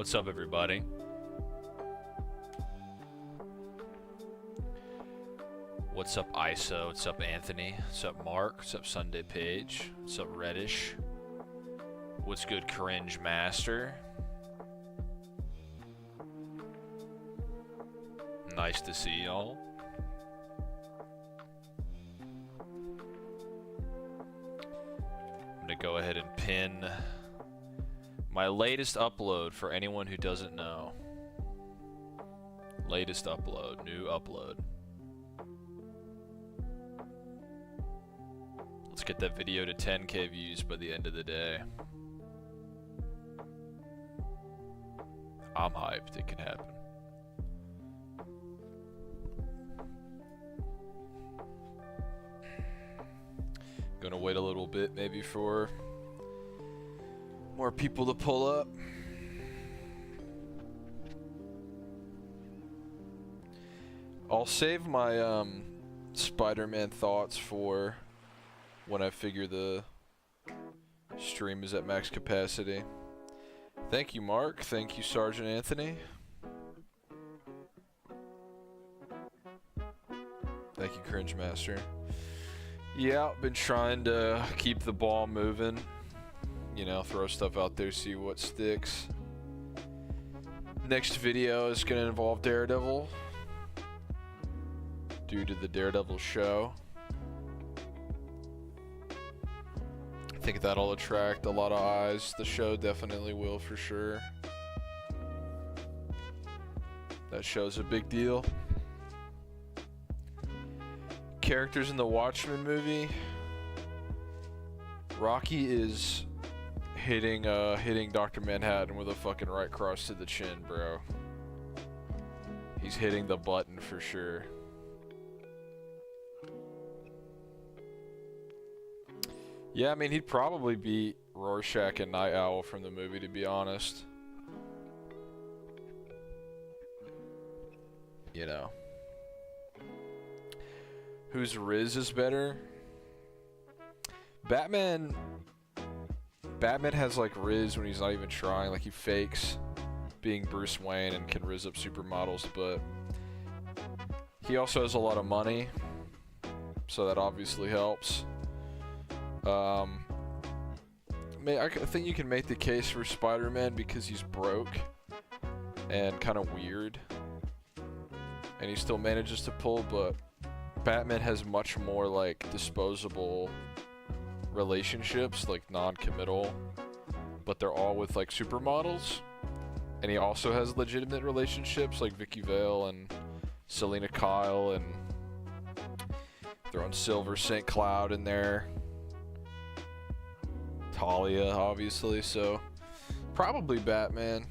What's up, everybody? What's up, ISO? What's up, Anthony? What's up, Mark? What's up, Sunday Page? What's up, Reddish? What's good, Cringe Master? Nice to see y'all. I'm gonna go ahead and pin my latest upload for anyone who doesn't know. Latest upload, new upload. Let's get that video to 10K views by the end of the day. I'm hyped, it can happen. Gonna wait a little bit maybe for more people to pull up. I'll save my Spider-Man thoughts for when I figure the stream is at max capacity. Thank you, Mark. Thank you, Sergeant Anthony. Thank you, Cringe Master. Yeah, I've been trying to keep the ball moving. You know, throw stuff out there, see what sticks. Next video is going to involve Daredevil, due to the Daredevil show. I think that'll attract a lot of eyes. The show definitely will, for sure. That show's a big deal. Characters in the Watchmen movie. Rocky is hitting Dr. Manhattan with a fucking right cross to the chin, bro. He's hitting the button for sure. Yeah, I mean, he'd probably beat Rorschach and Night Owl from the movie, to be honest. You know. Whose Riz is better? Batman has like Riz when he's not even trying, like he fakes being Bruce Wayne and can Riz up supermodels, but he also has a lot of money, so that obviously helps. I think you can make the case for Spider-Man because he's broke and kind of weird, and he still manages to pull, but Batman has much more like disposable relationships, like non-committal, but they're all with like supermodels, and he also has legitimate relationships like Vicky Vale and Selena Kyle, and throwing Silver St. Cloud in there, Talia obviously, so probably Batman,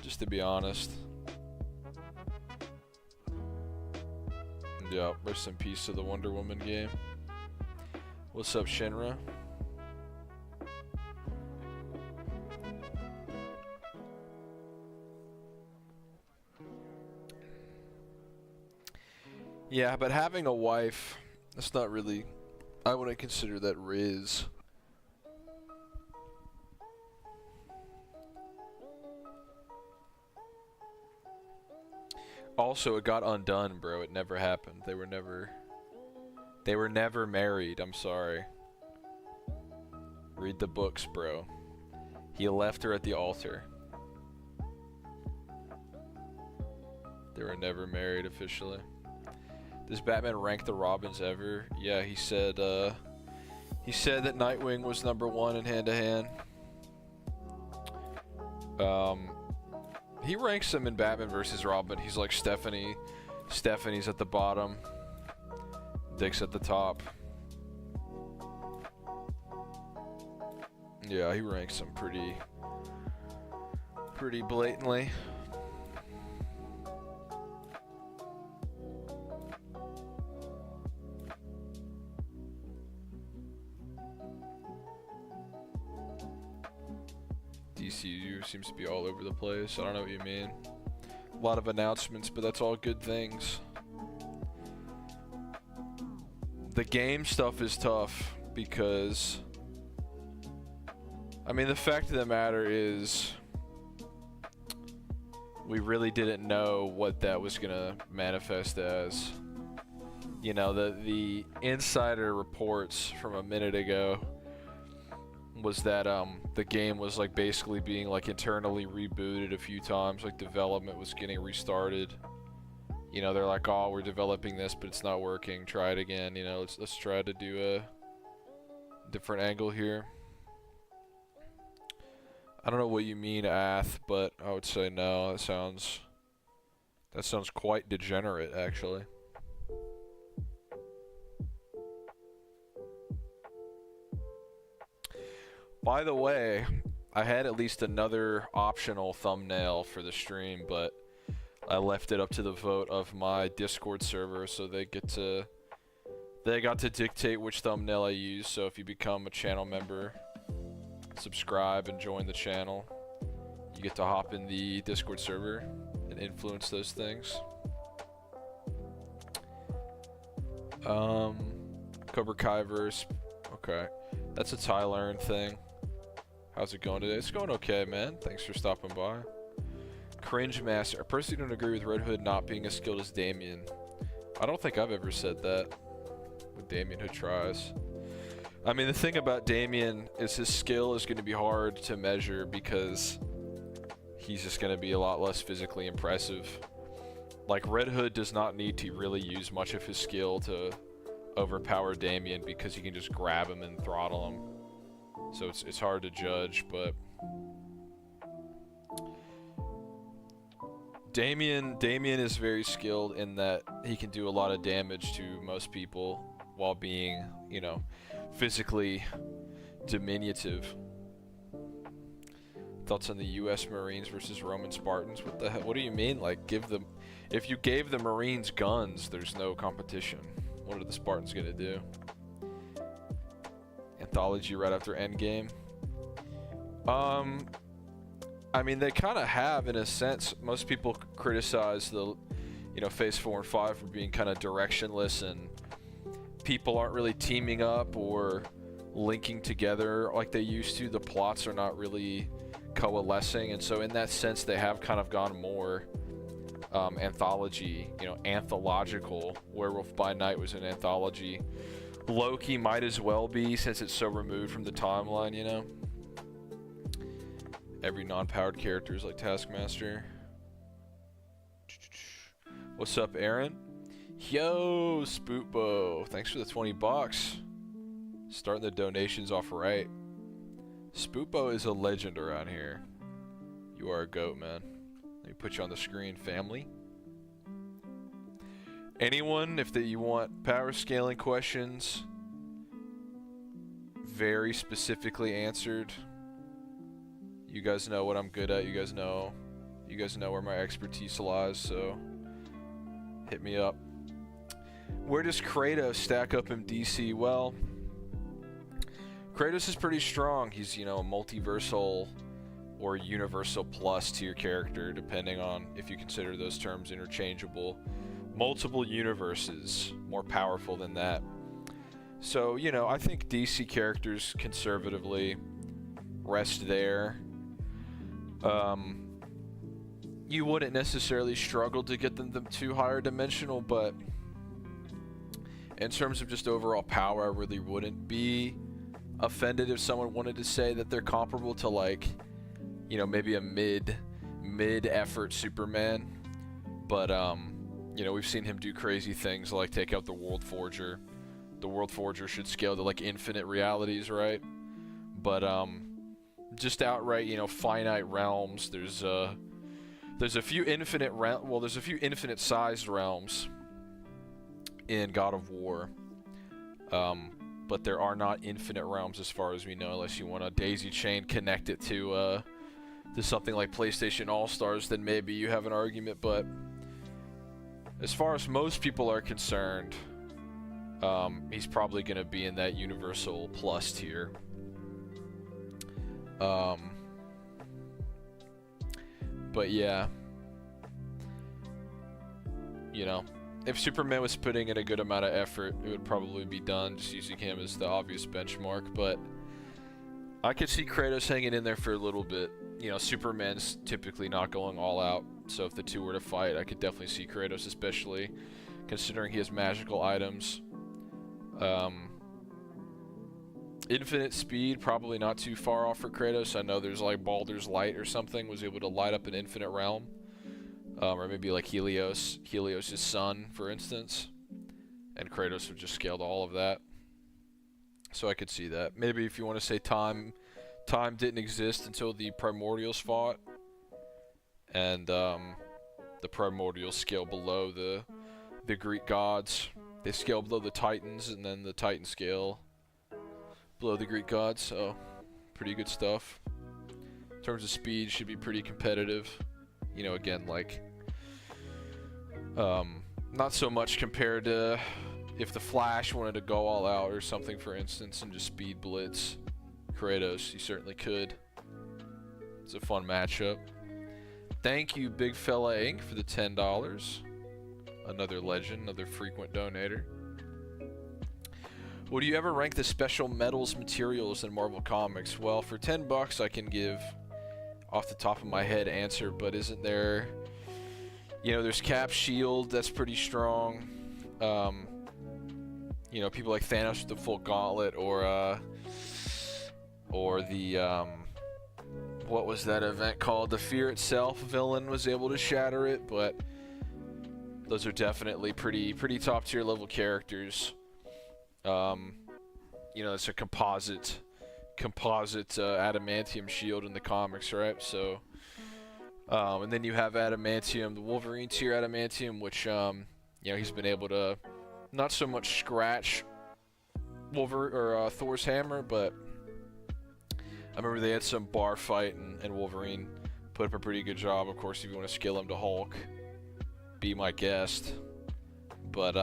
just to be honest. Yeah, rest in peace to the Wonder Woman game. What's up, Shinra? Yeah, but having a wife, that's not really, I wouldn't consider that Riz. Also, it got undone, bro. It never happened. They were never married. I'm sorry. Read the books, bro. He left her at the altar. They were never married officially. Does Batman rank the Robins ever? Yeah, he said that Nightwing was #1 in hand-to-hand. He ranks them in Batman vs. Robin. He's like Stephanie. Stephanie's at the bottom. Dick's at the top. Yeah, he ranks them pretty blatantly. DCU seems to be all over the place. I don't know what you mean. A lot of announcements, but that's all good things. The game stuff is tough because, I mean, the fact of the matter is we really didn't know what that was gonna manifest as. You know, the insider reports from a minute ago was that the game was like basically being like internally rebooted a few times, like development was getting restarted. You know, they're like, oh, we're developing this, but it's not working. Try it again. You know, let's try to do a different angle here. I don't know what you mean, Ath, but I would say no. That sounds quite degenerate, actually. By the way, I had at least another optional thumbnail for the stream, but I left it up to the vote of my Discord server, so they got to dictate which thumbnail I use. So if you become a channel member, subscribe and join the channel, you get to hop in the Discord server and influence those things. Cobra Kai verse. Okay, that's a Ty Learn thing. How's it going today? It's going okay, man. Thanks for stopping by. Cringe Master. I personally don't agree with Red Hood not being as skilled as Damien. I don't think I've ever said that with Damien who tries. I mean, the thing about Damien is his skill is going to be hard to measure because he's just going to be a lot less physically impressive. Like, Red Hood does not need to really use much of his skill to overpower Damien because he can just grab him and throttle him. So it's hard to judge, but Damien is very skilled in that he can do a lot of damage to most people while being, you know, physically diminutive. Thoughts on the U.S. Marines versus Roman Spartans? What the hell? What do you mean? Like, if you gave the Marines guns, there's no competition. What are the Spartans gonna do? Anthology right after Endgame. I mean, they kind of have in a sense. Most people criticize the, you know, Phase 4 and 5 for being kind of directionless and people aren't really teaming up or linking together like they used to. The plots are not really coalescing, and so in that sense, they have kind of gone more anthology, you know, anthological. Werewolf by Night was an anthology. Loki might as well be, since it's so removed from the timeline, you know. Every non-powered character is like Taskmaster. What's up, Aaron? Yo, Spootbo. Thanks for the 20 bucks. Starting the donations off right. Spootbo is a legend around here. You are a goat, man. Let me put you on the screen, family. Anyone, if you want power scaling questions very specifically answered, you guys know what I'm good at. You guys know where my expertise lies, so hit me up. Where does Kratos stack up in DC? Well, Kratos is pretty strong. He's, you know, a multiversal or universal plus tier character, depending on if you consider those terms interchangeable. Multiple universes, more powerful than that. So, you know, I think DC characters conservatively rest there. You wouldn't necessarily struggle to get them too higher dimensional, but in terms of just overall power, I really wouldn't be offended if someone wanted to say that they're comparable to, like, you know, maybe a mid-effort Superman. But, you know, we've seen him do crazy things like take out the World Forger. The World Forger should scale to, like, infinite realities, right? But, just outright, you know, finite realms. There's a few there's a few infinite-sized realms in God of War. But there are not infinite realms as far as we know, unless you want to daisy chain connect it to something like PlayStation All-Stars, then maybe you have an argument, but as far as most people are concerned, he's probably going to be in that universal plus tier. But yeah, you know, if Superman was putting in a good amount of effort, it would probably be done, just using him as the obvious benchmark. But I could see Kratos hanging in there for a little bit. You know, Superman's typically not going all out, so if the two were to fight, I could definitely see Kratos, especially considering he has magical items. Infinite speed, probably not too far off for Kratos. I know there's like Baldur's Light or something, was able to light up an infinite realm. Or maybe like Helios, Helios' son, for instance. And Kratos would just scale to all of that. So I could see that. Maybe if you want to say time didn't exist until the Primordials fought. And the Primordials scale below the Greek gods. They scale below the Titans, and then the Titans scale below the Greek gods, so pretty good stuff. In terms of speed, should be pretty competitive. You know, again, like, not so much compared to if the Flash wanted to go all out or something, for instance, and just speed blitz Kratos. He certainly could. It's a fun matchup. Thank you, Big Fella Inc. for the $10. Another legend, another frequent donator. Would you ever rank the special metals materials in Marvel Comics? Well, for $10 I can give off the top of my head answer, but isn't there, you know, there's Cap Shield, that's pretty strong. You know, people like Thanos with the full gauntlet, or the what was that event called? The Fear Itself villain was able to shatter it, but those are definitely pretty top tier level characters. You know, it's a composite adamantium shield in the comics, right? So, and then you have adamantium, the Wolverine tier adamantium, which, you know, he's been able to not so much scratch Thor's hammer, but I remember they had some bar fight, and Wolverine put up a pretty good job. Of course, if you want to scale him to Hulk, be my guest. But,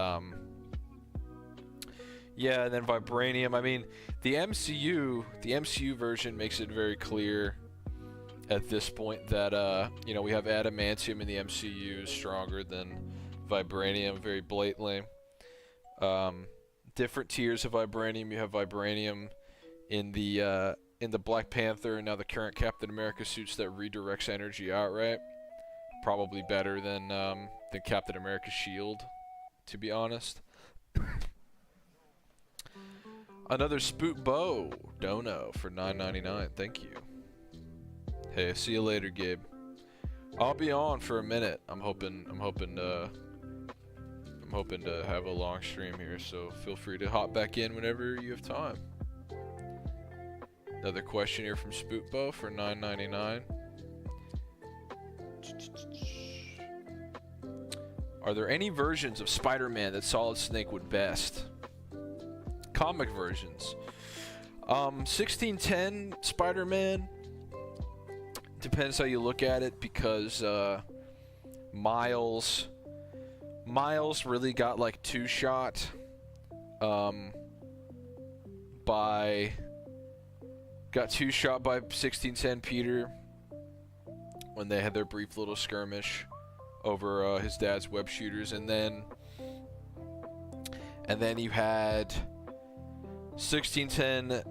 yeah, and then Vibranium. I mean, the MCU version makes it very clear at this point that, you know, we have adamantium in the MCU stronger than Vibranium, very blatantly. Different tiers of Vibranium. You have Vibranium in the Black Panther, and now the current Captain America suits that redirects energy outright. Probably better than Captain America's shield, to be honest. Another Spoot Bow dono for $9.99. Thank you. Hey, see you later, Gabe. I'll be on for a minute. I'm hoping to have a long stream here, so feel free to hop back in whenever you have time. Another question here from Spoot Bow for $9.99. Are there any versions of Spider-Man that Solid Snake would best? Comic versions. 1610 Spider-Man. Depends how you look at it, because Miles really got like two-shot by 1610 Peter when they had their brief little skirmish over his dad's web shooters, and then you had 1610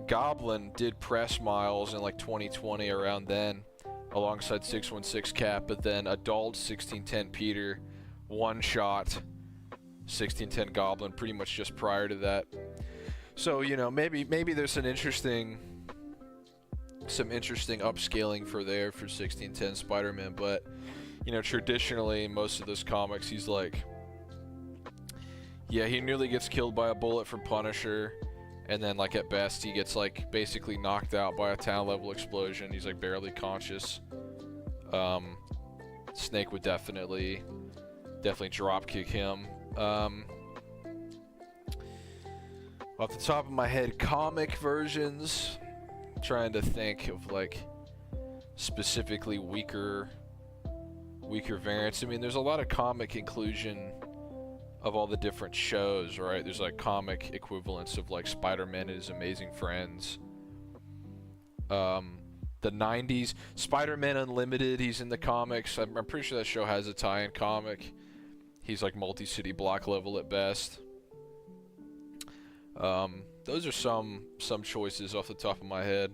Goblin did press Miles in like 2020 around then, alongside 616 Cap, but then adult 1610 Peter one-shot 1610 Goblin pretty much just prior to that. So, you know, maybe there's some interesting upscaling for 1610 Spider-Man, but you know, traditionally most of those comics he's like, yeah, he nearly gets killed by a bullet from Punisher, and then like at best he gets like basically knocked out by a town level explosion. He's like barely conscious. Snake would definitely drop kick him. Off the top of my head, comic versions, trying to think of like specifically weaker variants. I mean, there's a lot of comic inclusion of all the different shows, right? There's like comic equivalents of like Spider-Man and His Amazing Friends. The 90s Spider-Man Unlimited, he's in the comics. I'm pretty sure that show has a tie-in comic. He's like multi-city block level at best. those are some choices off the top of my head.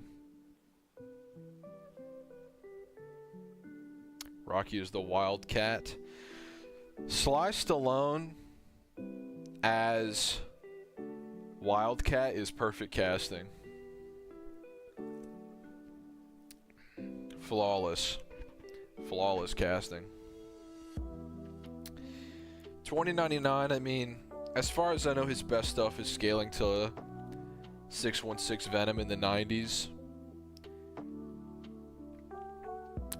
Rocky is the Wildcat. Sly Stallone as Wildcat is perfect casting. Flawless casting. $20.99. I mean, as far as I know, his best stuff is scaling to 616 Venom in the 90s.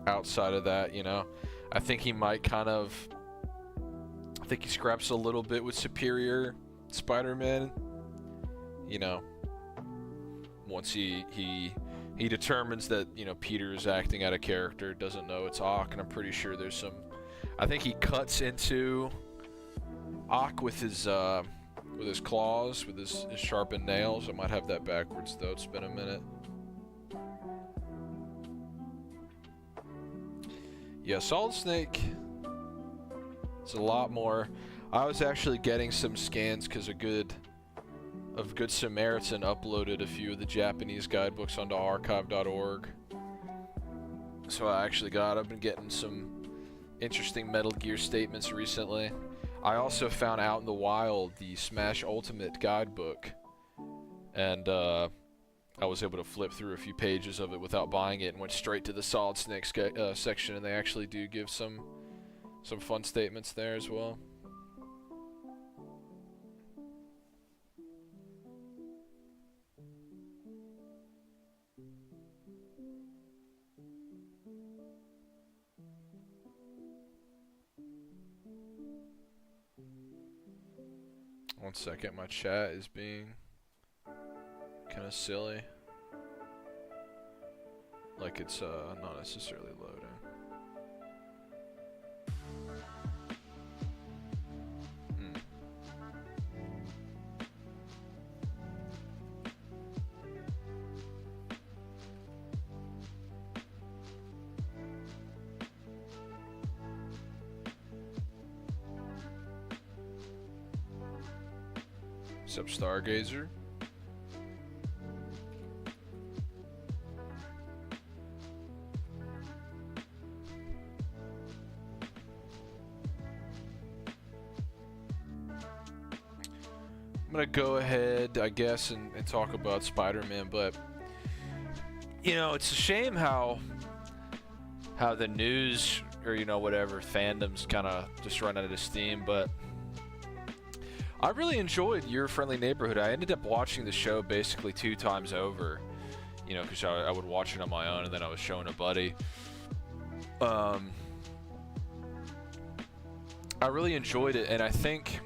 Outside of that, you know, I think he might kind of. I think he scraps a little bit with Superior Spider-Man. You know, once he determines that, you know, Peter is acting out of character, doesn't know it's Ock, and I'm pretty sure there's some. I think he cuts into Ock with his claws, with his sharpened nails. I might have that backwards though. It's been a minute. Yeah, Solid Snake. It's a lot more. I was actually getting some scans because Good Samaritan uploaded a few of the Japanese guidebooks onto archive.org. So I've been getting some interesting Metal Gear statements recently. I also found Out in the Wild, the Smash Ultimate guidebook, and I was able to flip through a few pages of it without buying it and went straight to the Solid Snake section, and they actually do give some fun statements there as well. One second, my chat is being kind of silly. Like it's not necessarily loading. What's up, Stargazer? I'm gonna go ahead, I guess, and talk about Spider-Man, but you know, it's a shame how the news, or you know, whatever, fandoms kind of just run out of steam. But I really enjoyed Your Friendly Neighborhood. I ended up watching the show basically 2 times over, you know, because I would watch it on my own and then I was showing a buddy. I really enjoyed it, and I think,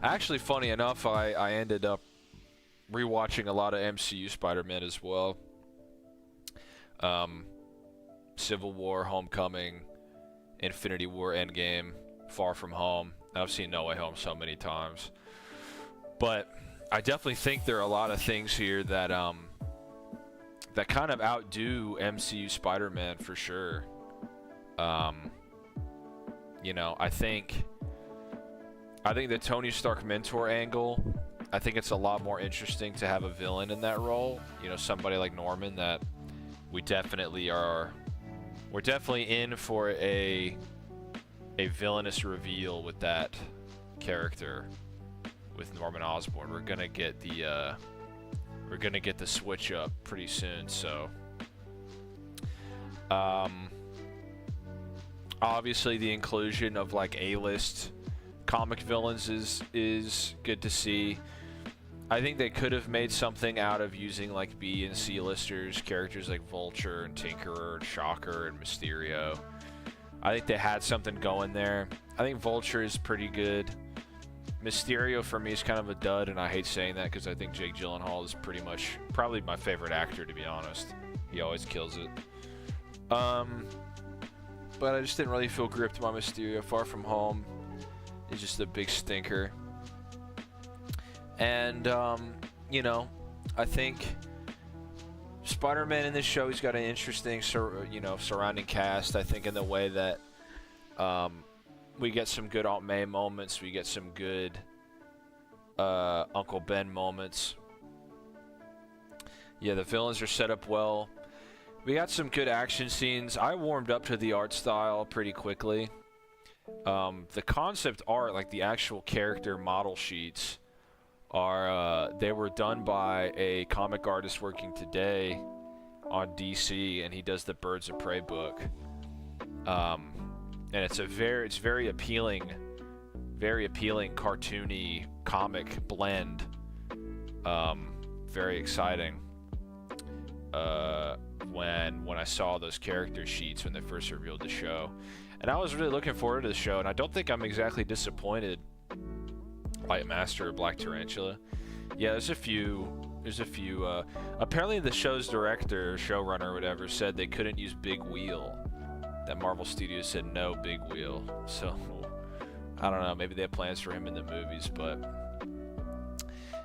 actually, funny enough, I ended up rewatching a lot of MCU Spider-Man as well. Civil War, Homecoming, Infinity War, Endgame, Far From Home. I've seen No Way Home so many times. But I definitely think there are a lot of things here that that kind of outdo MCU Spider-Man for sure. You know, I think the Tony Stark mentor angle, I think it's a lot more interesting to have a villain in that role. You know, somebody like Norman that we're definitely in for a villainous reveal with that character, with Norman Osborn. We're gonna get the switch up pretty soon. So, obviously the inclusion of like A-list comic villains is good to see. I think they could have made something out of using like B and C listers, characters like Vulture and Tinkerer and Shocker and Mysterio. I think they had something going there. I think Vulture is pretty good. Mysterio for me is kind of a dud, and I hate saying that because I think Jake Gyllenhaal is probably my favorite actor, to be honest. He always kills it. But I just didn't really feel gripped by Mysterio. Far From Home is just a big stinker. And, you know, I think Spider-Man in this show, he's got an interesting, surrounding cast. I think in the way that we get some good Aunt May moments, we get some good Uncle Ben moments. Yeah, the villains are set up well. We got some good action scenes. I warmed up to the art style pretty quickly. The concept art, like the actual character model sheets, are they were done by a comic artist working today on DC, and he does the Birds of Prey book. And it's very appealing cartoony comic blend. Very exciting. When I saw those character sheets when they first revealed the show, and I was really looking forward to the show, and I don't think I'm exactly disappointed. Light Master or Black Tarantula. Yeah, there's a few. Apparently, the show's director, showrunner, or whatever, said they couldn't use Big Wheel. That Marvel Studios said no Big Wheel. So I don't know. Maybe they have plans for him in the movies, but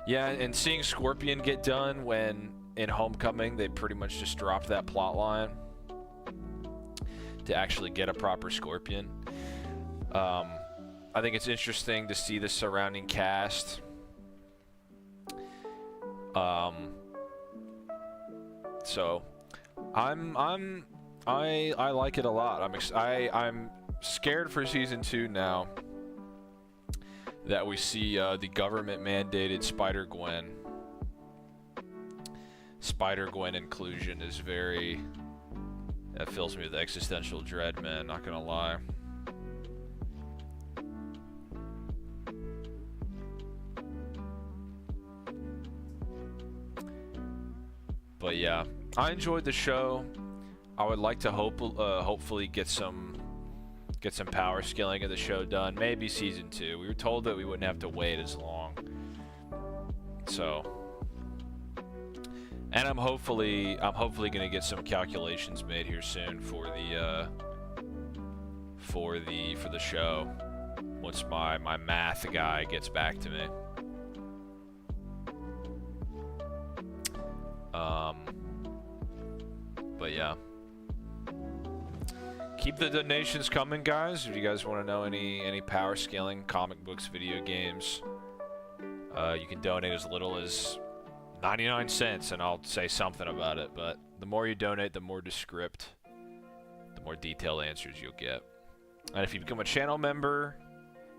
yeah. And seeing Scorpion get done when in Homecoming they pretty much just dropped that plot line to actually get a proper Scorpion. I think it's interesting to see the surrounding cast. So I like it a lot. I'm scared for season 2 now that we see the government mandated Spider-Gwen. Spider-Gwen inclusion is that fills me with existential dread, man, not gonna lie. But yeah, I enjoyed the show. I would like to hopefully get some power scaling of the show done. Maybe season 2. We were told that we wouldn't have to wait as long. So, and I'm hopefully gonna get some calculations made here soon for the show once my math guy gets back to me. But yeah, keep the donations coming, guys. If you guys want to know any power scaling, comic books, video games, you can donate as little as 99 cents, and I'll say something about it. But the more you donate, the more descript, the more detailed answers you'll get. And if you become a channel member,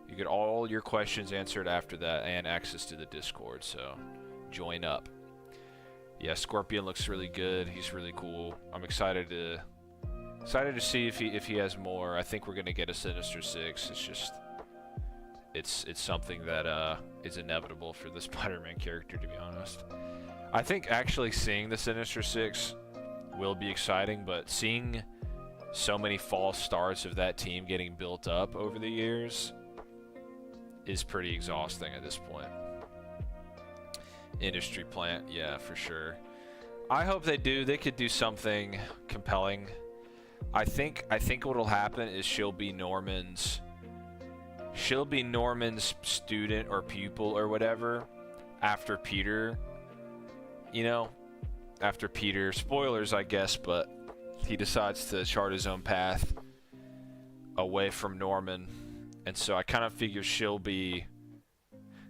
you get all your questions answered after that, and access to the Discord. So join up. Yeah, Scorpion looks really good. He's really cool. I'm excited to see if he has more. I think we're gonna get a Sinister Six. It's just it's something that is inevitable for the Spider-Man character, to be honest. I think actually seeing the Sinister Six will be exciting, but seeing so many false starts of that team getting built up over the years is pretty exhausting at this point. Industry plant, yeah, for sure. I hope they could do something compelling. I think what'll happen is she'll be Norman's student or pupil or whatever after Peter, after Peter, spoilers I guess, but he decides to chart his own path away from Norman. And so I kind of figure she'll be,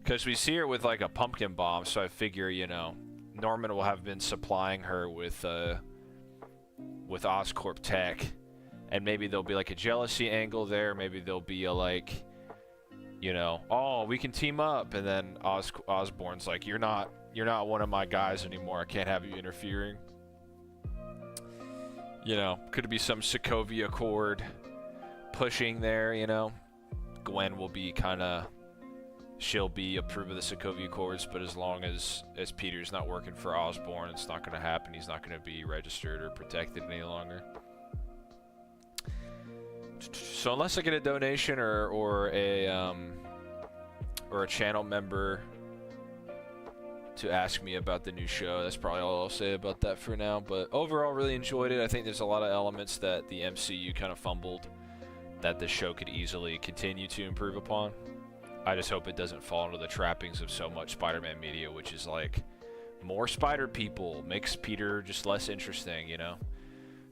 because we see her with like a pumpkin bomb, so I figure, Norman will have been supplying her with Oscorp tech, and maybe there'll be like a jealousy angle there. Maybe there'll be a like, oh, we can team up, and then Osborn's like, you're not one of my guys anymore. I can't have you interfering. Could be some Sokovia Accord pushing there. Gwen will be she'll be approved of the Sokovia Accords, but as long as Peter's not working for Osborn, it's not going to happen. He's not going to be registered or protected any longer. So unless I get a donation or a channel member to ask me about the new show, that's probably all I'll say about that for now. But overall, really enjoyed it. I think there's a lot of elements that the MCU kind of fumbled that this show could easily continue to improve upon. I just hope it doesn't fall into the trappings of so much Spider-Man media, which is like more spider people makes Peter just less interesting,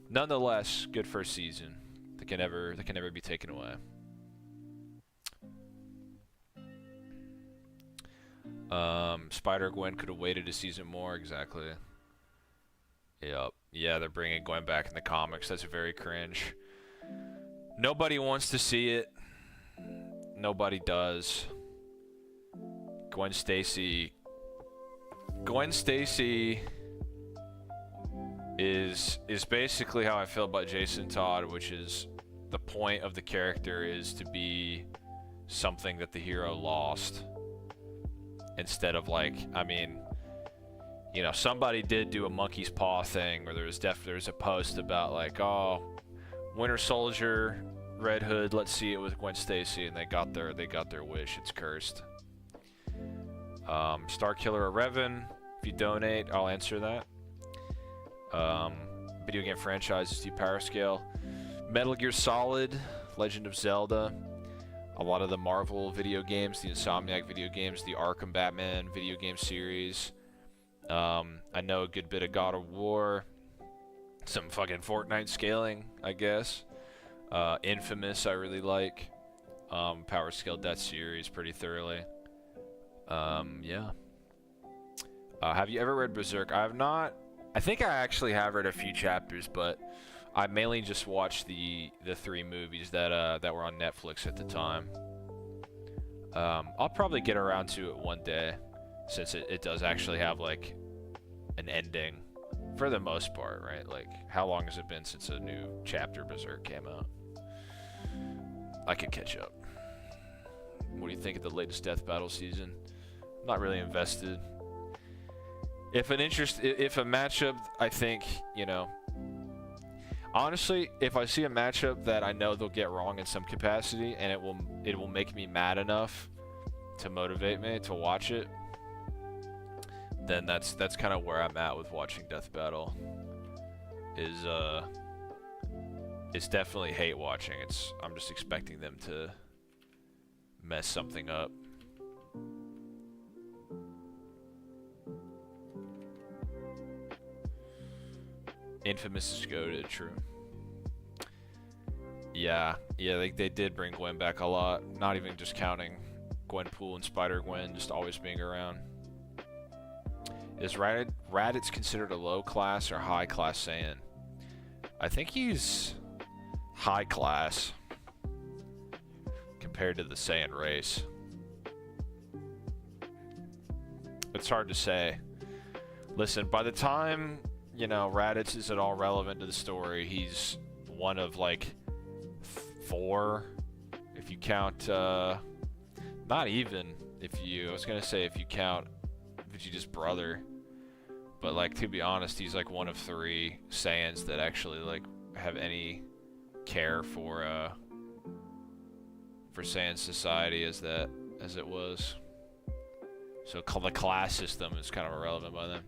Nonetheless, good first season. That can never be taken away. Spider-Gwen could have waited a season more, exactly. Yep. Yeah, they're bringing Gwen back in the comics. That's very cringe. Nobody wants to see it. Nobody does. Gwen Stacy is basically how I feel about Jason Todd, which is the point of the character is to be something that the hero lost. Instead of like, I mean, you know, somebody did do a monkey's paw thing where there's a post about like, oh, Winter Soldier, Red Hood, let's see it with Gwen Stacy, and they got their wish. It's cursed. Starkiller or Revan, if you donate, I'll answer that. Video game franchises to power scale. Metal Gear Solid, Legend of Zelda, a lot of the Marvel video games, the Insomniac video games, the Arkham Batman video game series. I know a good bit of God of War, some fucking Fortnite scaling, I guess. Infamous, I really like. Power scaled that series pretty thoroughly. Yeah. Have you ever read Berserk? I have not. I think I actually have read a few chapters, but I mainly just watched the 3 movies that were on Netflix at the time. I'll probably get around to it one day, since it does actually have like an ending for the most part, right? Like, how long has it been since a new chapter of Berserk came out? I could catch up. What do you think of the latest Death Battle season? Not really invested. If a matchup, I think, you know, honestly, if I see a matchup that I know they'll get wrong in some capacity, and it will make me mad enough to motivate me to watch it, then that's kind of where I'm at with watching Death Battle. It's definitely hate watching. I'm just expecting them to mess something up. Infamous is goated, true. Yeah, they did bring Gwen back a lot. Not even just counting Gwenpool and Spider-Gwen, just always being around. Is Raditz considered a low class or high class Saiyan? I think he's high class compared to the Saiyan race. It's hard to say. Listen, by the time, you know, Raditz is at all relevant to the story, he's one of like 4, if you count, not even, I was gonna say if you count Vegeta's brother, but like, to be honest, he's like one of 3 Saiyans that actually like have any care for Saiyan society as it was. So the class system is kind of irrelevant by then.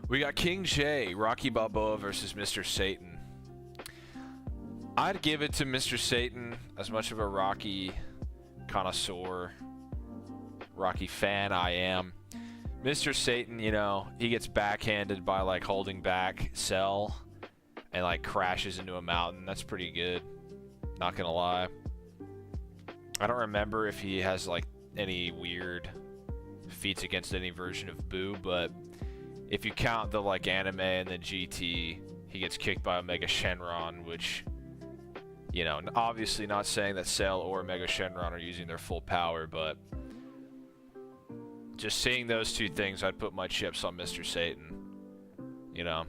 We got King J, Rocky Balboa versus Mr. Satan. I'd give it to Mr. Satan, as much of a Rocky connoisseur, Rocky fan I am. Mr. Satan, you know, he gets backhanded by like holding back Cell and like crashes into a mountain. That's pretty good, not gonna lie. I don't remember if he has like any weird feats against any version of Boo, but if you count the like anime and then GT, he gets kicked by Omega Shenron, which, you know, obviously not saying that Cell or Omega Shenron are using their full power, but just seeing those 2 things, I'd put my chips on Mr. Satan, you know.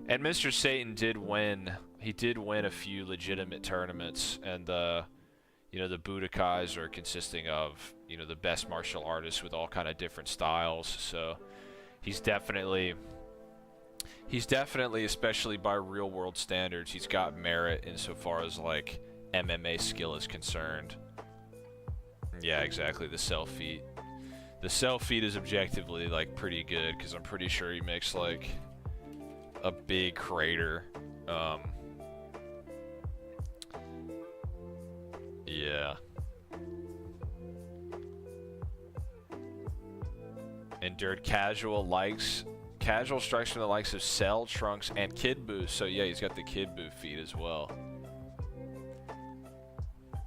And Mr. Satan did win. He did win a few legitimate tournaments, and you know, the Budokais are consisting of, you know, the best martial artists with all kind of different styles. So he's definitely, especially by real world standards, he's got merit insofar as like MMA skill is concerned. Yeah, exactly. The Cell feat. The Cell feat is objectively like pretty good, because I'm pretty sure he makes like a big crater. Yeah. Endured casual strikes from the likes of Cell, Trunks, and Kid Buu. So yeah, he's got the Kid Buu feat as well.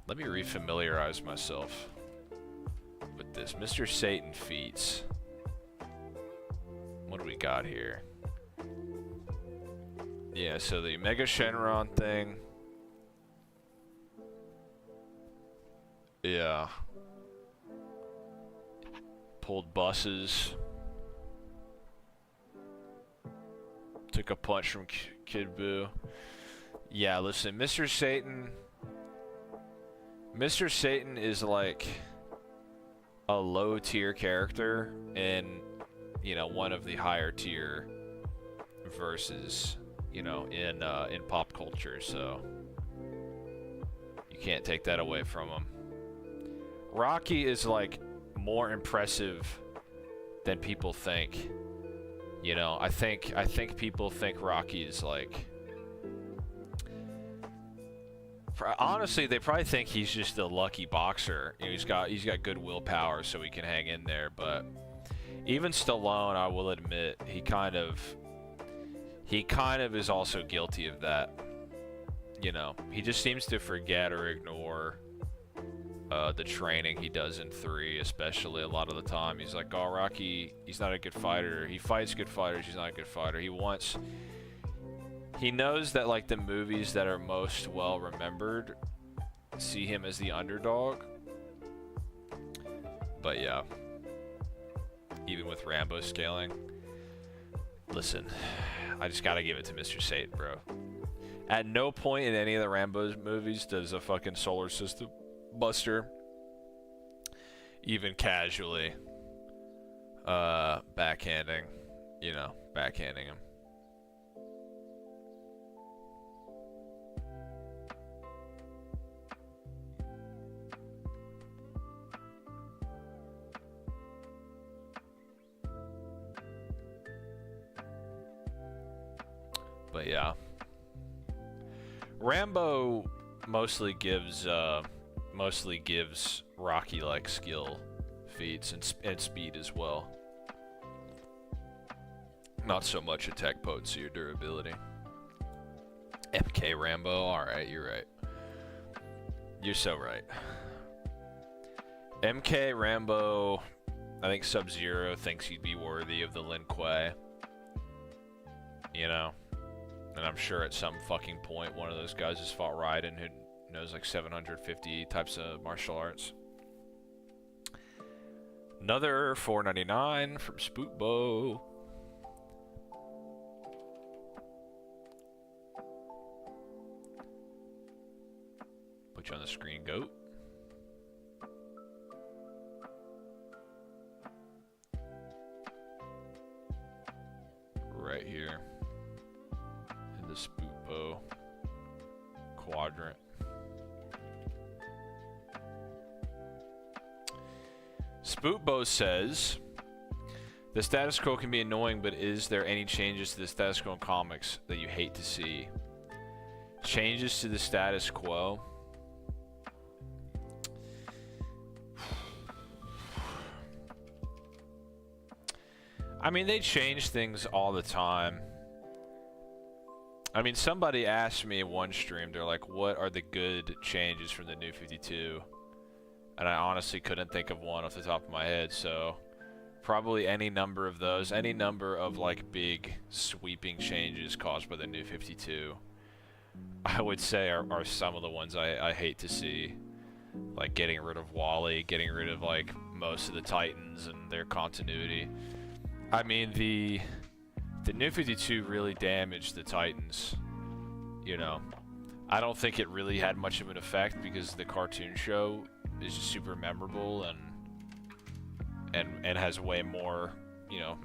Let me refamiliarize myself with at this. Mr. Satan feats. What do we got here? Yeah, so the Mega Shenron thing. Yeah. Pulled buses. Took a punch from Kid Buu. Yeah, listen, Mr. Satan is like a low tier character in, you know, one of the higher tier verses, you know, in pop culture, so you can't take that away from him. Rocky is like more impressive than people think. You know, I think people think Rocky is like, honestly, they probably think he's just a lucky boxer. You know, he's got good willpower, so he can hang in there. But even Stallone, I will admit, he kind of is also guilty of that. You know, he just seems to forget or ignore the training he does in 3, especially a lot of the time. He's like, oh, Rocky, he's not a good fighter. He fights good fighters. He's not a good fighter. He knows that, like, the movies that are most well remembered see him as the underdog. But yeah, even with Rambo scaling, listen, I just gotta give it to Mr. Satan, bro. At no point in any of the Rambo movies does a fucking solar system buster even casually backhanding him. But yeah, Rambo mostly gives Rocky like skill feats and speed as well. Not so much attack potency or durability. MK Rambo, alright, you're right. You're so right. MK Rambo, I think Sub-Zero thinks he'd be worthy of the Lin Kuei. You know? And I'm sure at some fucking point one of those guys has fought Raiden, who knows like 750 types of martial arts. Another $4.99 from Spookbo. Put you on the screen, goat. Right here in the Spookbo quadrant. Spookbo says, the status quo can be annoying, but is there any changes to the status quo in comics that you hate to see? Changes to the status quo? I mean, they change things all the time. I mean, somebody asked me in one stream, they're like, what are the good changes from the New 52? And I honestly couldn't think of one off the top of my head, so probably any number of those, any number of like big sweeping changes caused by the New 52, I would say are some of the ones I hate to see. Like getting rid of Wally, getting rid of like most of the Titans and their continuity. I mean, the New 52 really damaged the Titans, you know. I don't think it really had much of an effect because the cartoon show is just super memorable and has way more, you know,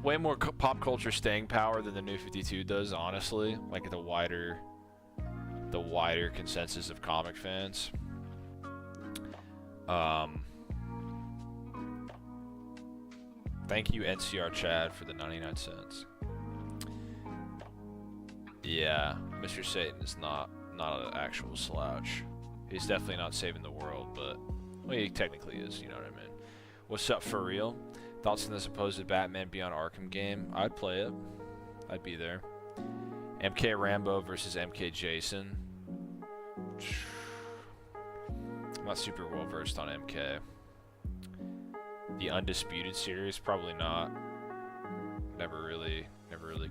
way more pop culture staying power than the New 52 does, honestly. Like the wider consensus of comic fans. Thank you, NCR Chad, for the 99 cents. Yeah, Mr. Satan is not an actual slouch. He's definitely not saving the world, but well, he technically is, you know what I mean. What's up, for real? Thoughts on the supposed Batman Beyond Arkham game? I'd play it. I'd be there. MK Rambo versus MK Jason. I'm not super well versed on MK. The Undisputed series, probably not. Never really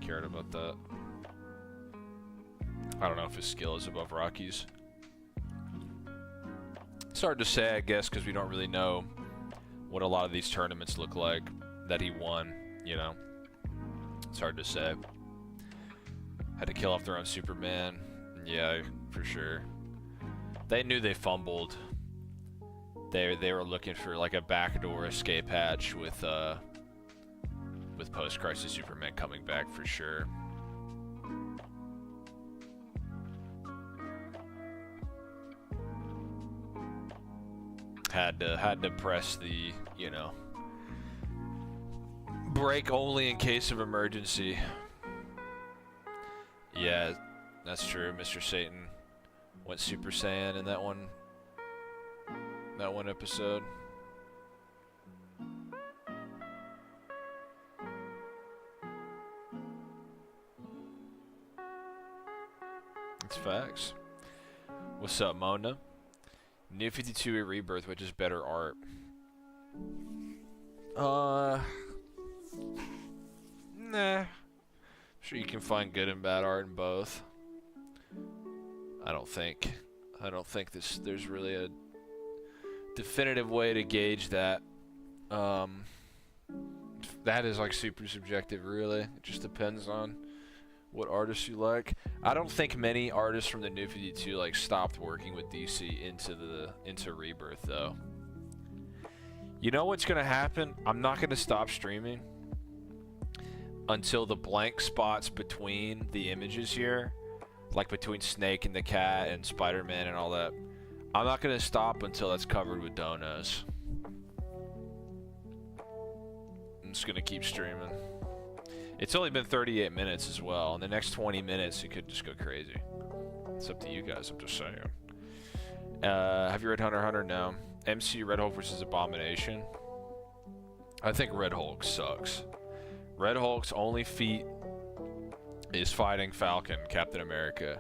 cared about that. I don't know if his skill is above Rocky's. It's hard to say, I guess, because we don't really know what a lot of these tournaments look like that he won, you know. It's hard to say. Had to kill off their own Superman. Yeah, for sure. They knew they fumbled. They were looking for like a backdoor escape hatch with post-crisis Superman coming back for sure. Had to press the, you know, break only in case of emergency. Yeah, that's true. Mr. Satan went Super Saiyan in that one episode. It's facts. What's up, Mona? New 52 Rebirth, which is better art? Nah. Sure, you can find good and bad art in both. I don't think there's really a definitive way to gauge that. That is like super subjective, really. It just depends on what artists you like. I don't think many artists from the New 52 like stopped working with DC into Rebirth though. You know what's gonna happen? I'm not gonna stop streaming until the blank spots between the images here, like between Snake and the cat and Spider-Man and all that, I'm not gonna stop until that's covered with donos. I'm just gonna keep streaming. It's only been 38 minutes as well. In the next 20 minutes, it could just go crazy. It's up to you guys, I'm just saying. Have you read Hunter x Hunter? No. MC Red Hulk versus Abomination. I think Red Hulk sucks. Red Hulk's only feat is fighting Falcon, Captain America.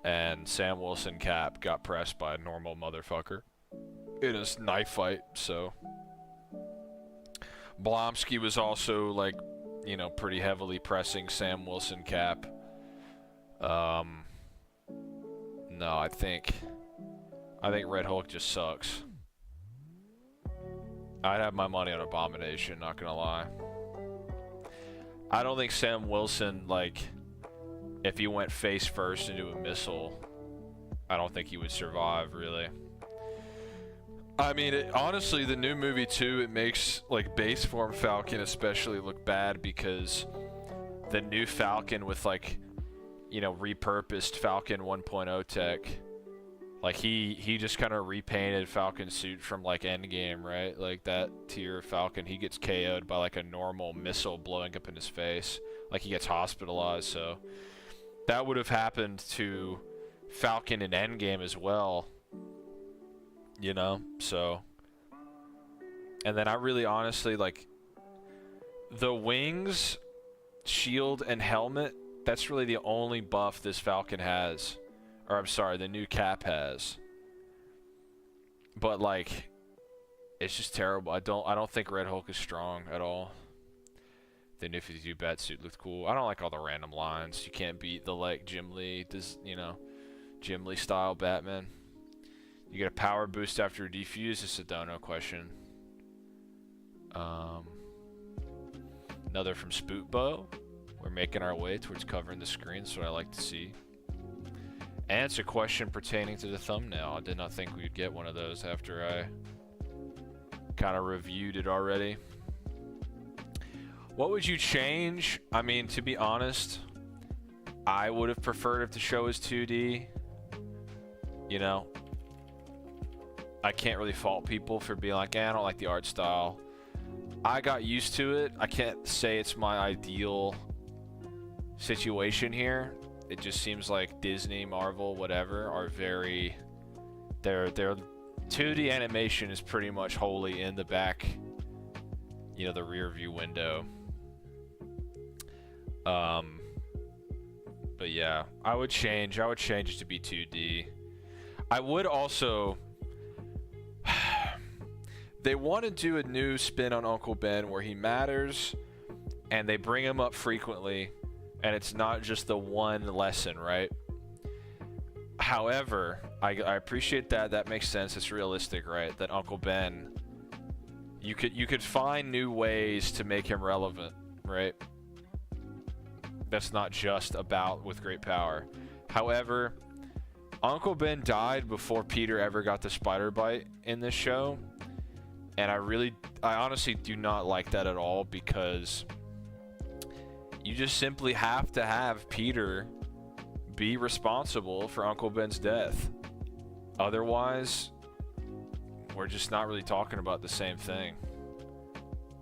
And Sam Wilson Cap got pressed by a normal motherfucker in a knife fight, so. Blonsky was also, like, you know, pretty heavily pressing Sam Wilson Cap. No, I think Red Hulk just sucks. I'd have my money on Abomination, not gonna lie. I don't think Sam Wilson, like, if he went face first into a missile, I don't think he would survive, really. I mean, honestly, the new movie too, it makes like base form Falcon especially look bad because the new Falcon with like, you know, repurposed Falcon 1.0 tech, like he just kind of repainted Falcon's suit from like Endgame, right? Like that tier of Falcon, he gets KO'd by like a normal missile blowing up in his face, like he gets hospitalized. So that would have happened to Falcon in Endgame as well. You know, so. And then I really honestly, like, the wings, shield, and helmet, that's really the only buff this Falcon has. Or, I'm sorry, the new Cap has. But, like, it's just terrible. I don't think Red Hulk is strong at all. The new 52 Batsuit looked cool. I don't like all the random lines. You can't beat the, like, Jim Lee, you know, Jim Lee style Batman. You get a power boost after defuse. It's a dono question. Another from Spootbo. We're making our way towards covering the screen. That's what I like to see. And it's a question pertaining to the thumbnail. I did not think we'd get one of those after I kind of reviewed it already. What would you change? I mean, to be honest, I would have preferred if the show was 2D. You know, I can't really fault people for being like, I don't like the art style. I got used to it. I can't say it's my ideal situation here. It just seems like Disney, Marvel, whatever, are very... Their 2D animation is pretty much wholly in the back, you know, the rear view window. But yeah, I would change it to be 2D. I would also... they want to do a new spin on Uncle Ben where he matters and they bring him up frequently and it's not just the one lesson, right? However, I appreciate that. That makes sense. It's realistic, right? That Uncle Ben, you could find new ways to make him relevant, right? That's not just about with great power. However, Uncle Ben died before Peter ever got the spider bite in this show. And I honestly do not like that at all, because you just simply have to have Peter be responsible for Uncle Ben's death. Otherwise, we're just not really talking about the same thing.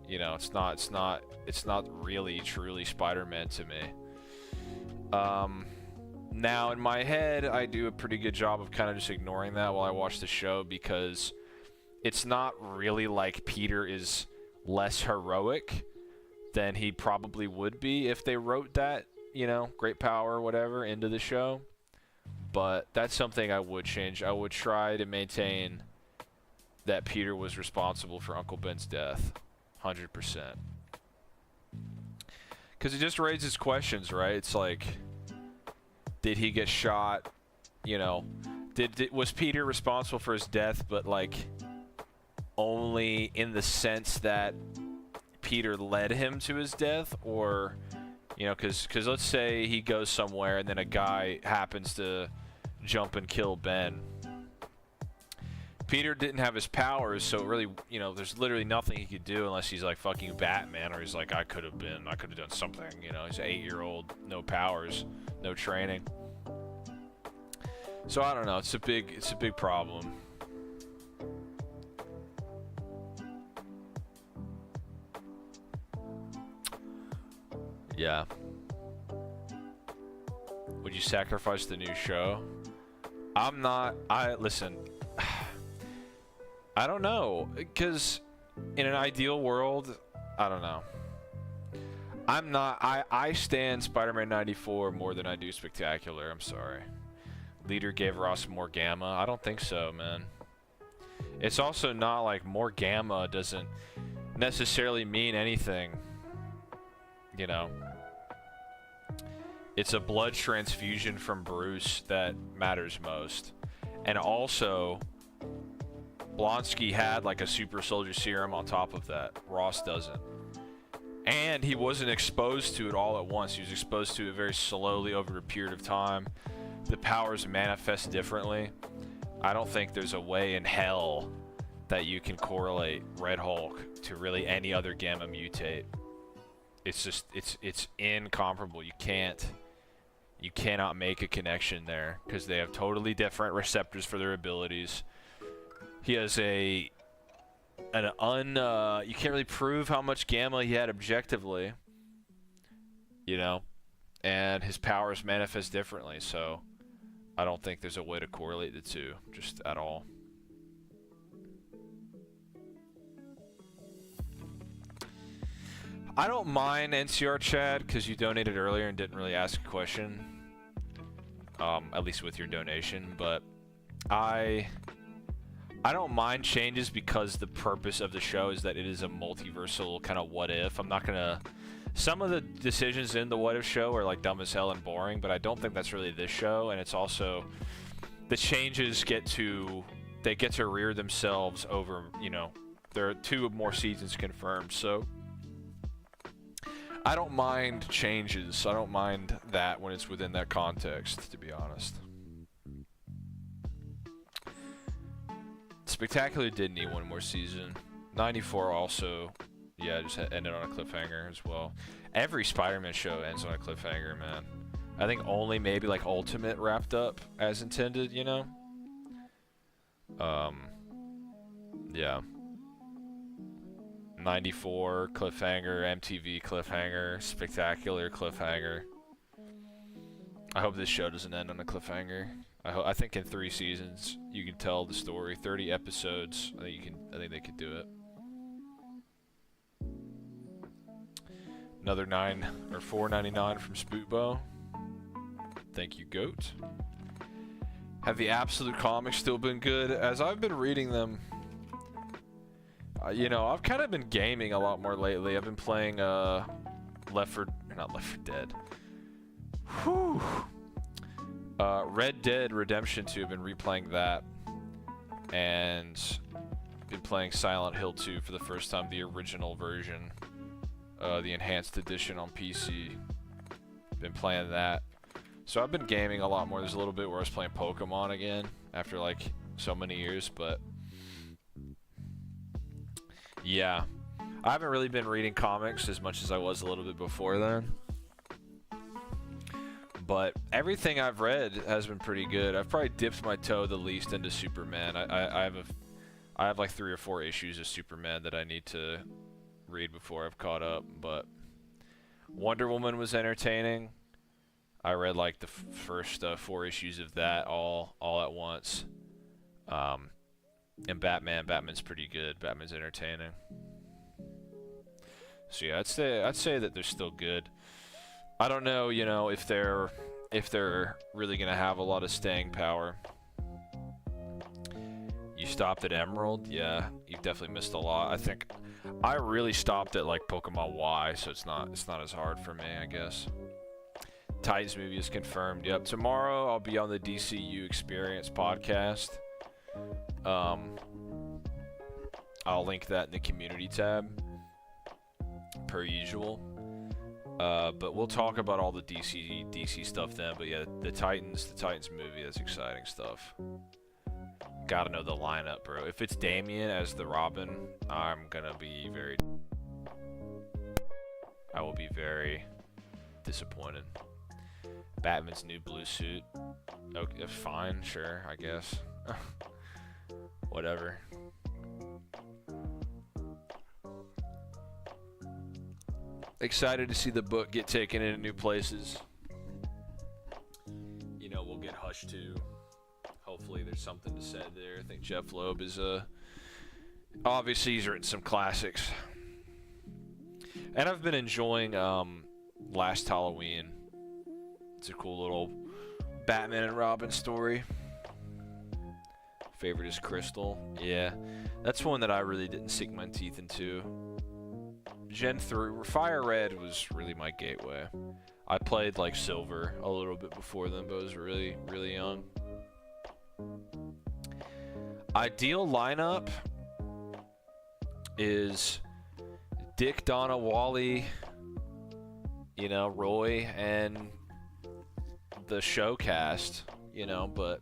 You know, it's not really truly Spider-Man to me. Now in my head, I do a pretty good job of kind of just ignoring that while I watch the show, because it's not really like Peter is less heroic than he probably would be if they wrote that, you know, great power or whatever into the show. But that's something I would change. I would try to maintain that Peter was responsible for Uncle Ben's death 100%. Because it just raises questions, right? It's like, did he get shot? You know, was Peter responsible for his death, but like only in the sense that Peter led him to his death? Or, you know, because let's say he goes somewhere and then a guy happens to jump and kill Ben. Peter didn't have his powers, so really, you know, there's literally nothing he could do unless he's like fucking Batman, or he's like, I could have done something, you know. He's an 8-year-old, no powers, no training. So I don't know, it's a big problem. Yeah. Would you sacrifice the new show? Listen, I don't know, because in an ideal world, I don't know. I stand Spider-Man 94 more than I do Spectacular, I'm sorry. Leader gave Ross more gamma. I don't think so, man. It's also not like more gamma doesn't necessarily mean anything, you know. It's a blood transfusion from Bruce that matters most. And also, Blonsky had like a super soldier serum on top of that. Ross doesn't. And he wasn't exposed to it all at once. He was exposed to it very slowly over a period of time. The powers manifest differently. I don't think there's a way in hell that you can correlate Red Hulk to really any other gamma mutate. It's just, it's incomparable. You cannot make a connection there, because they have totally different receptors for their abilities. He has you can't really prove how much gamma he had objectively, you know, and his powers manifest differently, so I don't think there's a way to correlate the two, just at all. I don't mind NCR Chad, because you donated earlier and didn't really ask a question, at least with your donation, but I don't mind changes because the purpose of the show is that it is a multiversal kind of what if. I'm not gonna... Some of the decisions in the what if show are like dumb as hell and boring, but I don't think that's really this show, and it's also... The changes get to rear themselves over, you know, there are 2 more seasons confirmed, so... I don't mind changes. I don't mind that when it's within that context, to be honest. Spectacular did need 1 more season. 94 also, yeah, just ended on a cliffhanger as well. Every Spider-Man show ends on a cliffhanger, man. I think only maybe like Ultimate wrapped up as intended, you know? Yeah. 94 cliffhanger, MTV cliffhanger, Spectacular cliffhanger. I hope this show doesn't end on a cliffhanger. I think in 3 seasons you can tell the story. 30 episodes. I think they could do it. Another $4.99 from Spootbo. Thank you, Goat. Have the Absolute comics still been good? As I've been reading them, You know, I've kind of been gaming a lot more lately. I've been playing not Left 4 Dead. Whew. Red Dead Redemption 2. I've been replaying that, and been playing Silent Hill 2 for the first time, the original version, the enhanced edition on PC. Been playing that. So I've been gaming a lot more. There's a little bit where I was playing Pokemon again after like so many years, but yeah. I haven't really been reading comics as much as I was a little bit before then. But everything I've read has been pretty good. I've probably dipped my toe the least into Superman. I have like 3 or 4 issues of Superman that I need to read before I've caught up, but Wonder Woman was entertaining. I read like the first 4 issues of that all at once. And Batman's pretty good. Batman's entertaining. So yeah, I'd say that they're still good. I don't know, you know, if they're really gonna have a lot of staying power. You stopped at Emerald, yeah, you've definitely missed a lot. I think I really stopped at like Pokemon Y, so it's not as hard for me, I guess. Titans movie is confirmed. Yep, tomorrow I'll be on the DCU Experience podcast. I'll link that in the community tab, per usual. But we'll talk about all the DC stuff then. But yeah, the Titans movie, that's exciting stuff. Gotta know the lineup, bro. If it's Damian as the Robin, I will be very disappointed. Batman's new blue suit. Okay, fine, sure, I guess. Whatever. Excited to see the book get taken into new places. You know, we'll get Hush 2. Hopefully there's something to say there. I think Jeff Loeb is obviously he's written some classics. And I've been enjoying Last Halloween. It's a cool little Batman and Robin story. Favorite is Crystal. Yeah, that's one that I really didn't sink my teeth into. Gen 3, Fire Red was really my gateway. I played like Silver a little bit before then, but I was really, really young. Ideal lineup is Dick, Donna, Wally, you know, Roy, and the show cast, you know, but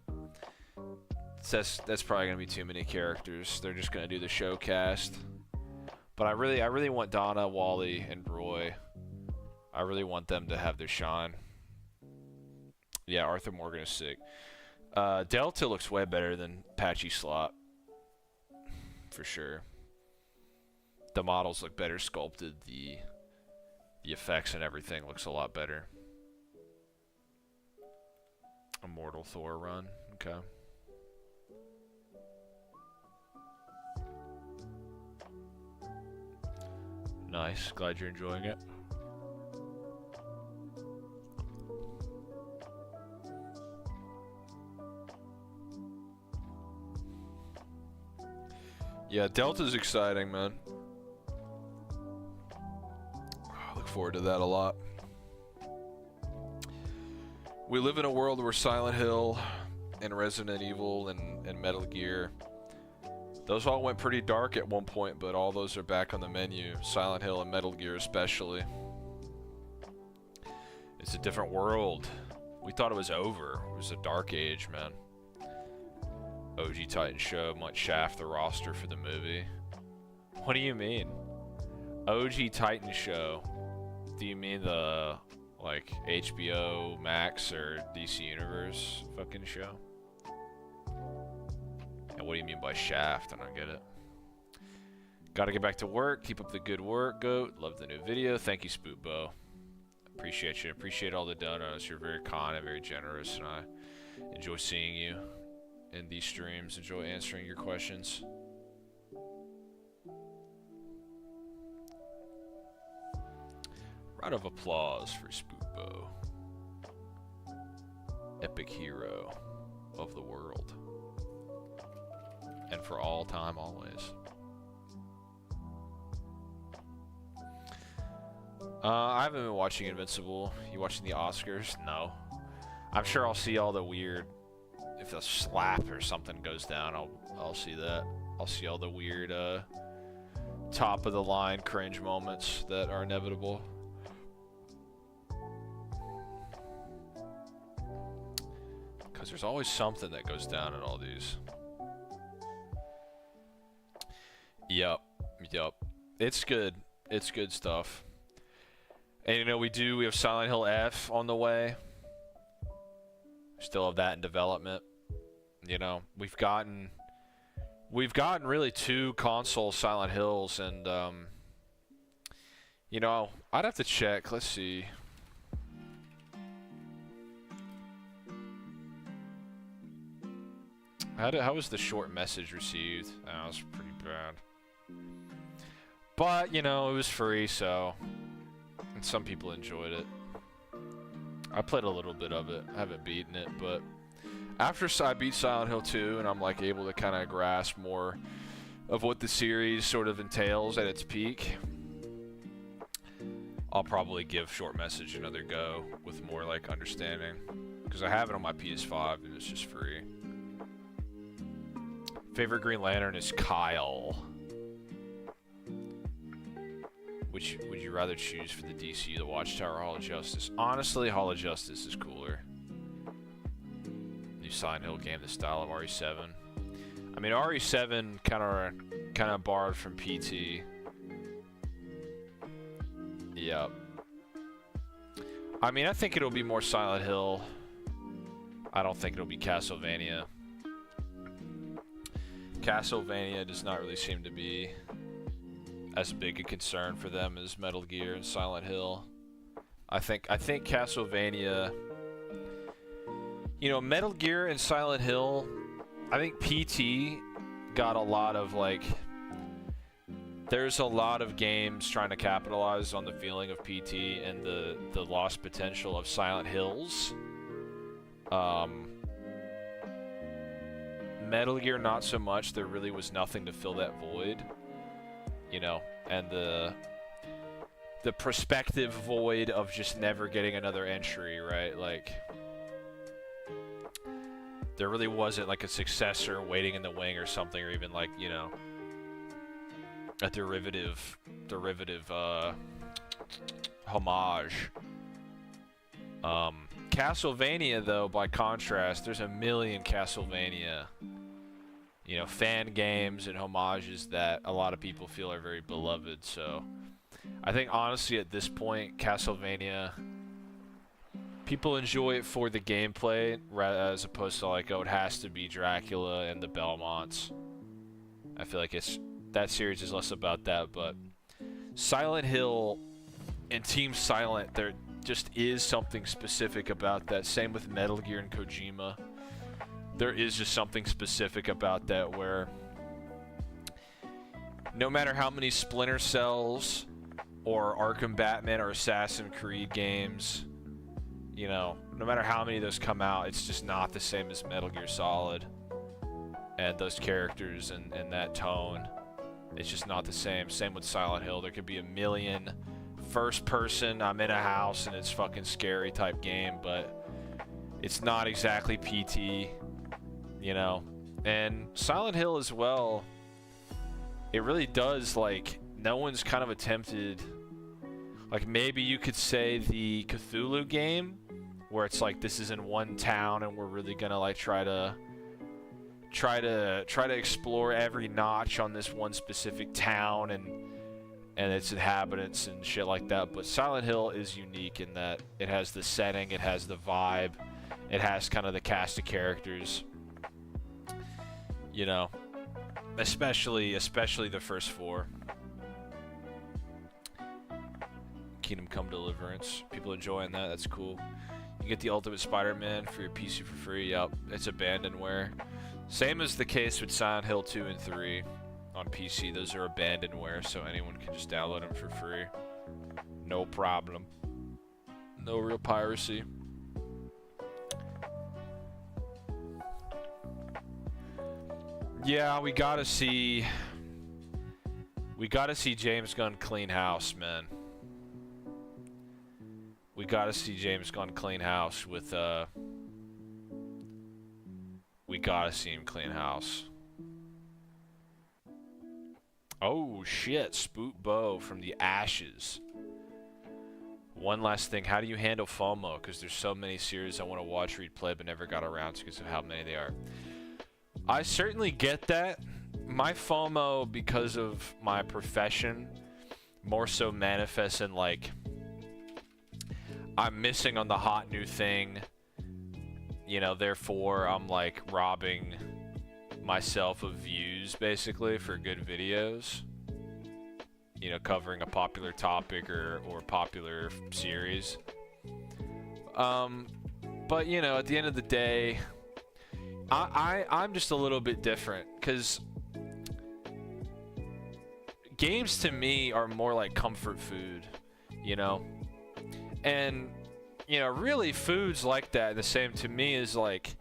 that's probably gonna be too many characters. They're just gonna do the show cast. But I really want Donna, Wally, and Roy. I really want them to have their shine. Yeah, Arthur Morgan is sick. Delta looks way better than Patchy Slot, for sure. The models look better sculpted. The effects and everything looks a lot better. Immortal Thor run. Okay. Nice. Glad you're enjoying it. Yeah, Delta's exciting, man. I look forward to that a lot. We live in a world where Silent Hill and Resident Evil and Metal Gear, those all went pretty dark at one point, but all those are back on the menu. Silent Hill and Metal Gear especially. It's a different world. We thought it was over. It was a dark age, man. OG Titan show might shaft the roster for the movie. What do you mean? OG Titan show. Do you mean the like HBO Max or DC Universe fucking show? And what do you mean by shaft? I don't get it. Gotta get back to work. Keep up the good work, Goat. Love the new video. Thank you, Spookbo. Appreciate you. Appreciate all the donuts. You're very kind and very generous, and I enjoy seeing you in these streams. Enjoy answering your questions. Round of applause for Spookbo. Epic hero of the world. And for all time, always. I haven't been watching Invincible. You watching the Oscars? No. I'm sure I'll see all the weird. If a slap or something goes down, I'll see that. I'll see all the weird top of the line cringe moments that are inevitable. Because there's always something that goes down in all these. Yup. It's good. It's good stuff. And you know, we have Silent Hill F on the way. Still have that in development. You know, we've gotten really 2 console Silent Hills, and you know, I'd have to check. Let's see. How was the short message received? That was pretty bad. But, you know, it was free, so... And some people enjoyed it. I played a little bit of it. I haven't beaten it, but... After I beat Silent Hill 2, and I'm, like, able to kind of grasp more of what the series sort of entails at its peak, I'll probably give Short Message another go with more, like, understanding. Because I have it on my PS5, and it's just free. Favorite Green Lantern is Kyle. Which would you rather choose for the DC, the Watchtower, Hall of Justice? Honestly, Hall of Justice is cooler. New Silent Hill game, the style of RE7. I mean, RE7 kind of borrowed from PT. Yep. I mean, I think it'll be more Silent Hill. I don't think it'll be Castlevania. Castlevania does not really seem to be as big a concern for them as Metal Gear and Silent Hill. I think Castlevania, you know, Metal Gear and Silent Hill, I think PT got a lot of, like, there's a lot of games trying to capitalize on the feeling of PT and the lost potential of Silent Hills. Metal Gear, not so much. There really was nothing to fill that void. You know, and the prospective void of just never getting another entry, right? Like, there really wasn't, like, a successor waiting in the wing or something, or even, like, you know, a derivative homage. Castlevania, though, by contrast, there's a million Castlevania, you know, fan games and homages that a lot of people feel are very beloved. So I think, honestly, at this point, Castlevania, people enjoy it for the gameplay as opposed to, like, oh, it has to be Dracula and the Belmonts. I feel like that series is less about that, but Silent Hill and Team Silent, there just is something specific about that. Same with Metal Gear and Kojima. There is just something specific about that where no matter how many Splinter Cells or Arkham Batman or Assassin's Creed games, you know, no matter how many of those come out, it's just not the same as Metal Gear Solid. And those characters and that tone, it's just not the same. Same with Silent Hill. There could be a million first person, I'm in a house and it's fucking scary type game, but it's not exactly PT, you know. And Silent Hill as well, it really does, like, no one's kind of attempted, like, maybe you could say the Cthulhu game, where it's like, this is in one town and we're really gonna, like, try to explore every notch on this one specific town and its inhabitants and shit like that. But Silent Hill is unique in that it has the setting, it has the vibe, it has kind of the cast of characters, you know, especially the first four. Kingdom Come Deliverance, people enjoying that. That's cool. You get the Ultimate Spider-Man for your PC for free. Yep, it's abandonware. Same as the case with Silent Hill 2 and 3 on PC. Those are abandonware, so anyone can just download them for free. No problem. No real piracy. Yeah, we gotta see James Gunn clean house, man. gotta see James Gunn clean house with, we gotta see him clean house. Oh, shit. Spoot Bo from the Ashes. One last thing. How do you handle FOMO? Because there's so many series I want to watch, read, play, but never got around to because of how many they are. I certainly get that. My FOMO, because of my profession, more so manifests in, like, I'm missing on the hot new thing. You know, therefore, I'm, like, robbing myself of views, basically, for good videos. You know, covering a popular topic or popular series. But, you know, at the end of the day, I'm just a little bit different, because games to me are more like comfort food, you know? And, you know, really foods like that, the same to me is like,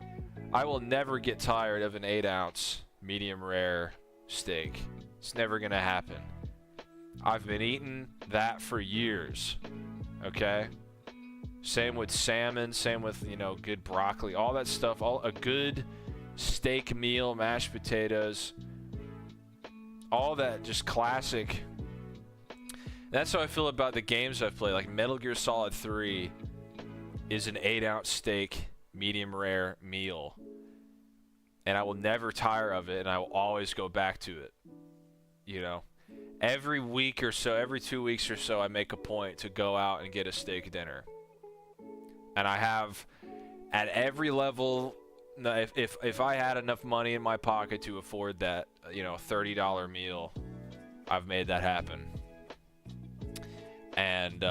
I will never get tired of an 8-ounce medium rare steak. It's never gonna happen. I've been eating that for years, okay? Same with salmon, same with, you know, good broccoli, all that stuff, a good steak meal, mashed potatoes, all that just classic. That's how I feel about the games I've played. Like Metal Gear Solid 3 is an 8-ounce steak, medium rare meal. And I will never tire of it, and I will always go back to it. You know? Every week or so, every 2 weeks or so, I make a point to go out and get a steak dinner. And I have, at every level, if I had enough money in my pocket to afford that, you know, $30 meal, I've made that happen. And,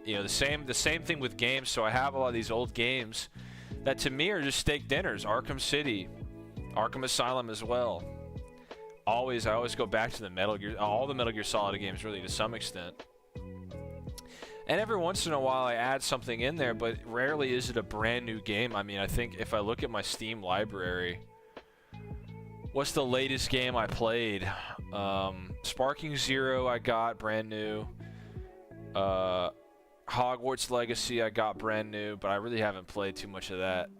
you know, the same thing with games. So I have a lot of these old games that to me are just steak dinners. Arkham City, Arkham Asylum as well. I always go back to the Metal Gear, all the Metal Gear Solid games really to some extent. And every once in a while I add something in there, but rarely is it a brand new game. I mean, I think if I look at my Steam library, what's the latest game I played? Sparking Zero I got brand new. Hogwarts Legacy I got brand new, but I really haven't played too much of that.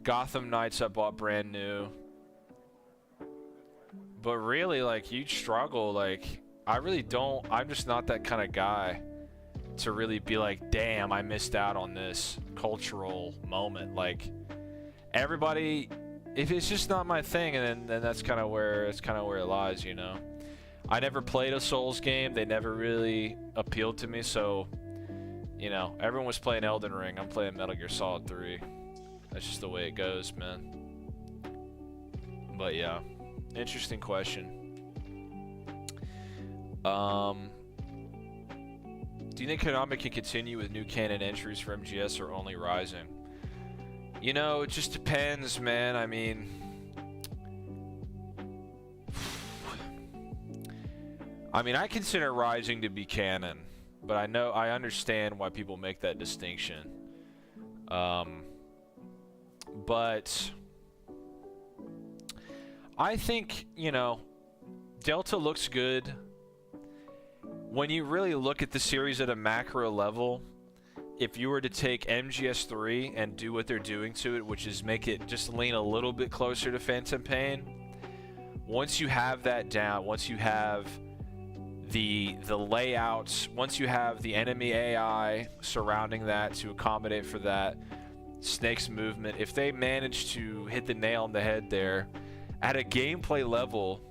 Gotham Knights I bought brand new. But really, like, you'd struggle, like, I really don't, I'm just not that kind of guy to really be like, damn, I missed out on this cultural moment. Like, everybody, if it's just not my thing, and then that's kind of where it lies, you know. I never played a Souls game. They never really appealed to me, so, you know, everyone was playing Elden Ring. I'm playing Metal Gear Solid 3. That's just the way it goes, man. But yeah, interesting question. Do you think Konami can continue with new canon entries for MGS or only Rising? You know, it just depends, man. I mean, I consider Rising to be canon, but I understand why people make that distinction. But I think, you know, Delta looks good. When you really look at the series at a macro level, if you were to take MGS3 and do what they're doing to it, which is make it just lean a little bit closer to Phantom Pain, once you have that down, once you have the layouts, once you have the enemy AI surrounding that to accommodate for that, Snake's movement, if they manage to hit the nail on the head there, at a gameplay level,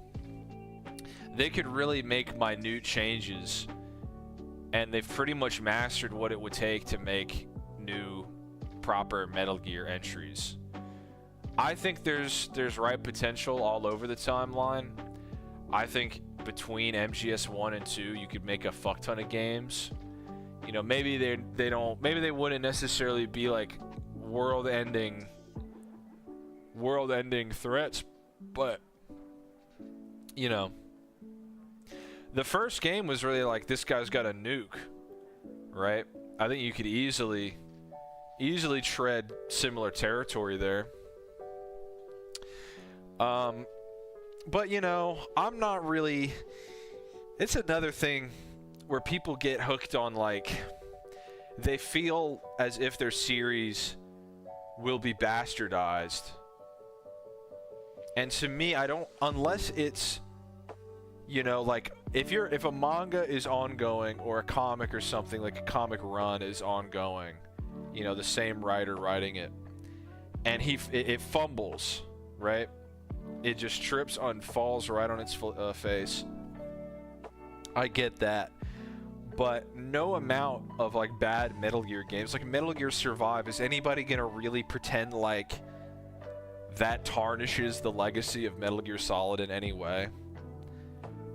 they could really make minute changes, and they've pretty much mastered what it would take to make new, proper Metal Gear entries. I think there's right potential all over the timeline. I think between MGS 1 and 2, you could make a fuck ton of games. You know, maybe maybe they wouldn't necessarily be like world-ending threats, but you know, the first game was really like, this guy's got a nuke, right? I think you could easily tread similar territory there. But you know, I'm not really, it's another thing where people get hooked on like they feel as if their series will be bastardized. And to me, I don't, unless it's, you know, like if a manga is ongoing or a comic or something, like a comic run is ongoing, you know, the same writer writing it, and it fumbles, right? It just trips on, falls right on its face. I get that. But no amount of like bad Metal Gear games, like Metal Gear Survive, is anybody gonna really pretend like that tarnishes the legacy of Metal Gear Solid in any way?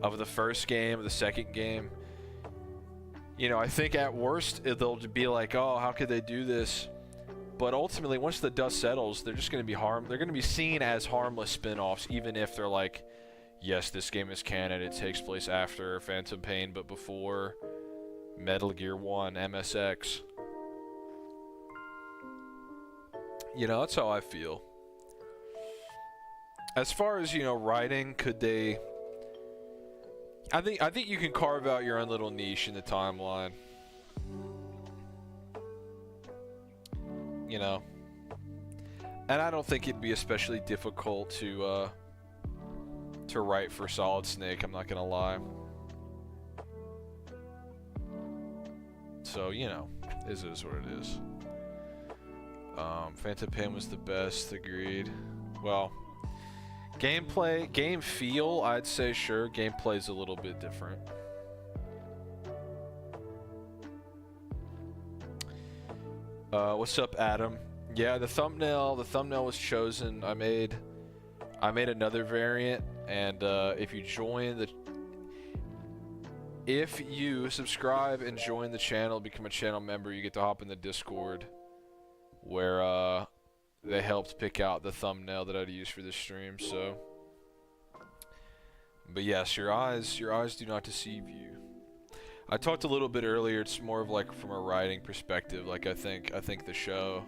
Of the first game, the second game? You know, I think at worst they'll be like, oh, how could they do this? But ultimately, once the dust settles, they're just gonna be they're gonna be seen as harmless spin-offs, even if they're like, yes, this game is canon, it takes place after Phantom Pain, but before Metal Gear 1, MSX. You know, that's how I feel. As far as, you know, writing, could they... I think you can carve out your own little niche in the timeline. You know. And I don't think it'd be especially difficult to write for Solid Snake, I'm not gonna lie. So, you know, this is what it is. Phantom Pain was the best, agreed. Well, gameplay, game feel, I'd say sure, gameplay's a little bit different. What's up, Adam? Yeah, the thumbnail was chosen. I made another variant, and if you subscribe and join the channel, become a channel member, you get to hop in the Discord, where they helped pick out the thumbnail that I'd use for this stream. So, but yes, your eyes do not deceive you. I talked a little bit earlier. It's more of like from a writing perspective. Like I think the show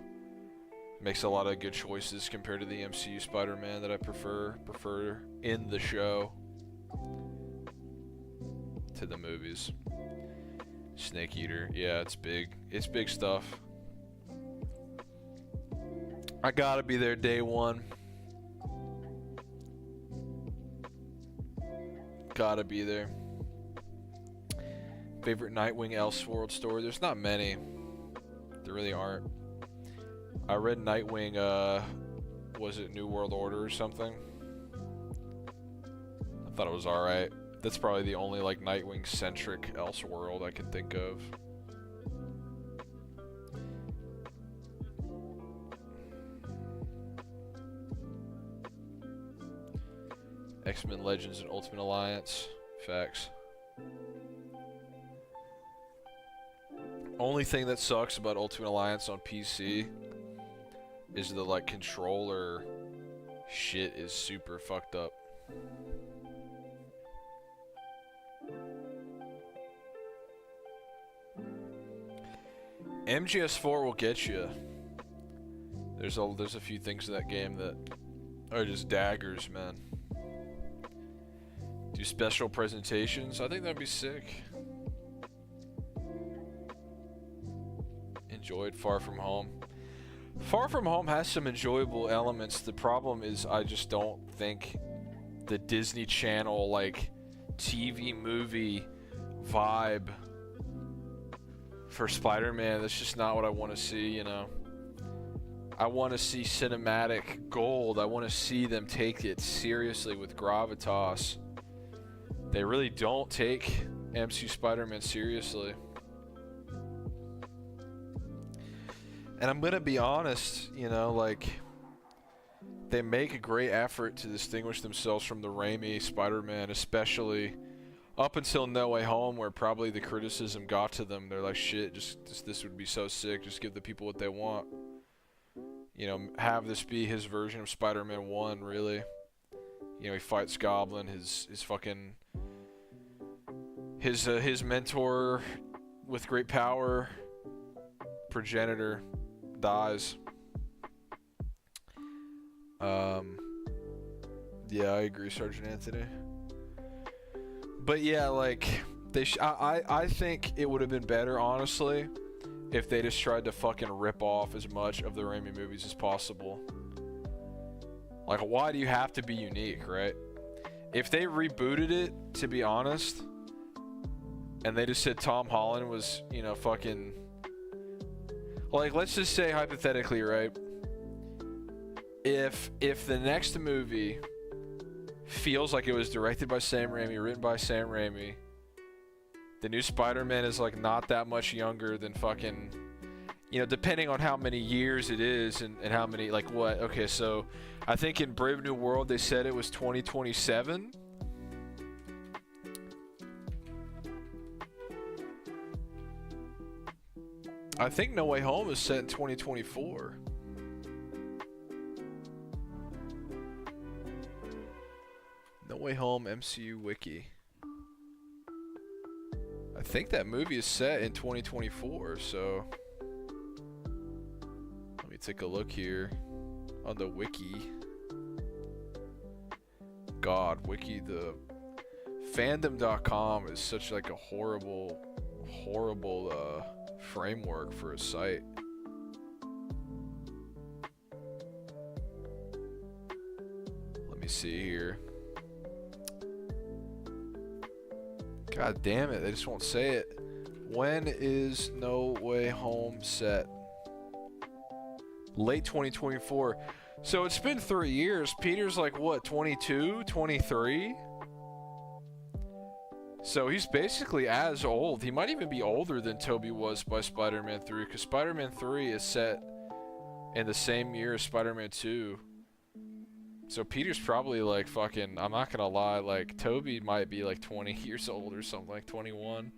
makes a lot of good choices compared to the MCU Spider-Man that I prefer in the show to the movies. Snake Eater, yeah, it's big. It's big stuff. I gotta be there day one. Gotta be there. Favorite Nightwing Elseworld story? There's not many. There really aren't. I read Nightwing, was it New World Order or something? I thought it was alright. That's probably the only like Nightwing-centric Elseworld I can think of. X-Men Legends and Ultimate Alliance. Facts. Only thing that sucks about Ultimate Alliance on PC is the like controller shit is super fucked up. MGS4 will get you. There's a few things in that game that are just daggers, man. Do special presentations? I think that'd be sick. Enjoyed Far From Home. Far From Home has some enjoyable elements. The problem is I just don't think the Disney Channel like TV movie vibe for Spider-Man, that's just not what I want to see, you know. I want to see cinematic gold. I want to see them take it seriously with gravitas. They really don't take MCU Spider-Man seriously. And I'm gonna be honest, you know, like, they make a great effort to distinguish themselves from the Raimi Spider-Man, especially up until No Way Home, where probably the criticism got to them. They're like, shit, just this would be so sick, just give the people what they want. You know, have this be his version of Spider-Man 1, really. You know, he fights Goblin, his fucking... His mentor with great power, progenitor, dies. Yeah, I agree, Sergeant Anthony. But yeah, like, I think it would have been better, honestly, if they just tried to fucking rip off as much of the Raimi movies as possible. Like, why do you have to be unique, right? If they rebooted it, to be honest, and they just said Tom Holland was, you know, fucking... Like, let's just say hypothetically, right? If the next movie feels like it was directed by Sam Raimi, written by Sam Raimi, the new Spider-Man is like not that much younger than fucking, you know, depending on how many years it is and how many, like what, okay, so I think in Brave New World they said it was 2027. I think No Way Home is set in 2024. No Way Home MCU Wiki. I think that movie is set in 2024, so let me take a look here on the wiki. God, wiki, the fandom.com is such like a horrible framework for a site. Let me see here. God damn it, they just won't say it. When is No Way Home set? Late 2024. So it's been 3 years. Peter's like, what, 22, 23? So he's basically as old. He might even be older than Tobey was by Spider-Man 3, because Spider-Man 3 is set in the same year as Spider-Man 2. So Peter's probably like fucking, I'm not gonna lie, like Tobey might be like 20 years old or something, like 21.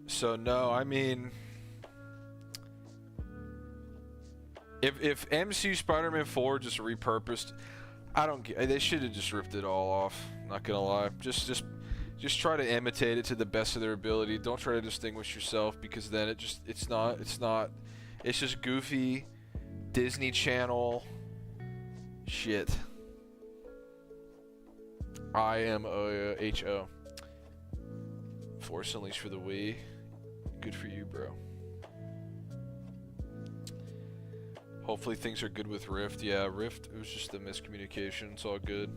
So no, I mean, if MCU Spider-Man 4 just repurposed, I don't get, they should have just ripped it all off, not gonna lie. Just try to imitate it to the best of their ability. Don't try to distinguish yourself, because then it's just goofy Disney Channel shit. IMOHO. Force Unleashed for the Wii. Good for you, bro. Hopefully things are good with Rift. Yeah, Rift, it was just a miscommunication. It's all good.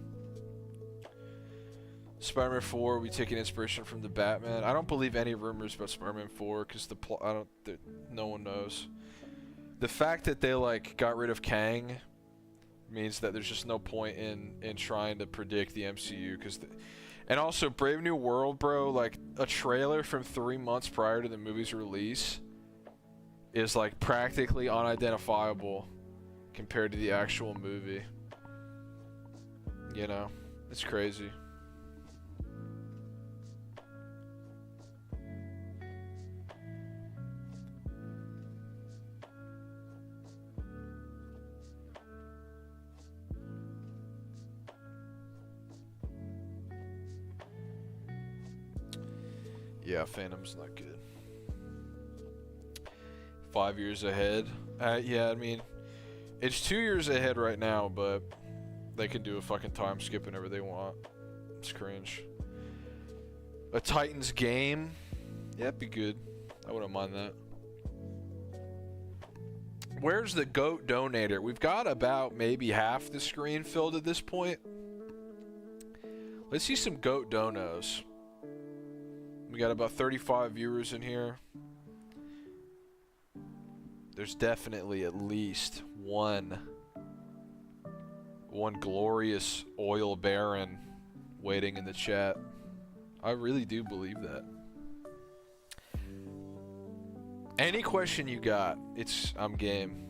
Spider-Man 4, we taking inspiration from the Batman. I don't believe any rumors about Spider-Man 4, because the plot, no one knows. The fact that they like got rid of Kang means that there's just no point in trying to predict the MCU, and also Brave New World, bro, like a trailer from 3 months prior to the movie's release is like practically unidentifiable compared to the actual movie. You know, it's crazy. Yeah, Phantom's not good. 5 years ahead. Yeah, I mean, it's 2 years ahead right now, but they can do a fucking time skip whenever they want. It's cringe. A Titans game? Yeah, it'd be good. I wouldn't mind that. Where's the GOAT donator? We've got about maybe half the screen filled at this point. Let's see some GOAT donos. We got about 35 viewers in here. There's definitely at least one glorious oil baron waiting in the chat. I really do believe that. Any question you got, I'm game.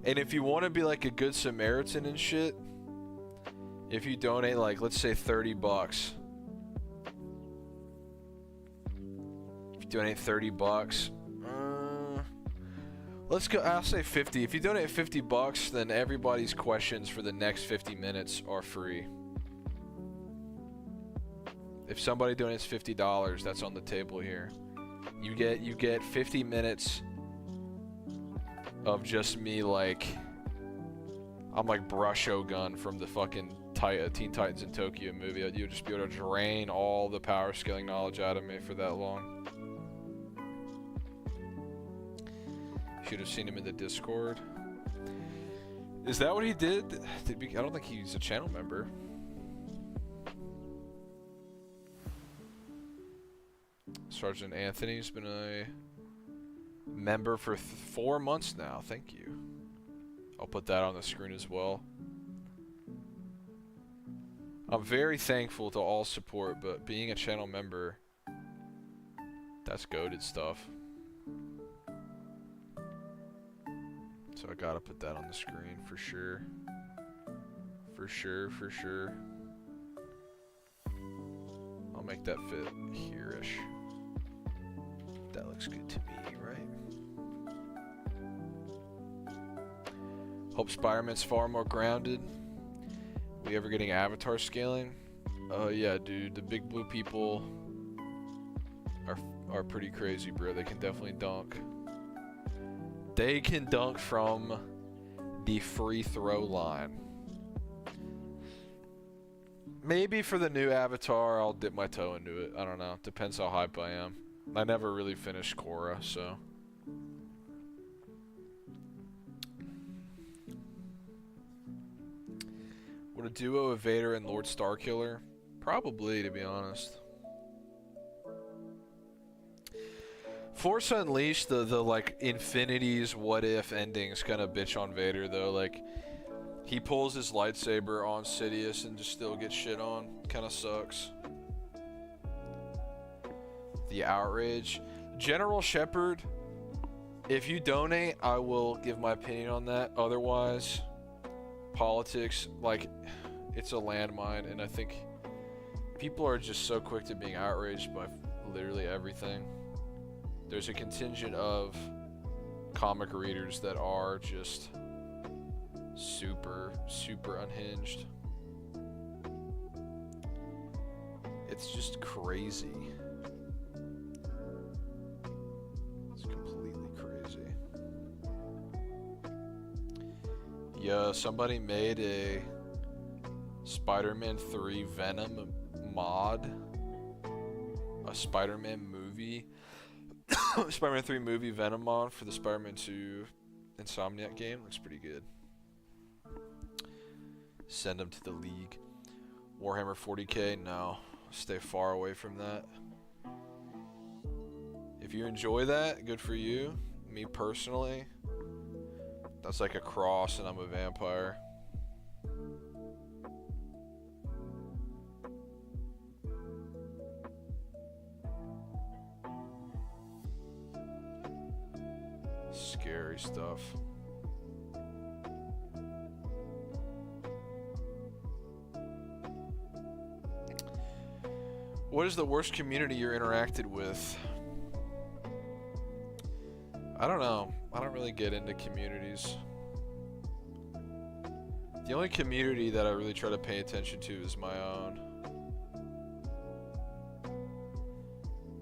And if you want to be like a good Samaritan and shit, if you donate like, let's say $30. If you donate $30, let's go, I'll say 50. If you donate $50, then everybody's questions for the next 50 minutes are free. If somebody donates $50, that's on the table here. You get 50 minutes of just me like, I'm like Brushogun from the fucking Teen Titans in Tokyo movie. You'll just be able to drain all the power scaling knowledge out of me for that long. Should have seen him in the Discord. Is that what he did? I don't think he's a channel member. Sergeant Anthony's been a member for 4 months now. Thank you. I'll put that on the screen as well. I'm very thankful to all support, but being a channel member, that's goated stuff. So I gotta put that on the screen for sure. For sure, for sure. I'll make that fit here-ish. That looks good to me, right? Hope Spider-Man's far more grounded. We ever getting avatar scaling? Yeah, dude. The big blue people are pretty crazy, bro. They can definitely dunk. They can dunk from the free throw line. Maybe for the new avatar, I'll dip my toe into it. I don't know. Depends how hype I am. I never really finished Korra, so. Would a duo of Vader and Lord Starkiller? Probably, to be honest. Force Unleashed, the like Infinity's what if endings kind of bitch on Vader though. Like he pulls his lightsaber on Sidious and just still gets shit on. Kind of sucks. The outrage. General Shepard, if you donate, I will give my opinion on that. Otherwise, politics, like, it's a landmine, and I think people are just so quick to being outraged by literally everything. There's a contingent of comic readers that are just super, super unhinged. It's just crazy. It's completely crazy. Yeah, somebody made a Spider-Man 3 Venom mod. A Spider-Man movie. Spider-Man 3 movie Venom mod for the Spider-Man 2 Insomniac game. Looks pretty good. Send them to the league. Warhammer 40k? No. Stay far away from that. If you enjoy that, good for you. Me personally, that's like a cross and I'm a vampire. Scary stuff. What is the worst community you're interacted with? I don't know. I don't really get into communities. The only community that I really try to pay attention to is my own.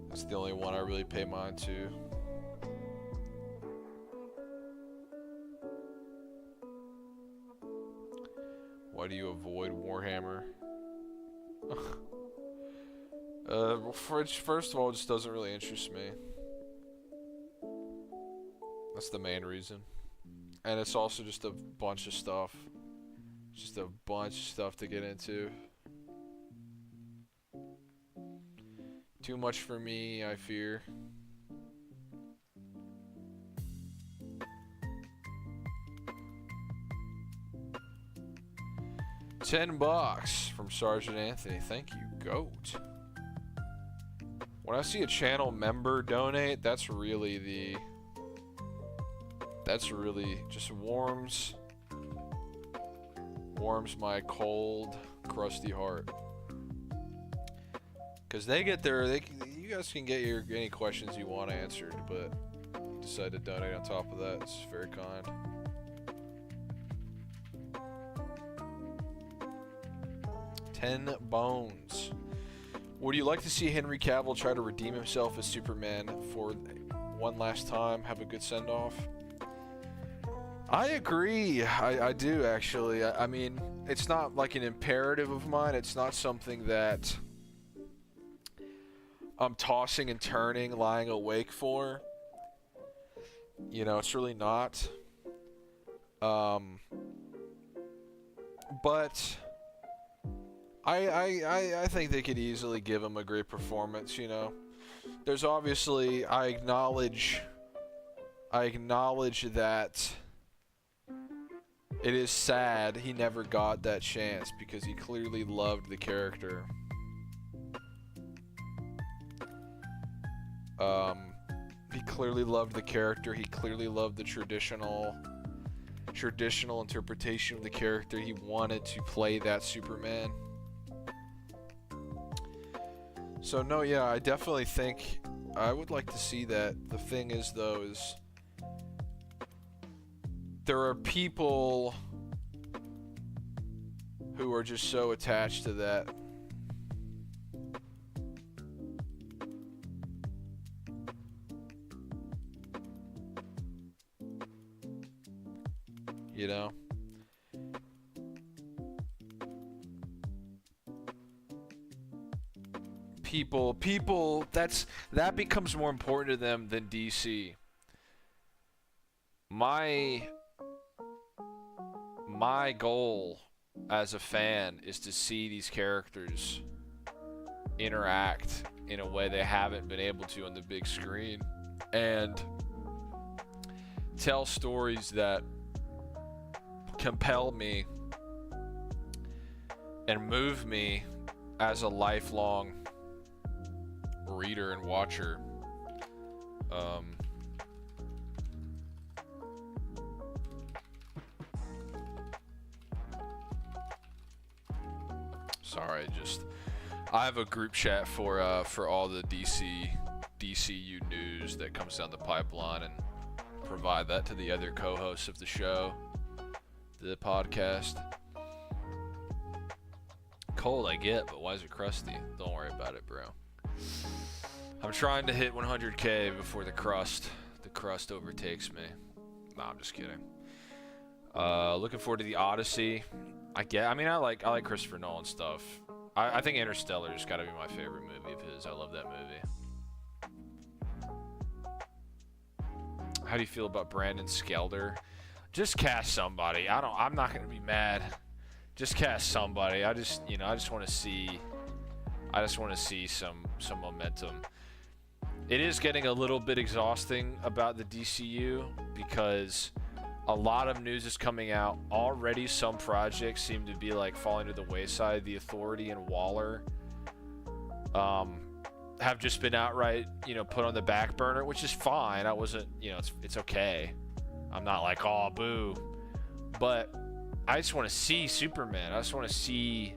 That's the only one I really pay mind to. Why do you avoid Warhammer? First of all, it just doesn't really interest me. That's the main reason. And it's also just a bunch of stuff. Just a bunch of stuff to get into. Too much for me, I fear. $10 from Sergeant Anthony. Thank you, GOAT. When I see a channel member donate, that's really just warms my cold, crusty heart. Cause they get you guys can get any questions you want answered, but decide to donate on top of that. It's very kind. $10. Would you like to see Henry Cavill try to redeem himself as Superman for one last time? Have a good send-off? I agree. I do, actually. I mean, it's not like an imperative of mine. It's not something that I'm tossing and turning, lying awake for. You know, it's really not. But I think they could easily give him a great performance, you know. There's obviously, I acknowledge that it is sad he never got that chance because he clearly loved the character. He clearly loved the character. He clearly loved the traditional interpretation of the character. He wanted to play that Superman. So no, yeah, I definitely think I would like to see that. The thing is, though, is there are people who are just so attached to that. You know? People, that becomes more important to them than DC. My goal as a fan is to see these characters interact in a way they haven't been able to on the big screen and tell stories that compel me and move me as a lifelong reader and watcher. Sorry, I have a group chat for all the DCU news that comes down the pipeline and provide that to the other co-hosts of the show, the podcast. Cold I get, but why is it crusty? Don't worry about it, bro. I'm trying to hit 100K before the crust overtakes me. Nah, I'm just kidding. Looking forward to the Odyssey. I like Christopher Nolan stuff. I think Interstellar's got to be my favorite movie of his. I love that movie. How do you feel about Brandon Skelder? Just cast somebody. I'm not gonna be mad. Just cast somebody. I just want to see some momentum. It is getting a little bit exhausting about the DCU because a lot of news is coming out already. Some projects seem to be like falling to the wayside. The Authority and Waller have just been outright, put on the back burner, which is fine. I wasn't, it's okay. I'm not like, oh, boo. But I just want to see Superman. I just want to see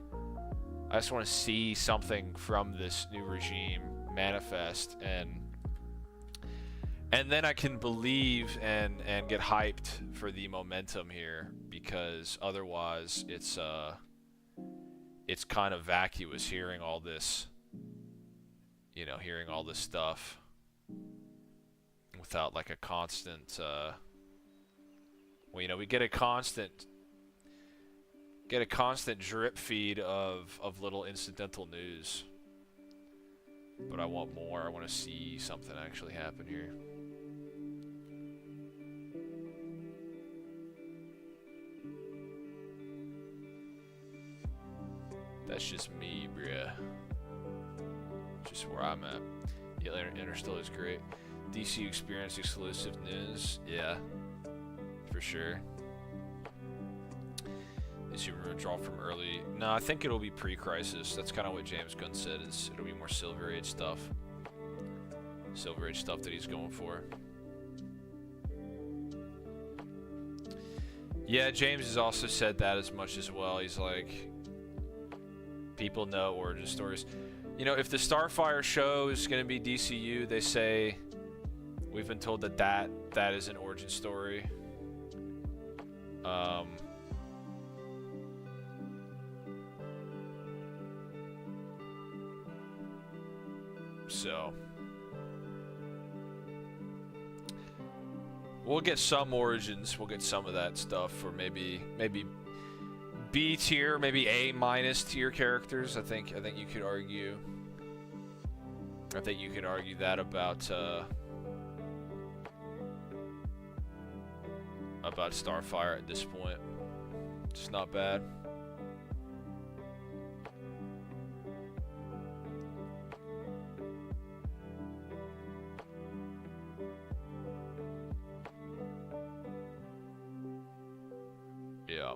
something from this new regime manifest, and then I can believe and get hyped for the momentum here, because otherwise it's kind of vacuous hearing all this stuff without like a constant we get a constant drip feed of little incidental news. But I want more. I want to see something actually happen here. That's just me, bruh. Just where I'm at. Yeah, Interstellar is great. DC Experience exclusive news. Yeah, for sure. Is your draw from early? No, I think it'll be pre-Crisis. That's kind of what James Gunn said. It'll be more Silver Age stuff. Silver Age stuff that he's going for. Yeah, James has also said that as much as well. He's like, people know origin stories. If the Starfire show is going to be DCU, they say we've been told that is an origin story. So we'll get some origins. We'll get some of that stuff, or maybe B tier, maybe A minus tier characters. I think you could argue. I think you could argue that about about Starfire at this point. It's not bad. Yeah.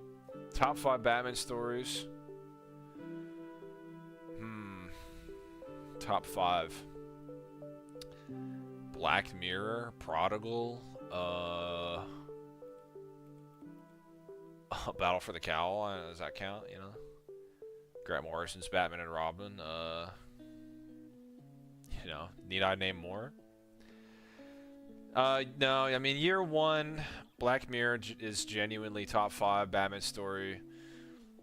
Top 5 Batman stories. Top 5. Black Mirror, Prodigal, Battle for the Cowl, does that count, you know? Grant Morrison's Batman and Robin, you know, need I name more? No, I mean, year 1, Black Mirror is genuinely top 5 Batman story.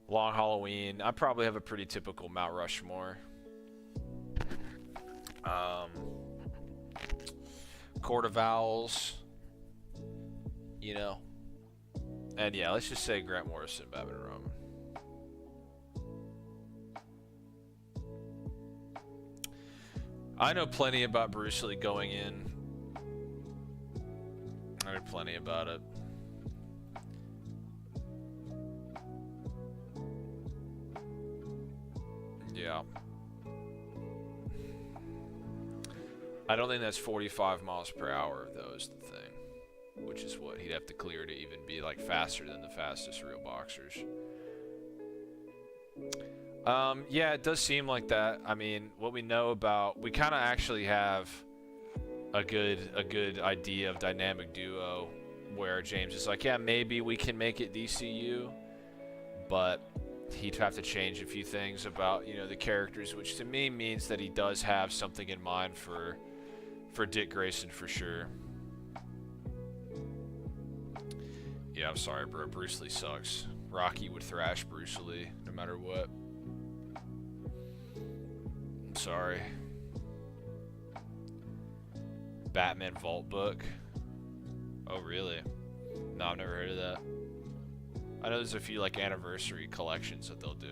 Long Halloween, I probably have a pretty typical Mount Rushmore. Court of Owls, you know, and yeah, let's just say Grant Morrison, Batman and Robin. I know plenty about Bruce Lee going in. I know plenty about it. Yeah. I don't think that's 45 miles per hour, though, is the thing. Which is what he'd have to clear to even be, like, faster than the fastest real boxers. Yeah, it does seem like that. I mean, what we know about... We kind of actually have a good idea of dynamic duo, where James is like, yeah, maybe we can make it DCU, but he'd have to change a few things about, you know, the characters, which to me means that he does have something in mind for Dick Grayson for sure. Yeah, I'm sorry, bro. Bruce Lee sucks. Rocky would thrash Bruce Lee no matter what. I'm sorry. Batman Vault book. Oh, really? No, I've never heard of that. I know there's a few, like, anniversary collections that they'll do.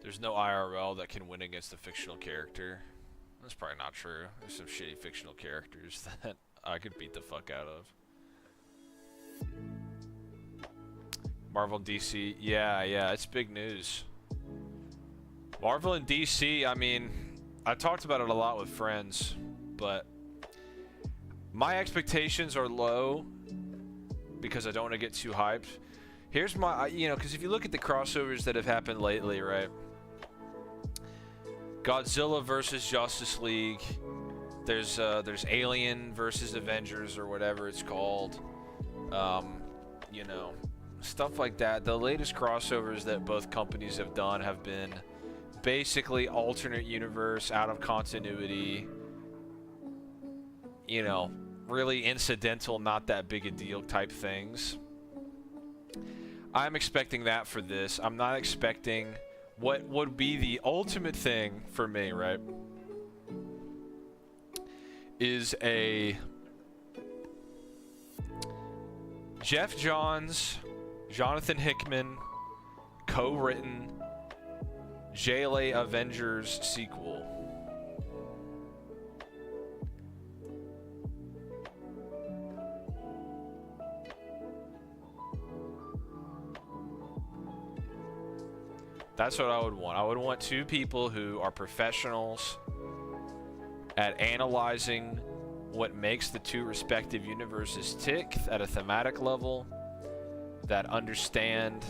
There's no IRL that can win against a fictional character. That's probably not true. There's some shitty fictional characters that I could beat the fuck out of. Marvel and DC, yeah, it's big news. Marvel and DC, I mean, I talked about it a lot with friends, but my expectations are low because I don't want to get too hyped. Here's my, you know, because if you look at the crossovers that have happened lately, right? Godzilla versus Justice League. There's Alien versus Avengers or whatever it's called. You know, stuff like that. The latest crossovers that both companies have done have been basically alternate universe, out of continuity. You know, really incidental, not that big a deal type things. I'm expecting that for this. I'm not expecting what would be the ultimate thing for me, right? Is a Jeff Johns, Jonathan Hickman co-written JLA Avengers sequel. That's what I would want. I would want two people who are professionals at analyzing what makes the two respective universes tick at a thematic level, that understand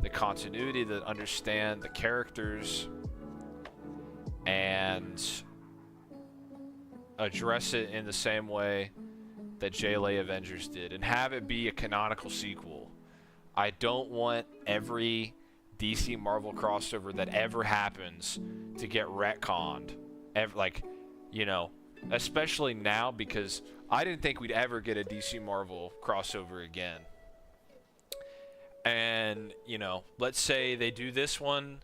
the continuity, that understand the characters, and address it in the same way that JLA Avengers did, and have it be a canonical sequel. I don't want every DC Marvel crossover that ever happens to get retconned. Like, you know, especially now, because I didn't think we'd ever get a DC Marvel crossover again. And, you know, let's say they do this one,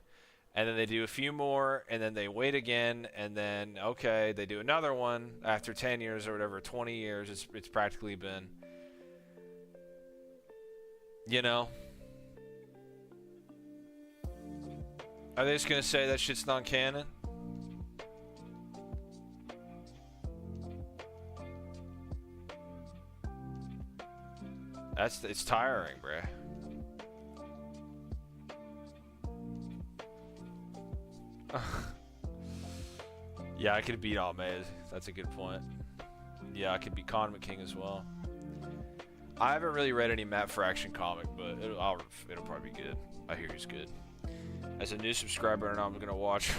and then they do a few more, and then they wait again, and then, okay, they do another one after 10 years or whatever, 20 years, it's practically been, you know. Are they just going to say that shit's non-canon? It's tiring, bruh. Yeah, I could beat Ahmed. That's a good point. Yeah, I could beat Convict King as well. I haven't really read any Matt Fraction comic, but it'll probably be good. I hear he's good. As a new subscriber, and I'm gonna watch.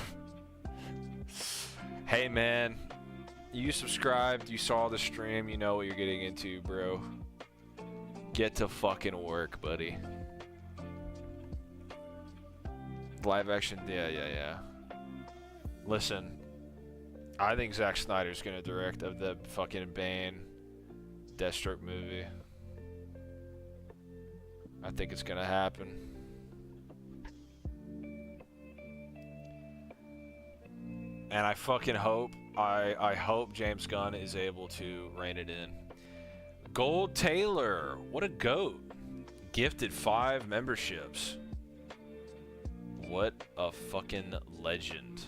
Hey man, you subscribed, you saw the stream, you know what you're getting into, bro. Get to fucking work, buddy. Live action, yeah. Listen, I think Zack Snyder's gonna direct the fucking Bane Deathstroke movie. I think it's gonna happen. And I fucking hope, I hope James Gunn is able to rein it in. Gold Taylor, what a goat. Gifted 5 memberships. What a fucking legend.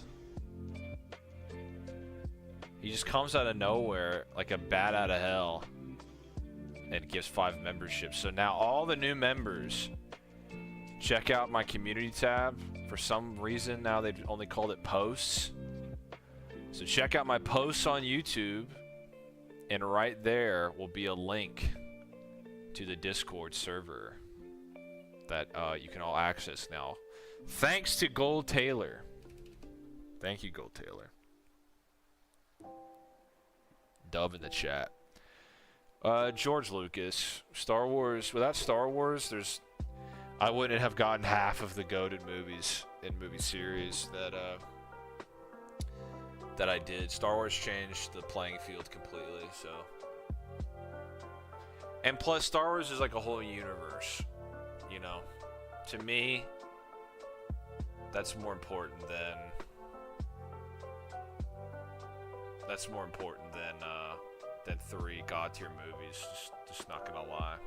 He just comes out of nowhere like a bat out of hell and gives 5 memberships. So now all the new members, check out my community tab. For some reason now they've only called it posts. So check out my posts on YouTube, and right there will be a link to the Discord server that you can all access now. Thanks to Gold Taylor. Thank you, Gold Taylor. Dove in the chat. George Lucas, Star Wars. Without Star Wars, I wouldn't have gotten half of the goated movies in movie series that I did. Star Wars changed the playing field completely, so. And plus, Star Wars is like a whole universe, you know. To me, that's more important than than 3 god tier movies. Just not gonna lie.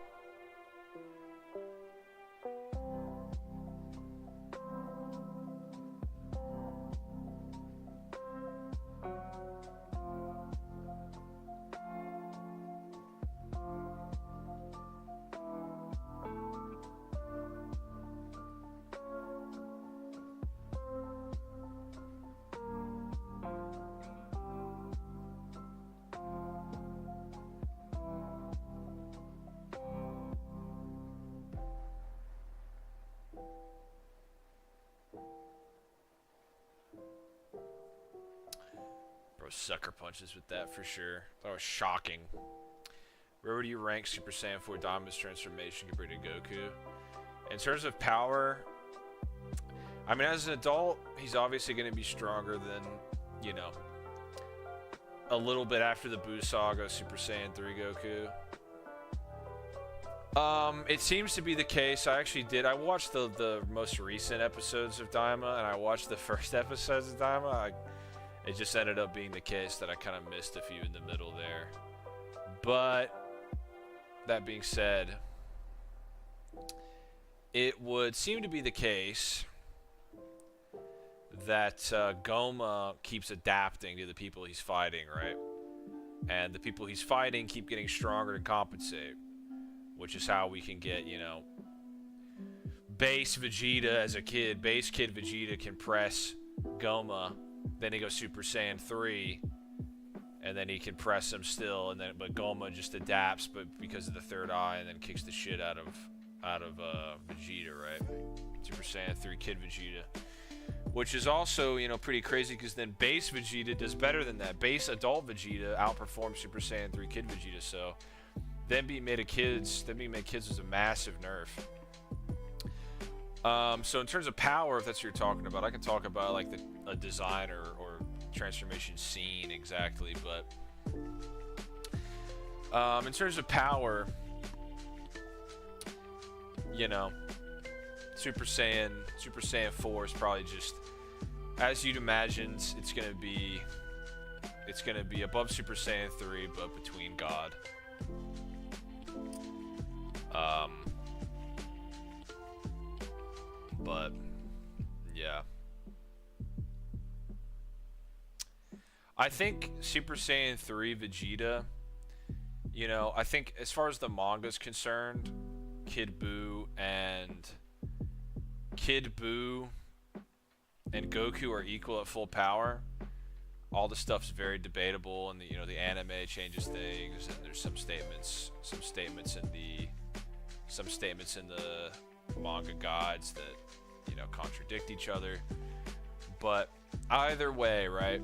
Sucker punches with that for sure. That was shocking. Where would you rank Super Saiyan 4 Diamond's transformation compared to Goku? In terms of power, I mean, as an adult, he's obviously going to be stronger than, you know, a little bit after the Buu Saga Super Saiyan 3 Goku. It seems to be the case. I watched the most recent episodes of Daima, and I watched the first episodes of Daima. It just ended up being the case that I kind of missed a few in the middle there. But that being said, it would seem to be the case that Goma keeps adapting to the people he's fighting, right? And the people he's fighting keep getting stronger to compensate, which is how we can get, you know, base Vegeta as a kid. Base kid Vegeta can press Goma. Then he goes Super Saiyan 3, and then he can press him still, and then but Goma just adapts, but because of the third eye, and then kicks the shit out of Vegeta, right? Super Saiyan 3 Kid Vegeta, which is also, you know, pretty crazy because then base Vegeta does better than that. Base adult Vegeta outperforms Super Saiyan 3 Kid Vegeta, so them being made kids was a massive nerf. So in terms of power, if that's what you're talking about, I can talk about like a design or transformation scene exactly, but in terms of power, you know, Super Saiyan 4 is probably just, as you'd imagined, it's gonna be above Super Saiyan 3, but between God. But yeah, I think Super Saiyan 3 Vegeta. You know, I think as far as the manga's concerned, Kid Buu and Goku are equal at full power. All the stuff's very debatable, and the anime changes things, and there's some statements in the manga guides that contradict each other. But either way, right?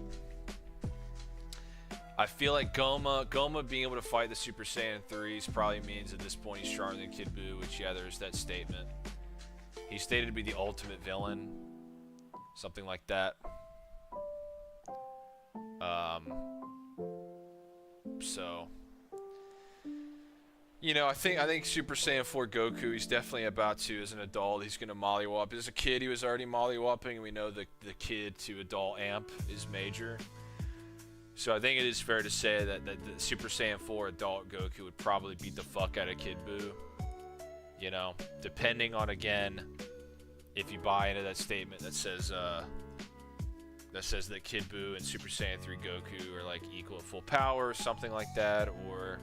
I feel like Goma being able to fight the Super Saiyan 3s probably means at this point he's stronger than Kid Buu, which, yeah, there's that statement. He's stated to be the ultimate villain, something like that. So, I think Super Saiyan 4 Goku, he's definitely about to, as an adult, he's going to mollywop. As a kid, he was already mollywopping, and we know the kid to adult amp is major. So I think it is fair to say that the Super Saiyan 4 adult Goku would probably beat the fuck out of Kid Buu. Depending on, again, if you buy into that statement that says that Kid Buu and Super Saiyan 3 Goku are like equal at full power, or something like that, or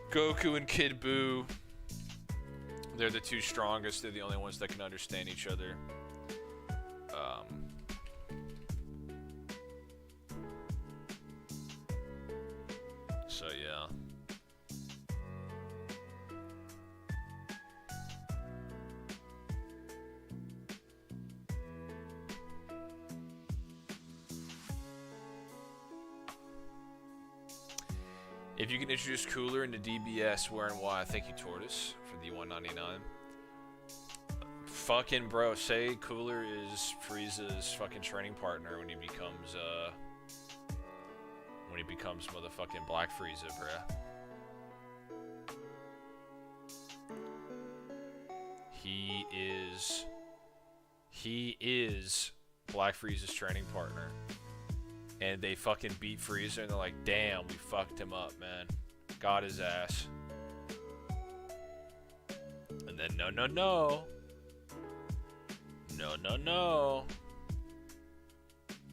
Goku and Kid Buu, they're the two strongest. They're the only ones that can understand each other. So yeah. If you can introduce Cooler into DBS, where and why? Thank you, Tortoise, for the $1.99. Fucking bro, say Cooler is Frieza's fucking training partner when he becomes motherfucking Black Frieza, bruh. He is Black Frieza's training partner. And they fucking beat Frieza, and they're like, damn, we fucked him up, man. Got his ass. And then, no. No.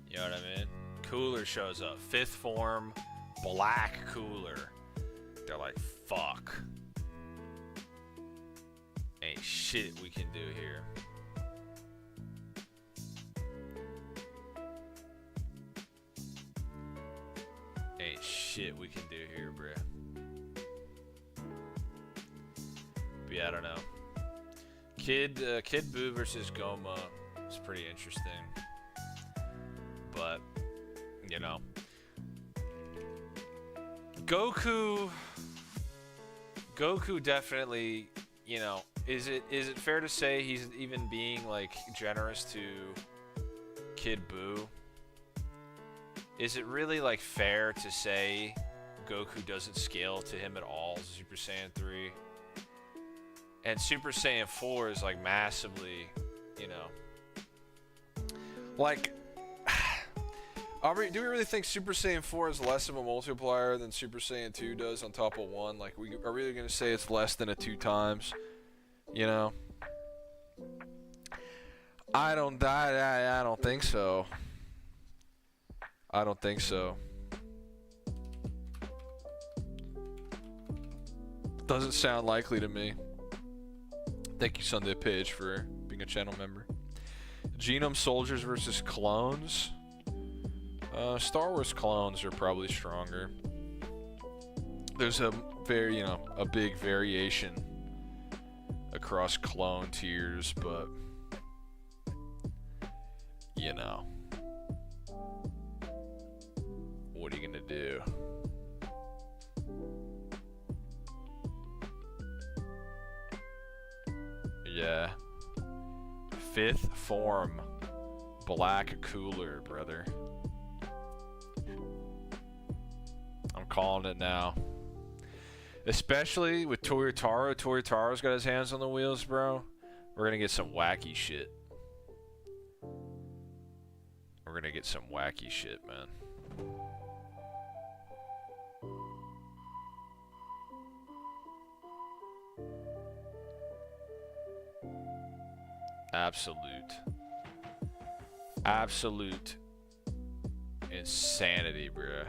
You know what I mean? Cooler shows up. Fifth form, Black Cooler. They're like, fuck. Ain't shit we can do here. Ain't shit we can do here, bruh. But yeah, I don't know. Kid Buu versus Goma is pretty interesting. But, Goku definitely, is it fair to say he's even being like generous to Kid Buu? Is it really like fair to say Goku doesn't scale to him at all as Super Saiyan 3? And Super Saiyan 4 is like massively, like, do we really think Super Saiyan 4 is less of a multiplier than Super Saiyan 2 does on top of 1? Like, are we really going to say it's less than a 2 times? I don't think so. I don't think so. Doesn't sound likely to me. Thank you, Sunday Page, for being a channel member. Genome Soldiers versus Clones. Star Wars clones are probably stronger. There's a big variation across clone tiers, but what are you gonna do? Yeah. Fifth form. Black cooler, brother. I'm calling it now. Especially with Toyotaro. Toyotaro's got his hands on the wheels, bro. We're gonna get some wacky shit. We're gonna get some wacky shit, man. Absolute insanity, bruh.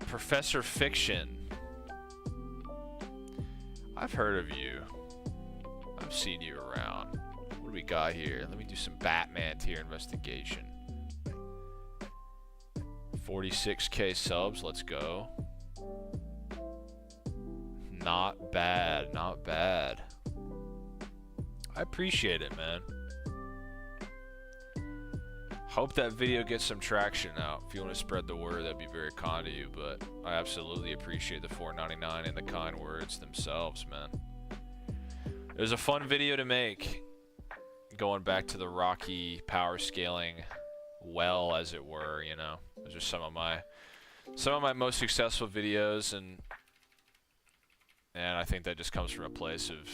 Professor Fiction. I've heard of you. I've seen you around. What do we got here? Let me do some Batman tier investigation. 46k subs, let's go. Not bad, not bad. I appreciate it, man. Hope that video gets some traction out. If you want to spread the word, that'd be very kind of you, but I absolutely appreciate the $4.99 and the kind words themselves, man. It was a fun video to make. Going back to the Rocky power scaling well, as it were, you know. Those are some of my most successful videos, and I think that just comes from a place of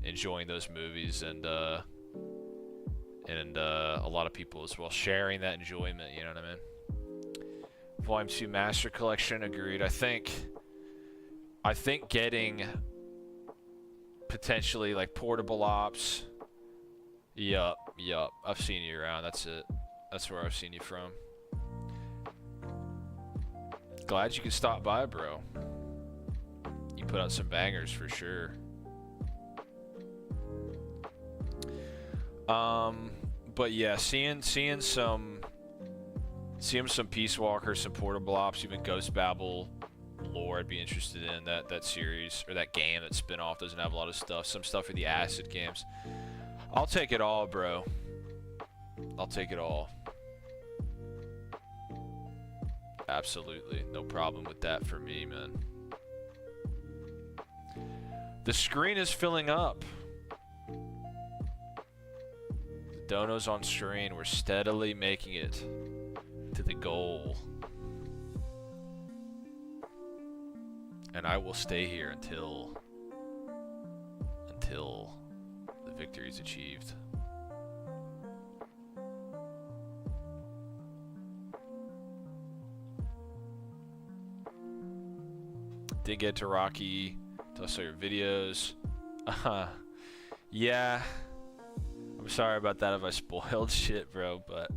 enjoying those movies and a lot of people as well sharing that enjoyment, you know what I mean? Volume 2 Master Collection, agreed. I think getting potentially like Portable Ops. Yup. I've seen you around, that's it. That's where I've seen you from. Glad you could stop by, bro. You put out some bangers for sure. But yeah, seeing some Peace Walker, some Portable Ops, even Ghost Babel lore I'd be interested in. That series or that game, that spin-off doesn't have a lot of stuff. Some stuff for the Acid games. I'll take it all, bro. I'll take it all. Absolutely. No problem with that for me, man. The screen is filling up. The donos on screen. We're steadily making it to the goal. And I will stay here until the victory is achieved. Did get to Rocky till I saw your videos. Yeah. I'm sorry about that if I spoiled shit, bro, but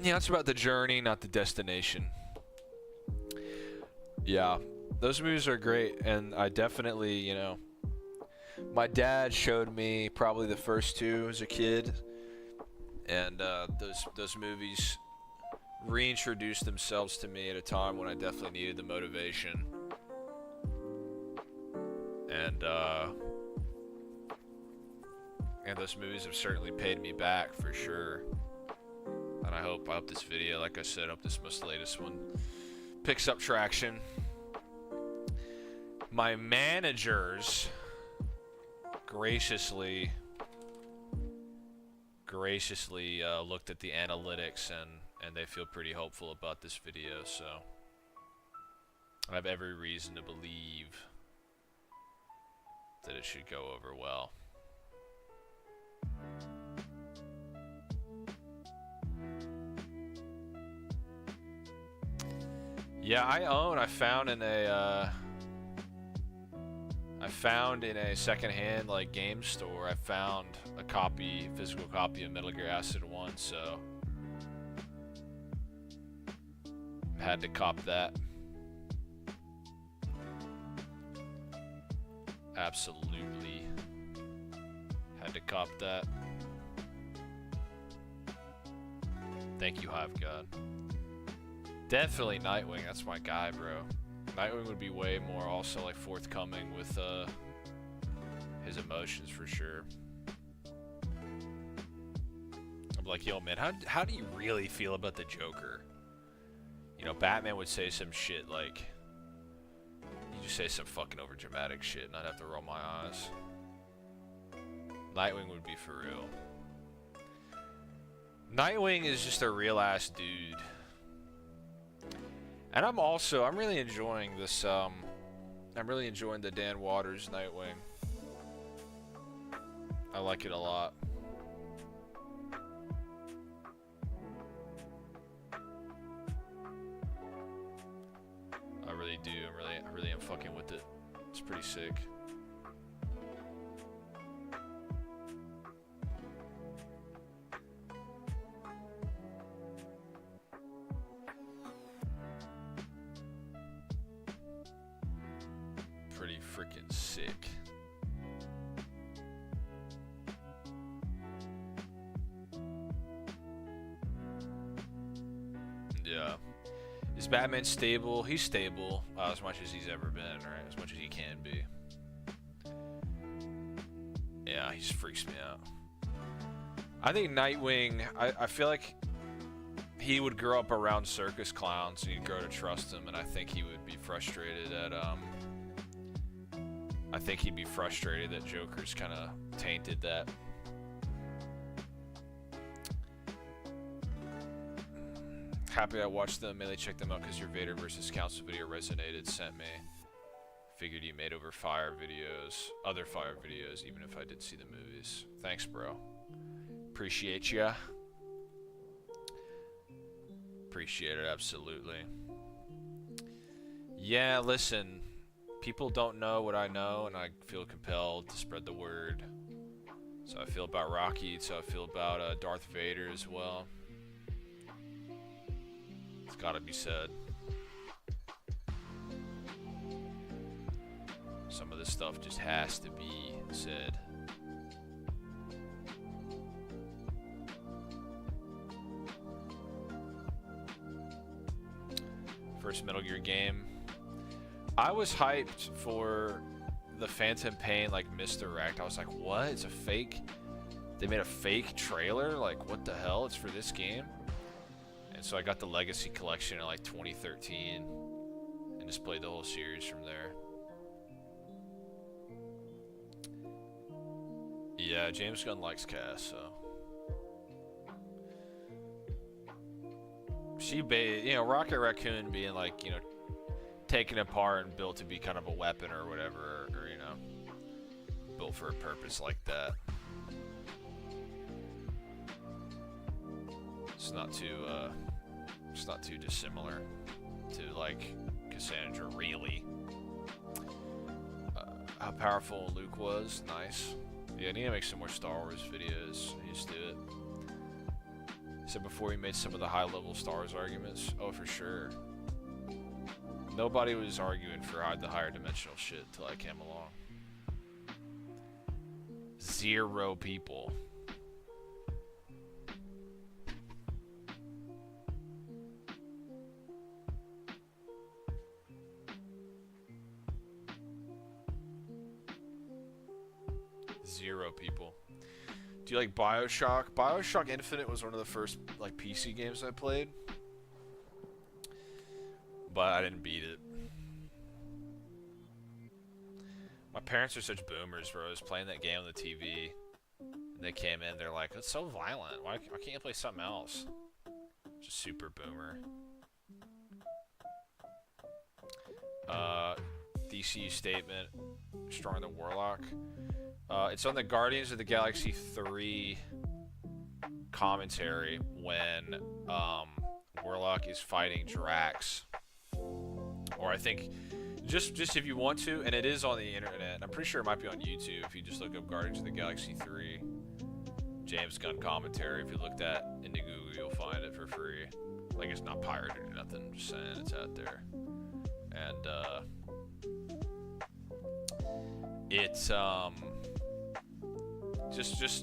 yeah, it's about the journey, not the destination. Yeah, those movies are great, and I definitely, you know, my dad showed me probably the first two as a kid, and those movies reintroduced themselves to me at a time when I definitely needed the motivation. And those movies have certainly paid me back for sure. And I hope this video, like I said, I hope this most latest one picks up traction. My managers graciously looked at the analytics and they feel pretty hopeful about this video, so I have every reason to believe that it should go over well. Yeah, I found in a secondhand like game store, I found a physical copy of Metal Gear Acid 1, so had to cop that. Absolutely had to cop that. Thank you, Hive God. Definitely Nightwing, that's my guy, bro. Nightwing would be way more also like forthcoming with his emotions for sure. I'm like, yo, man, how do you really feel about the Joker? You know, Batman would say some shit like, you just say some fucking overdramatic shit and I'd have to roll my eyes. Nightwing would be for real. Nightwing is just a real ass dude. And I'm really enjoying this, I'm really enjoying the Dan Waters Nightwing. I like it a lot. I really do. I really am fucking with it. It's pretty sick. Pretty freaking sick. Yeah. Is Batman stable? He's stable as much as he's ever been, right? As much as he can be. Yeah, he just freaks me out. I think Nightwing, I feel like he would grow up around circus clowns and you'd grow to trust him, and I think he would be frustrated at, I think he'd be frustrated that Joker's kind of tainted that. Happy I watched them. Mainly checked them out because your Vader versus Council video resonated. Sent me. Figured you made over other fire videos, even if I did see the movies. Thanks, bro. Appreciate ya. Appreciate it, absolutely. Yeah, listen. People don't know what I know, and I feel compelled to spread the word. So I feel about Rocky, so I feel about Darth Vader as well. It's gotta be said. Some of this stuff just has to be said. First Metal Gear game. I was hyped for the Phantom Pain, like, misdirect. I was like, what? It's a fake? They made a fake trailer? Like, what the hell? It's for this game? And so I got the Legacy Collection in, like, 2013. And just played the whole series from there. Yeah, James Gunn likes Cass, so. You know, Rocket Raccoon being, like, you know, taken apart and built to be kind of a weapon or whatever, or you know, built for a purpose like that. It's not too dissimilar to, like, Cassandra, really. How powerful Luke was, nice. Yeah, I need to make some more Star Wars videos. I used to do it. Said before, he made some of the high-level Star Wars arguments. Oh, for sure. Nobody was arguing for the higher dimensional shit till I came along. 0 people. Zero people. Do you like BioShock? BioShock Infinite was one of the first, like, PC games I played. But I didn't beat it. My parents are such boomers, bro. I was playing that game on the TV. And they came in, they're like, it's so violent. Why can't you play something else? Just super boomer. DCU statement. Destroying the Warlock. It's on the Guardians of the Galaxy 3 commentary when Warlock is fighting Drax. Or I think, just if you want to, and it is on the internet, and I'm pretty sure it might be on YouTube if you just look up Guardians of the Galaxy 3 James Gunn commentary. If you looked at into Google, you'll find it for free. Like, it's not pirated or nothing, I'm just saying it's out there. And it's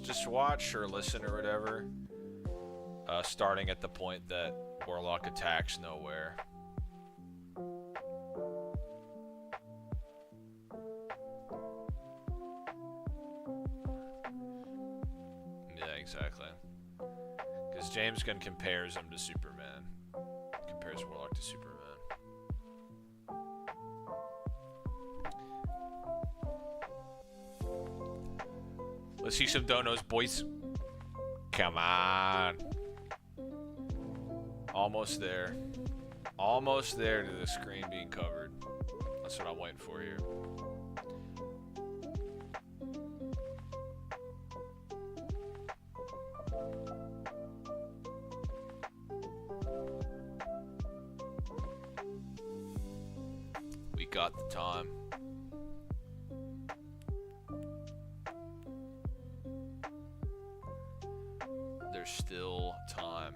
just watch or listen or whatever. Starting at the point that Warlock attacks nowhere. Yeah, exactly. Because James Gunn compares him to Superman. Compares Warlock to Superman. Let's see some donos, boys. Come on. Almost there. Almost there to the screen being covered. That's what I'm waiting for here. We got the time. There's still time.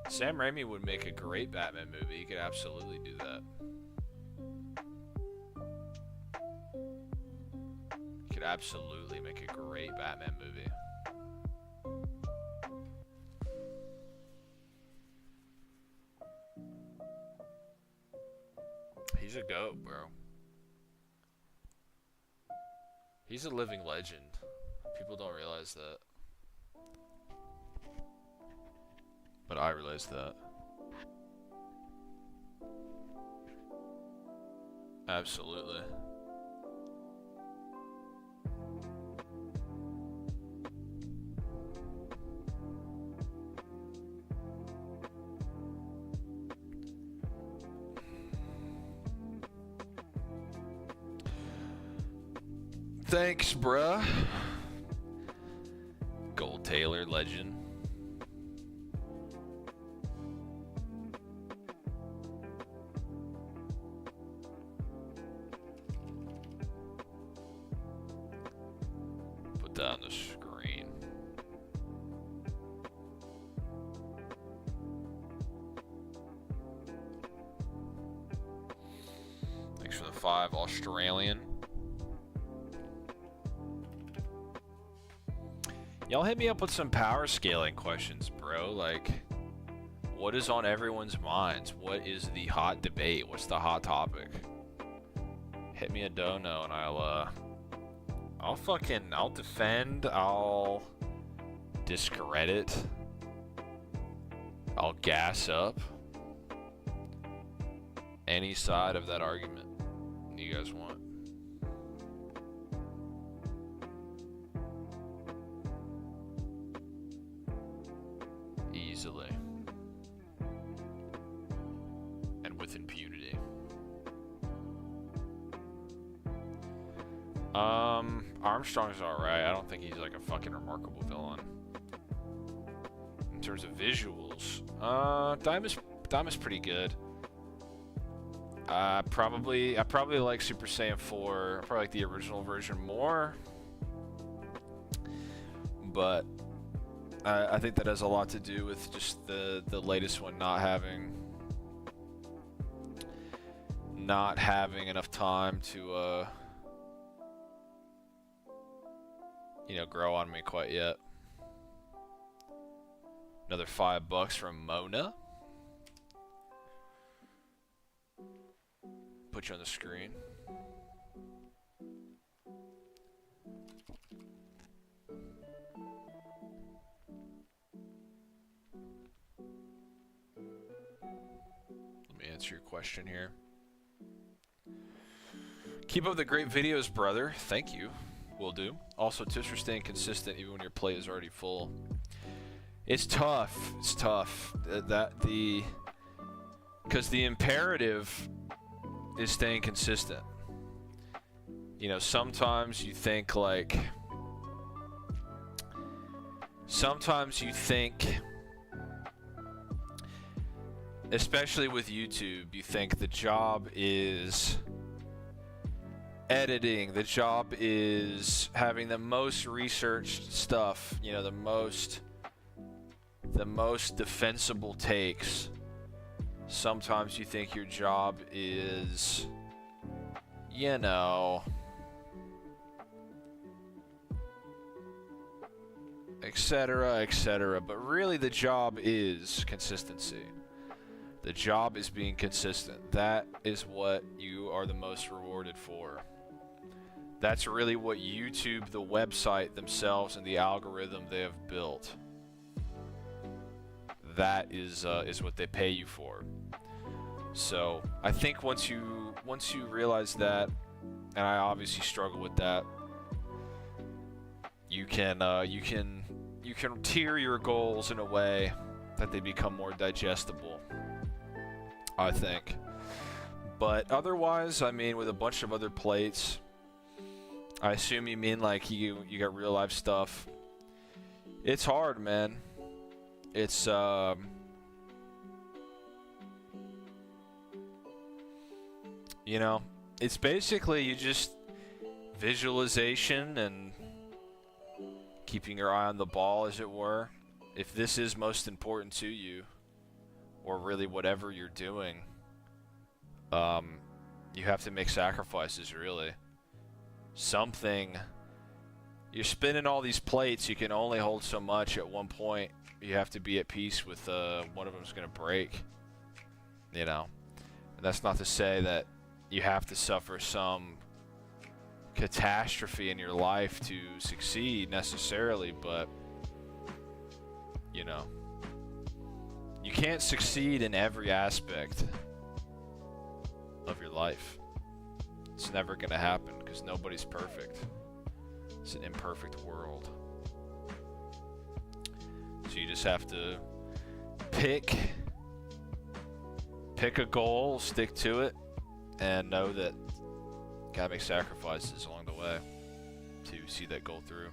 Sam Raimi would make a great Batman movie. He could absolutely do that. He could absolutely make a great Batman movie. He's a goat, bro. He's a living legend. People don't realize that. But I realize that. Absolutely. Thanks, bruh. Gold Taylor, legend. Put that on the screen. Thanks for the 5, Australian. Y'all hit me up with some power scaling questions, bro. Like, what is on everyone's minds? What is the hot debate? What's the hot topic? Hit me a dono and I'll defend, I'll discredit, I'll gas up any side of that argument you guys want. Easily. And with impunity. Armstrong's alright. I don't think he's like a fucking remarkable villain. In terms of visuals, Daim's pretty good. I probably like Super Saiyan 4. I probably like the original version more. But I think that has a lot to do with just the latest one not having enough time to grow on me quite yet. Another $5 from Mona. Put you on the screen. Let me answer your question here. Keep up the great videos, brother. Thank you. Will do. Also, tips for staying consistent even when your plate is already full. It's tough. It's tough. Because the imperative is staying consistent. You know, sometimes you think like... Sometimes you think... Especially with YouTube, you think the job is... editing, the job is having the most researched stuff, you know, the most defensible takes. Sometimes you think your job is, you know, etc., etc. But really the job is consistency. The job is being consistent. That is what you are the most rewarded for. That's really what YouTube, the website themselves, and the algorithm they have built that is what they pay you for. So I think once you realize that, and I obviously struggle with that, you can tier your goals in a way that they become more digestible, I think. But otherwise, I mean, with a bunch of other plates, I assume you mean like you got real life stuff. It's hard, man. It's you know, it's basically you just visualization and keeping your eye on the ball, as it were. If this is most important to you, or really whatever you're doing, you have to make sacrifices, really. Something. You're spinning all these plates, you can only hold so much at one point. You have to be at peace with one of them's going to break. You know? And that's not to say that you have to suffer some catastrophe in your life to succeed necessarily, but you know, you can't succeed in every aspect of your life. It's never going to happen because nobody's perfect. It's an imperfect world. So you just have to pick a goal, stick to it, and know that you gotta make sacrifices along the way to see that goal through.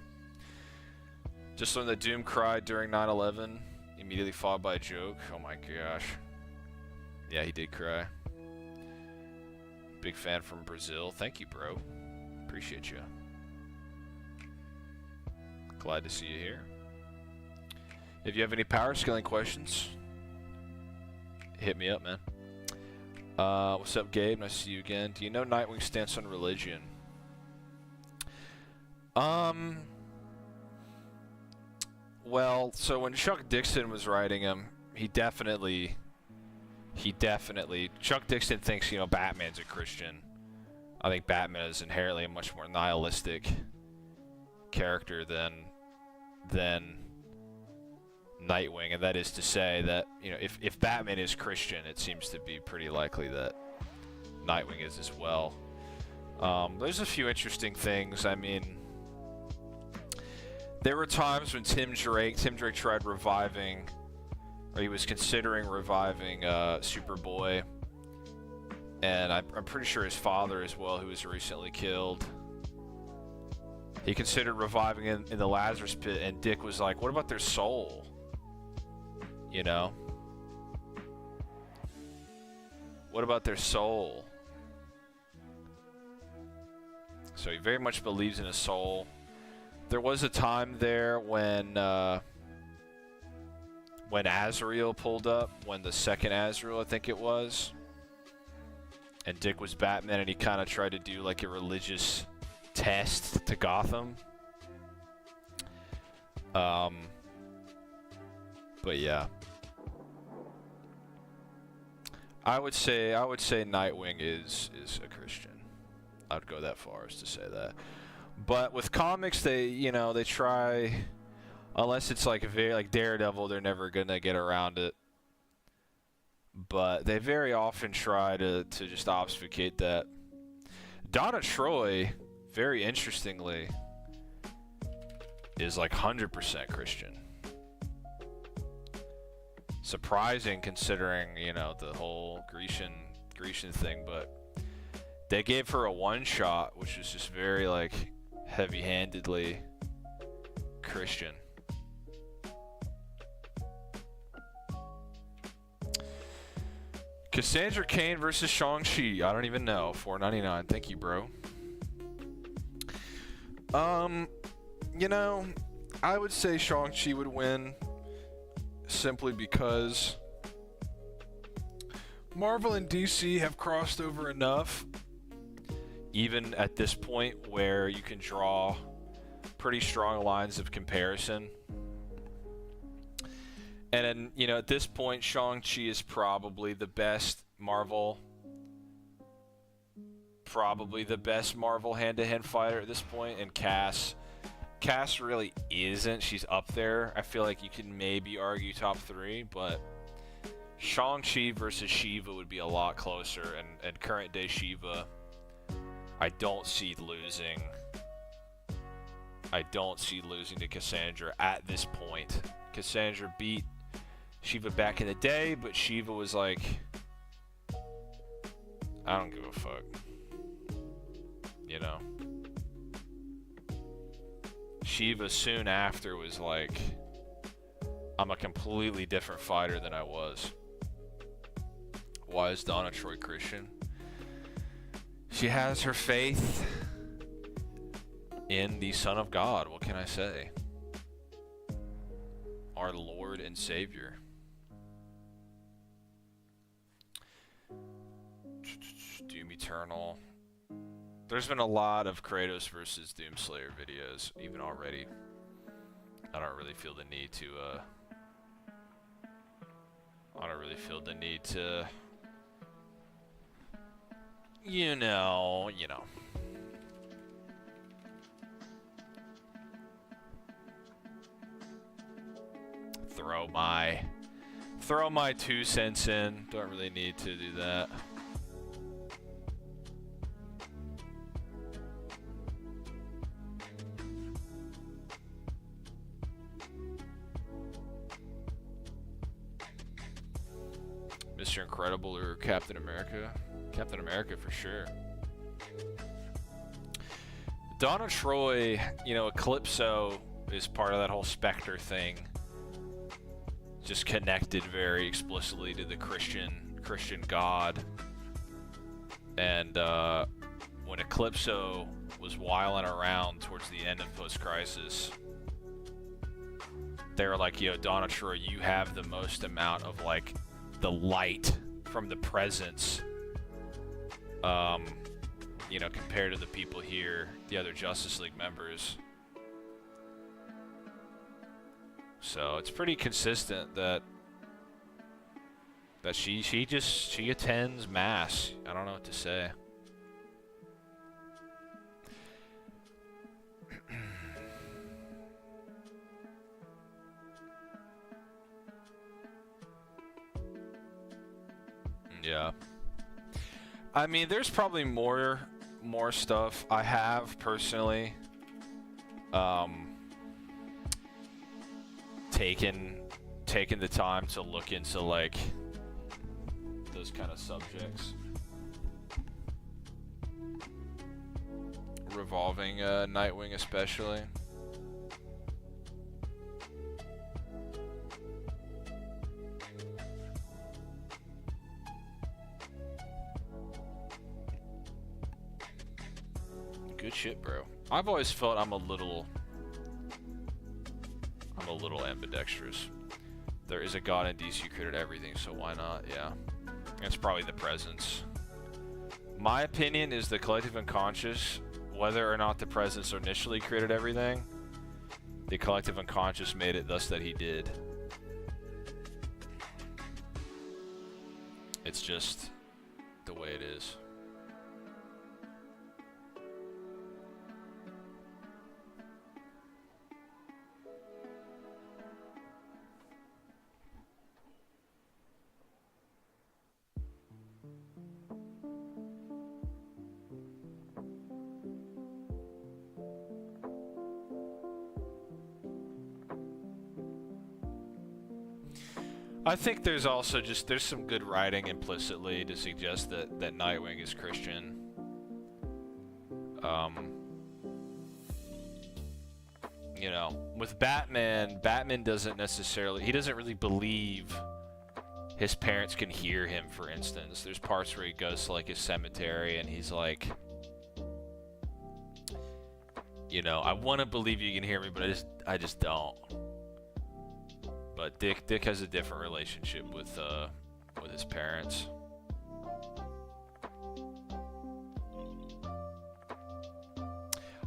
Just learned that Doom cried during 9/11, immediately followed by a joke. Oh my gosh. Yeah, he did cry. Big fan from Brazil. Thank you, bro. Appreciate you. Glad to see you here. If you have any power scaling questions, hit me up, man. What's up, Gabe? Nice to see you again. Do you know Nightwing's stance on religion? Well, so when Chuck Dixon was writing him, he definitely, Chuck Dixon thinks, you know, Batman's a Christian. I think Batman is inherently a much more nihilistic character than Nightwing, and that is to say that, you know, if Batman is Christian, it seems to be pretty likely that Nightwing is as well. There's a few interesting things. I mean, there were times when Tim Drake tried reviving, or he was considering reviving Superboy, and I'm pretty sure his father as well, who was recently killed. He considered reviving in the Lazarus Pit, and Dick was like, what about their soul? You know? What about their soul? So he very much believes in his soul. There was a time there when Azrael pulled up, when the second Azrael, I think it was, and Dick was Batman, and he kind of tried to do like a religious test to Gotham. But yeah, I would say Nightwing is a Christian. I'd go that far as to say that. But with comics, they try, unless it's like very like Daredevil, they're never gonna get around it. But they very often try to just obfuscate that. Donna Troy, very interestingly, is like 100% Christian. Surprising considering, you know, the whole Grecian thing, but they gave her a one-shot, which is just very like heavy-handedly Christian. Cassandra Cain versus Shang-Chi. I don't even know. $4.99. Thank you, bro. You know, I would say Shang-Chi would win simply because Marvel and DC have crossed over enough, even at this point, where you can draw pretty strong lines of comparison. And then, you know, at this point, Shang-Chi is probably the best Marvel hand-to-hand fighter at this point, and Cass cast really isn't. She's up there. I feel like you can maybe argue top 3, but Shang-Chi versus Shiva would be a lot closer, and current day Shiva, I don't see losing. I don't see losing to Cassandra at this point. Cassandra beat Shiva back in the day, but Shiva was like, I don't give a fuck. You know? Shiva soon after was like, I'm a completely different fighter than I was. Why is Donna Troy Christian? She has her faith in the Son of God. What can I say? Our Lord and Savior. Doom Eternal. There's been a lot of Kratos versus Doomslayer videos, even already. I don't really feel the need to, you know. Throw my 2 cents in. Don't really need to do that. Mr. Incredible or Captain America? Captain America for sure. Donna Troy, you know, Eclipso is part of that whole Spectre thing. Just connected very explicitly to the Christian God. And when Eclipso was whiling around towards the end of Post-Crisis, they were like, yo, Donna Troy, you have the most amount of, like, the light from the presence, you know, compared to the people here, the other Justice League members. So it's pretty consistent that she attends mass. I don't know what to say. Yeah. I mean, there's probably more stuff I have personally taken the time to look into, like, those kind of subjects revolving Nightwing especially. Good shit, bro. I've always felt I'm a little ambidextrous. There is a god in DC who created everything, so why not? Yeah. It's probably the presence. My opinion is the collective unconscious, whether or not the presence initially created everything, the collective unconscious made it thus that he did. It's just the way it is. I think there's also there's some good writing implicitly to suggest that Nightwing is Christian. You know, with Batman doesn't really believe his parents can hear him, for instance. There's parts where he goes to, like, his cemetery and he's like, you know, I want to believe you can hear me, but I just don't. But Dick has a different relationship with his parents.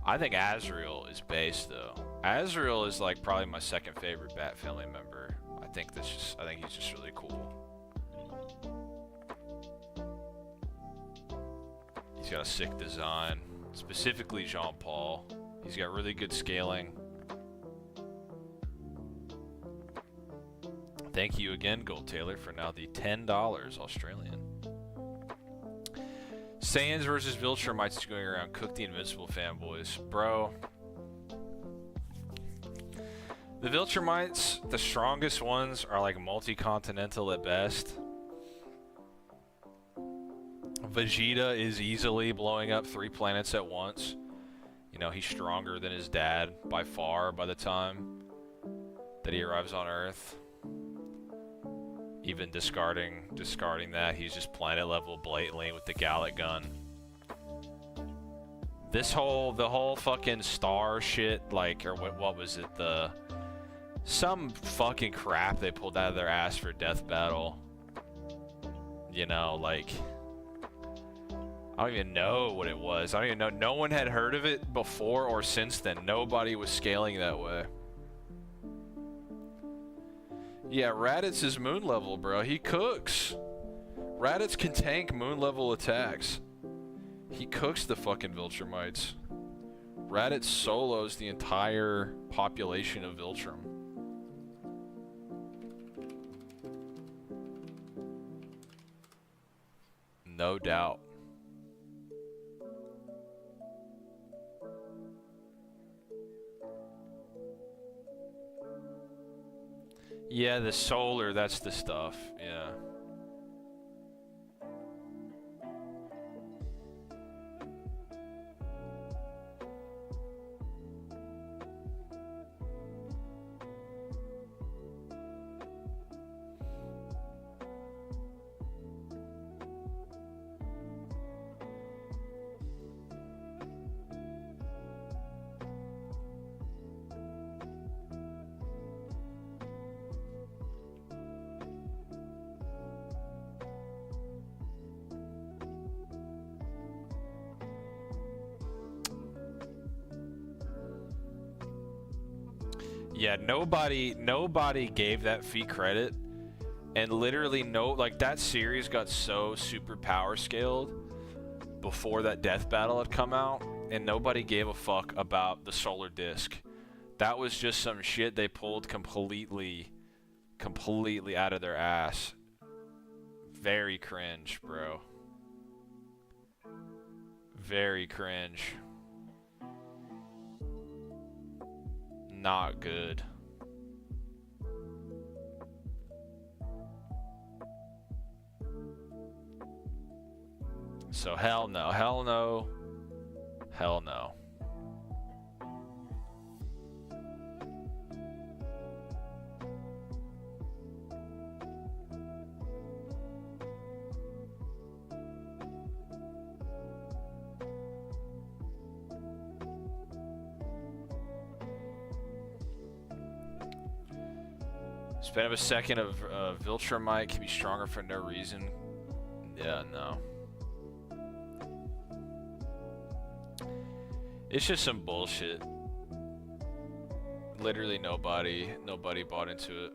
I think Azrael is base, though. Azrael is, like, probably my second favorite Bat family member. I think he's just really cool. He's got a sick design, specifically Jean-Paul. He's got really good scaling. Thank you again, Gold Taylor, for now the $10 Australian. Saiyans versus Viltrumites going around. Cook the Invincible fanboys. Bro. The Viltrumites, the strongest ones, are like multi-continental at best. Vegeta is easily blowing up 3 planets at once. You know, he's stronger than his dad by far by the time that he arrives on Earth. Even discarding that, he's just planet level blatantly with the Gallic gun. The whole fucking star shit, like, or what was it, some fucking crap they pulled out of their ass for Death Battle. You know, like, I don't even know what it was. I don't even know. No one had heard of it before or since then. Nobody was scaling that way. Yeah, Raditz is moon level, bro. He cooks. Raditz can tank moon level attacks. He cooks the fucking Viltrumites. Raditz solos the entire population of Viltrum. No doubt. Yeah, the solar, that's the stuff. Yeah. Yeah, nobody gave that feat credit, and literally that series got so super power scaled before that Death Battle had come out, and nobody gave a fuck about the solar disc. That was just some shit they pulled completely out of their ass. Very cringe, bro. Very cringe. Not good. So hell no, hell no, hell no. Span of a second of Viltrumite can be stronger for no reason. Yeah, no. It's just some bullshit. Literally nobody bought into it.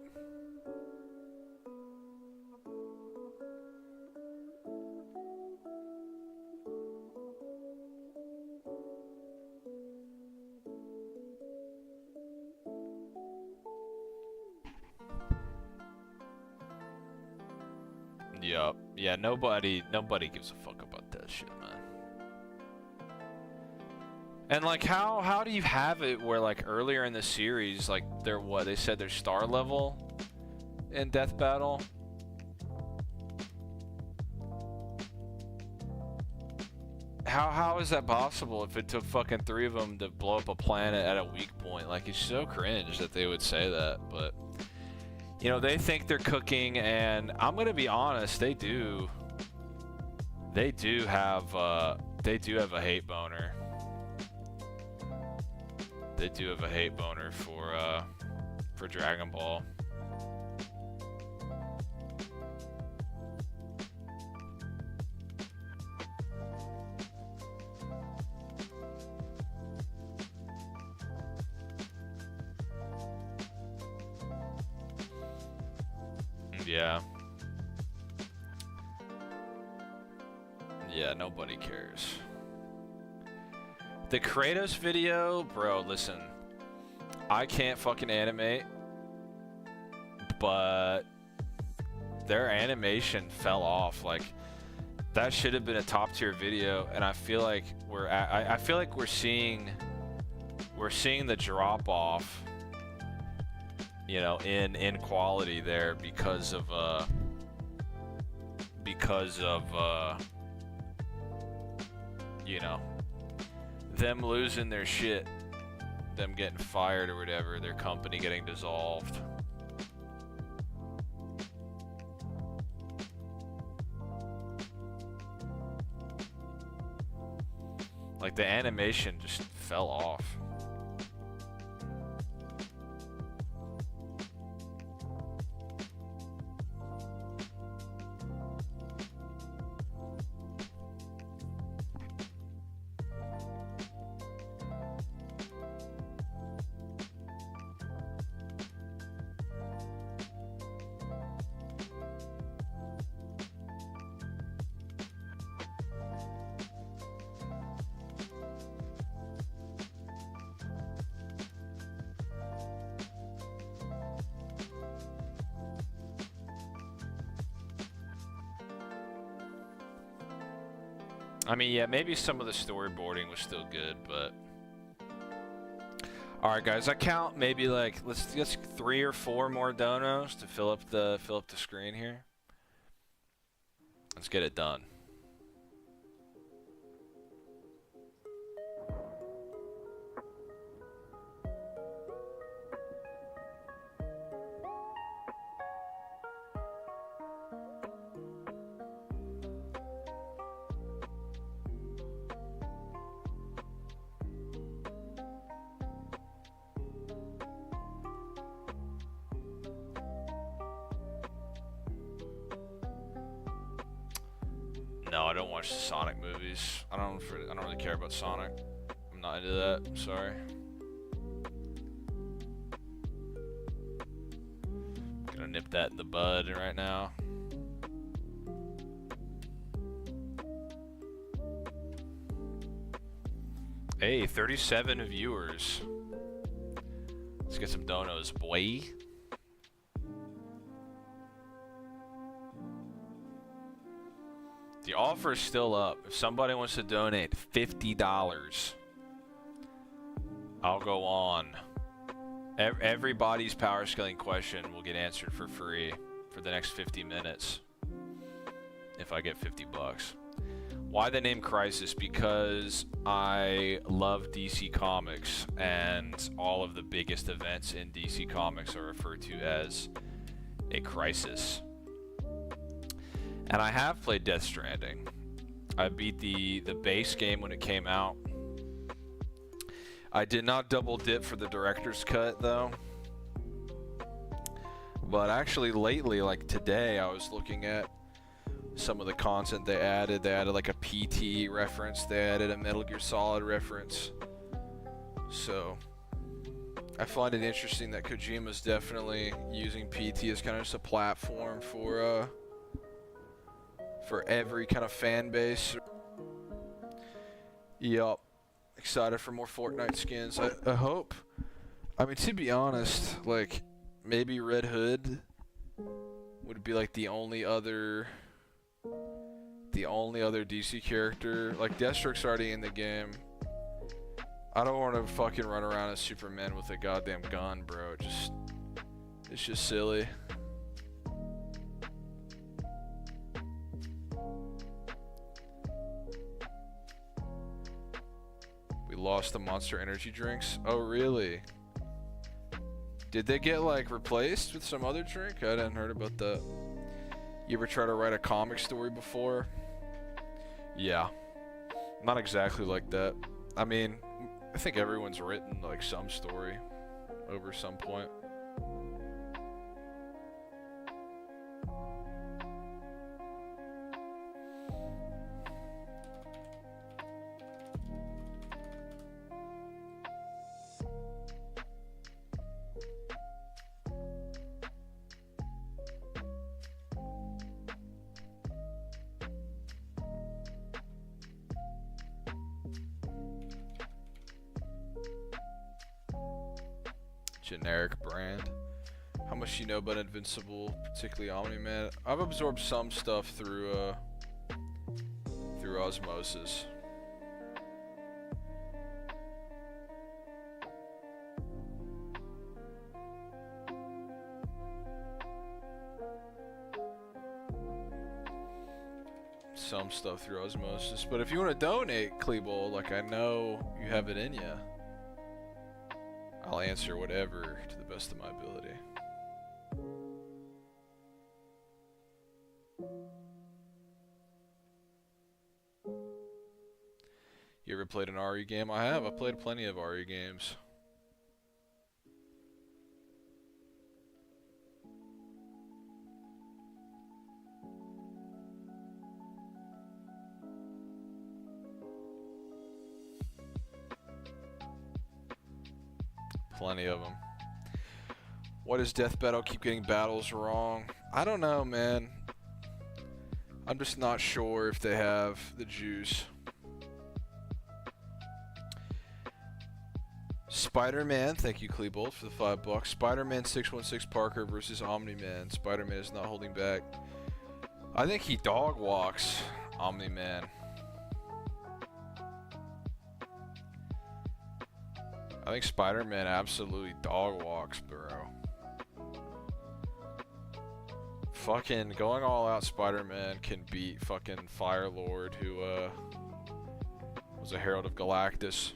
Yup. Yeah, nobody gives a fuck about that shit, man. And like how do you have it where like earlier in the series, like they said they're star level in Death Battle? How is that possible if it took fucking 3 of them to blow up a planet at a weak point? Like, it's so cringe that they would say that, but you know, they think they're cooking, and I'm gonna be honest, they do have a hate boner. They do have a hate boner for Dragon Ball. Yeah. Yeah, nobody cares. The Kratos video, bro, listen. I can't fucking animate, but their animation fell off. Like, that should have been a top tier video, and I feel like I feel like we're seeing the drop off, you know, in quality there because of you know, them losing their shit, them getting fired or whatever, their company getting dissolved. Like, the animation just fell off. I mean, yeah, maybe some of the storyboarding was still good, but all right, guys, I count maybe like let's get 3 or 4 more donos to fill up the screen here. Let's get it done. No, I don't watch the Sonic movies. I don't really care about Sonic. I'm not into that. I'm sorry. Gonna nip that in the bud right now. Hey, 37 viewers. Let's get some donos, boy. The offer is still up. If somebody wants to donate $50, I'll go on. Everybody's power scaling question will get answered for free for the next 50 minutes. If I get 50 bucks. Why the name Crisis? Because I love DC Comics, and all of the biggest events in DC Comics are referred to as a crisis. And I have played Death Stranding. I beat the base game when it came out. I did not double dip for the director's cut though. But actually lately, like today, I was looking at some of the content they added. They added like a PT reference. They added a Metal Gear Solid reference. So I find it interesting that Kojima's definitely using PT as kind of just a platform for every kind of fan base. Yup. Excited for more Fortnite skins. I hope. I mean, to be honest, like, maybe Red Hood would be like the only other DC character. Like, Deathstroke's already in the game. I don't want to fucking run around as Superman with a goddamn gun, bro. It's just silly. Lost the Monster Energy drinks. Oh, really? Did they get like replaced with some other drink? I hadn't heard about that. You ever try to write a comic story before? Yeah. Not exactly like that. I mean, I think everyone's written like some story over some point. Generic brand. How much you know about Invincible, particularly Omni-Man? I've absorbed some stuff through osmosis. Some stuff through osmosis, but if you want to donate, Kleebol, like I know you have it in you, I'll answer whatever to the best of my ability. You ever played an RE game? I have. I played plenty of RE games. Plenty of them. Why does Death Battle keep getting battles wrong? I don't know, man. I'm just not sure if they have the juice. Spider-Man, thank you, Kleebolt, for the $5. Spider-Man 616 Parker versus Omni-Man. Spider-Man is not holding back. I think he dog walks Omni-Man. I think Spider-Man absolutely dog walks, bro. Fucking going all out Spider-Man can beat fucking Firelord, who was a Herald of Galactus.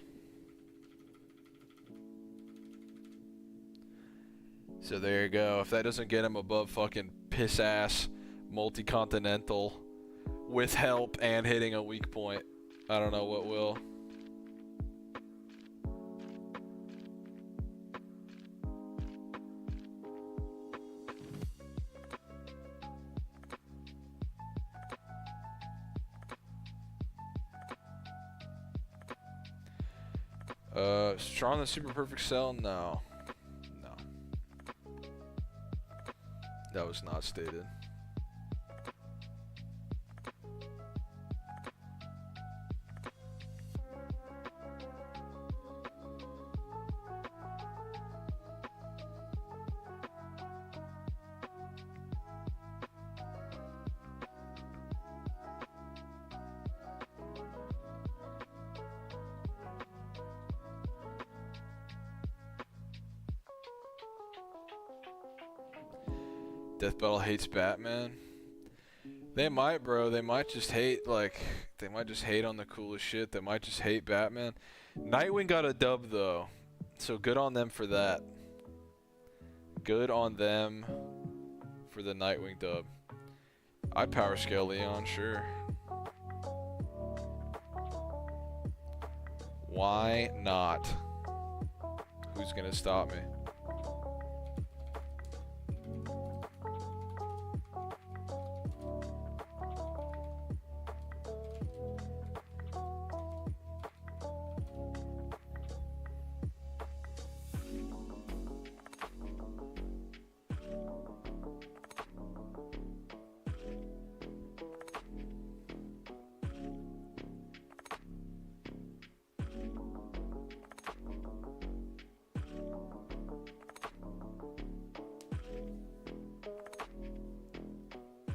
So there you go. If that doesn't get him above fucking piss-ass multi-continental with help and hitting a weak point, I don't know what will. Strong than Super Perfect Cell? No. No. That was not stated. Death Battle hates Batman. They might, bro. They might just hate, like, they might just hate on the coolest shit. They might just hate Batman. Nightwing got a dub, though. So good on them for that. Good on them for the Nightwing dub. I'd power scale Leon, sure. Why not? Who's gonna stop me?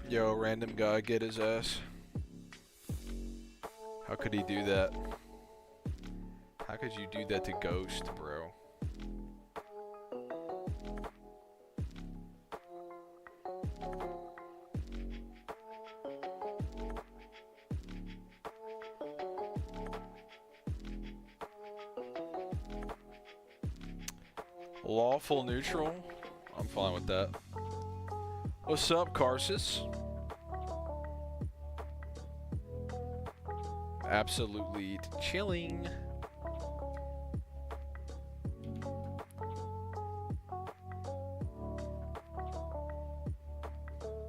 Yo, random guy, get his ass. How could he do that? How could you do that to Ghost, bro? Lawful neutral? I'm fine with that. What's up, Karsus? Absolutely chilling.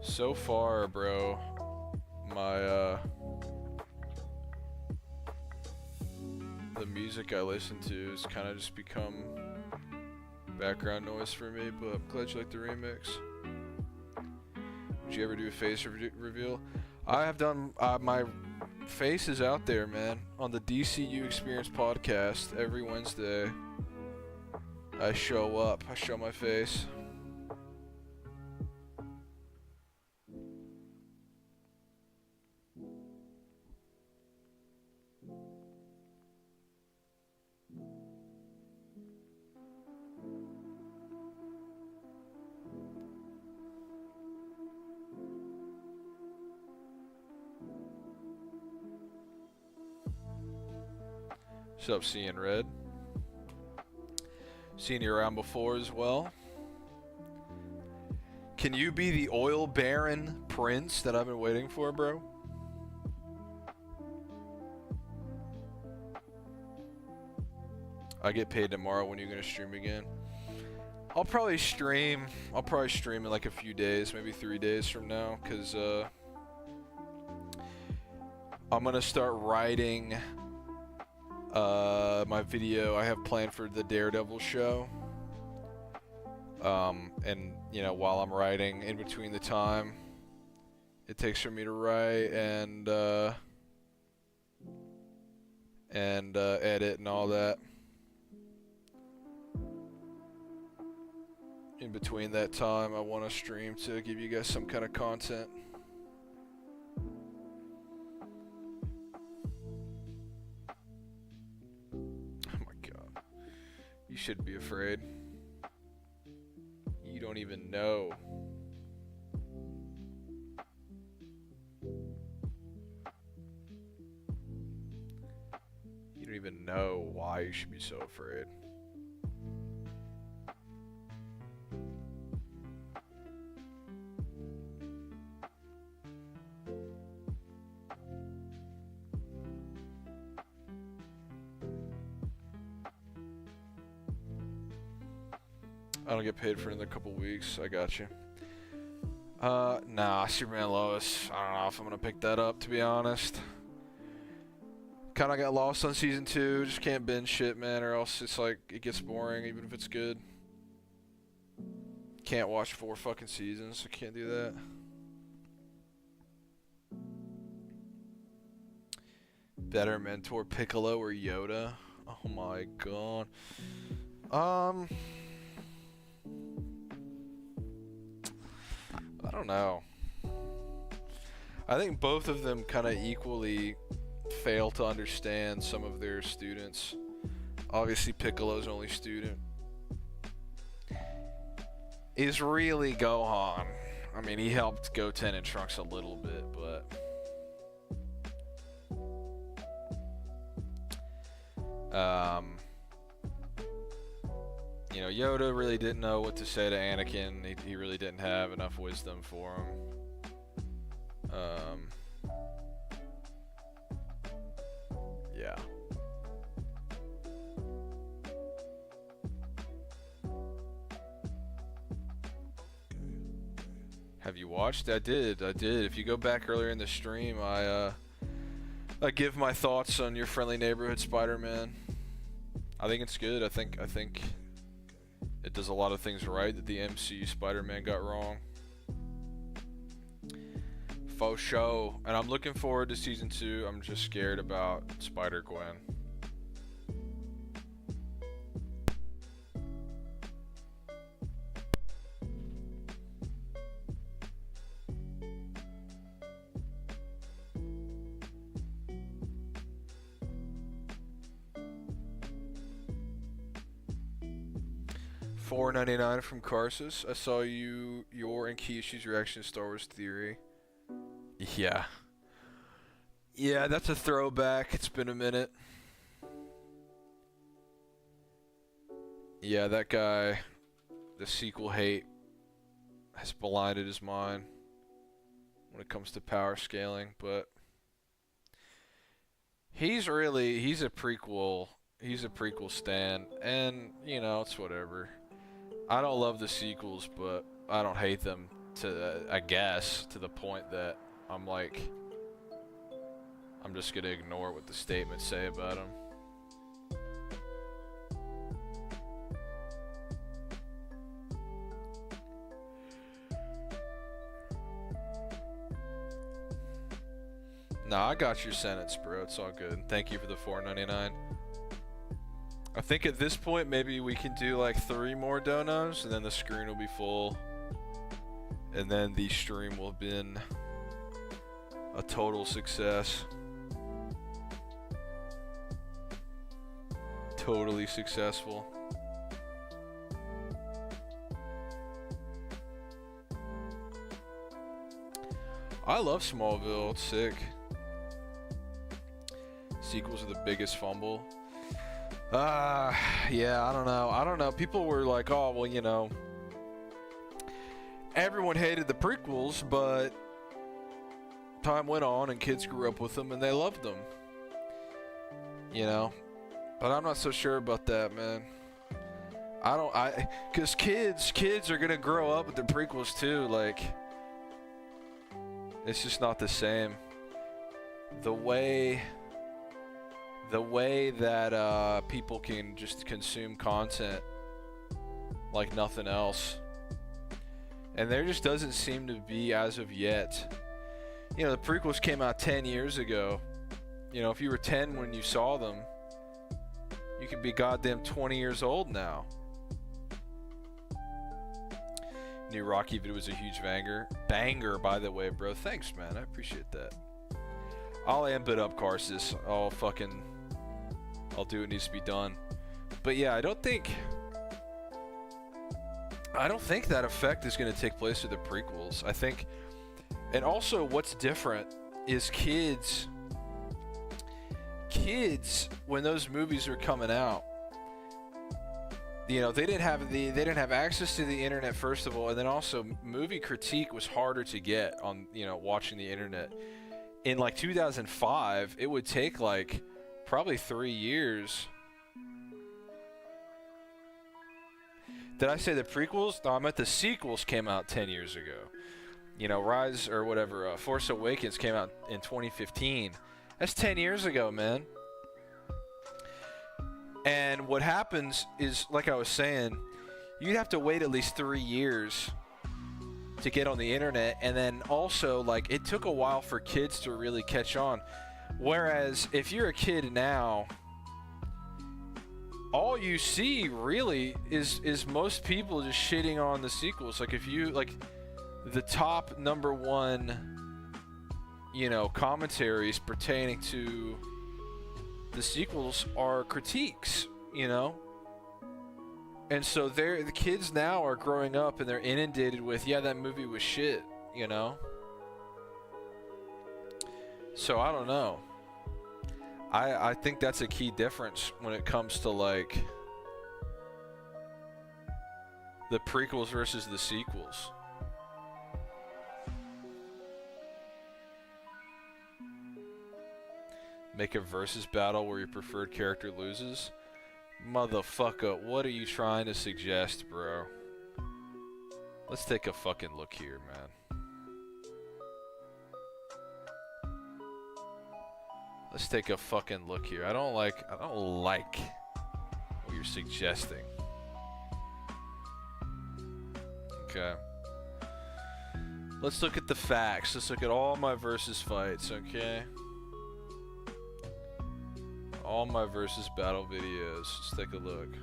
So far, bro, my the music I listen to has kind of just become background noise for me, but I'm glad you like the remix. Would you ever do a face reveal? I have done my face is out there, man, on the DCU Experience podcast every Wednesday. I show up. I show my face. What's up, Seeing Red? Seen you around before as well. Can you be the oil baron prince that I've been waiting for, bro? I get paid tomorrow. When are you gonna stream again? I'll probably stream in like a few days, maybe 3 days from now, cause I'm gonna start writing my video I have planned for the Daredevil show. And you know, while I'm writing, in between the time it takes for me to write and edit and all that, in between that time I want to stream to give you guys some kind of content. Oh my god, you shouldn't be afraid. You don't even know. You don't even know why you should be so afraid. I don't get paid for another couple weeks. I got you. Nah, Superman Lois. I don't know if I'm gonna pick that up, to be honest. Kinda got lost on season 2. Just can't binge shit, man, or else it's like, it gets boring even if it's good. Can't watch 4 fucking seasons. I can't do that. Better mentor, Piccolo or Yoda? Oh my god. I don't know. I think both of them kind of equally fail to understand some of their students. Obviously, Piccolo's only student is really Gohan. I mean, he helped Goten and Trunks a little bit, but you know, Yoda really didn't know what to say to Anakin. He really didn't have enough wisdom for him. Yeah. Have you watched? I did. If you go back earlier in the stream, I give my thoughts on Your Friendly Neighborhood Spider-Man. I think it's good. I think it does a lot of things right that the MCU Spider-Man got wrong. Faux show. And I'm looking forward to season 2. I'm just scared about Spider-Gwen. $4.99 from Karsus. I saw your and Keishi's reaction to Star Wars Theory. Yeah. Yeah, that's a throwback. It's been a minute. Yeah, that guy, the sequel hate has blinded his mind when it comes to power scaling, but he's a prequel stan, and you know, it's whatever. I don't love the sequels, but I don't hate them I guess, to the point that I'm like, I'm just gonna ignore what the statements say about them. Nah, I got your sentence, bro. It's all good. Thank you for the $4.99. I think at this point, maybe we can do like 3 more donos, and then the screen will be full. And then the stream will have been a total success. Totally successful. I love Smallville. It's sick. Sequels are the biggest fumble. Yeah, I don't know. I don't know. People were like, oh, well, you know, everyone hated the prequels, but time went on and kids grew up with them and they loved them. You know? But I'm not so sure about that, man. Because kids are gonna grow up with the prequels too, like, it's just not the same. The way that people can just consume content like nothing else. And there just doesn't seem to be, as of yet. You know, the prequels came out 10 years ago. You know, if you were 10 when you saw them, you could be goddamn 20 years old now. New Rocky video was a huge banger, by the way, bro. Thanks, man. I appreciate that. I'll amp it up, Carsus. I'll do what needs to be done. But yeah, I don't think that effect is going to take place with the prequels. I think, and also what's different is kids, when those movies were coming out, you know, they didn't have access to the internet, first of all, and then also movie critique was harder to get on, you know, watching the internet. In like 2005, it would take like probably 3 years. Did I say the prequels? No, I meant the sequels came out 10 years ago. You know, Rise or whatever, Force Awakens came out in 2015. That's 10 years ago, man. And what happens is, like I was saying, you'd have to wait at least 3 years to get on the internet, and then also, like, it took a while for kids to really catch on. Whereas if you're a kid now, all you see really is most people just shitting on the sequels. Like, if you, like, the top #1, you know, commentaries pertaining to the sequels are critiques, you know? And so the kids now are growing up and they're inundated with, yeah, that movie was shit, you know? So I don't know. I think that's a key difference when it comes to, like, the prequels versus the sequels. Make a versus battle where your preferred character loses? Motherfucker, what are you trying to suggest, bro? Let's take a fucking look here, man. Let's take a fucking look here. I don't like what you're suggesting. Okay. Let's look at the facts. Let's look at all my versus fights, okay? All my versus battle videos. Let's take a look.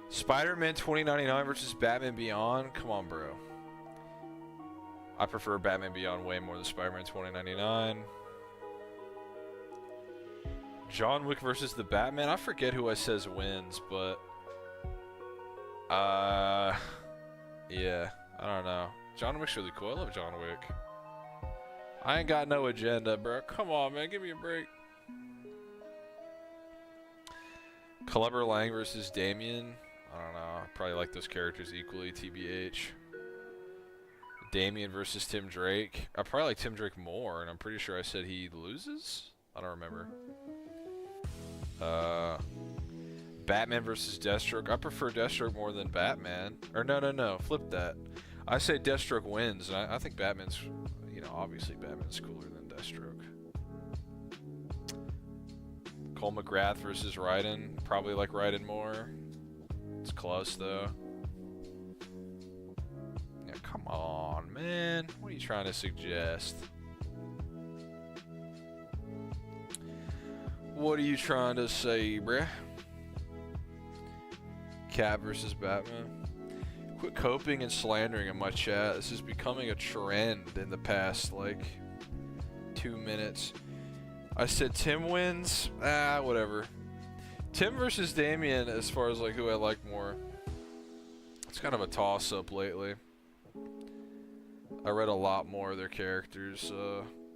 Spider-Man 2099 versus Batman Beyond? Come on, bro. I prefer Batman Beyond way more than Spider-Man 2099. John Wick versus the Batman? I forget who I says wins, but... yeah, I don't know. John Wick's really cool. I love John Wick. I ain't got no agenda, bro. Come on, man. Give me a break. Clubber Lang versus Damien? I don't know. I probably like those characters equally, TBH. Damien versus Tim Drake? I probably like Tim Drake more, and I'm pretty sure I said he loses? I don't remember. Batman versus Deathstroke. I prefer Deathstroke more than Batman. Or no. Flip that. I say Deathstroke wins, and I think Batman's, you know, obviously Batman's cooler than Deathstroke. Cole McGrath versus Raiden. Probably like Raiden more. It's close, though. Yeah, come on, man. What are you trying to suggest? What are you trying to say, bruh? Cat versus Batman. Quit coping and slandering in my chat. This is becoming a trend in the past, like, 2 minutes. I said Tim wins? Whatever. Tim versus Damien, as far as, like, who I like more. It's kind of a toss-up lately. I read a lot more of their characters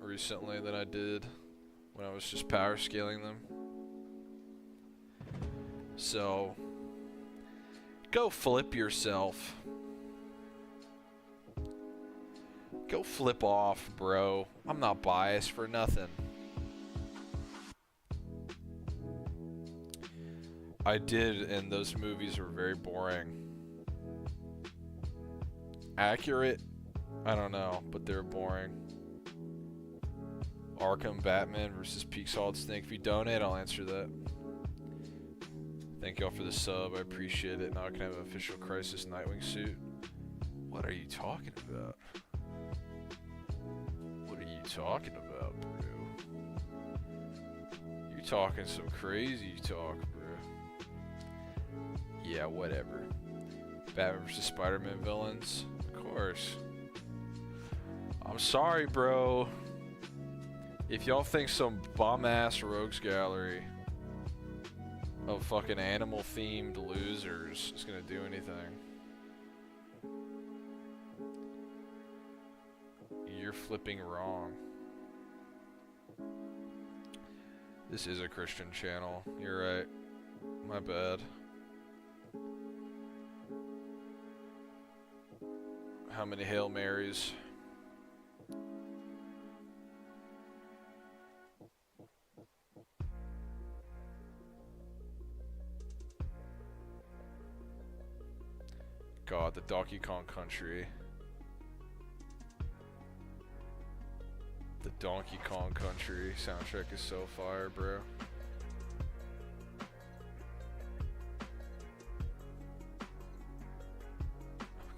recently than I did when I was just power scaling them. So, go flip yourself. Go flip off, bro. I'm not biased for nothing. I did, and those movies were very boring. Accurate? I don't know, but they're boring. Arkham Batman versus Peak Solid Snake. If you donate, I'll answer that. Thank y'all for the sub. I appreciate it. Now I can have an official Crisis Nightwing suit. What are you talking about? What are you talking about, bro? You talking some crazy talk, bro. Yeah, whatever. Batman vs. Spider-Man villains? Of course. I'm sorry, bro. If y'all think some bum-ass rogues gallery of fucking animal-themed losers is gonna do anything, you're flipping wrong. This is a Christian channel. You're right. My bad. How many Hail Marys? God, the Donkey Kong Country. The Donkey Kong Country soundtrack is so fire, bro.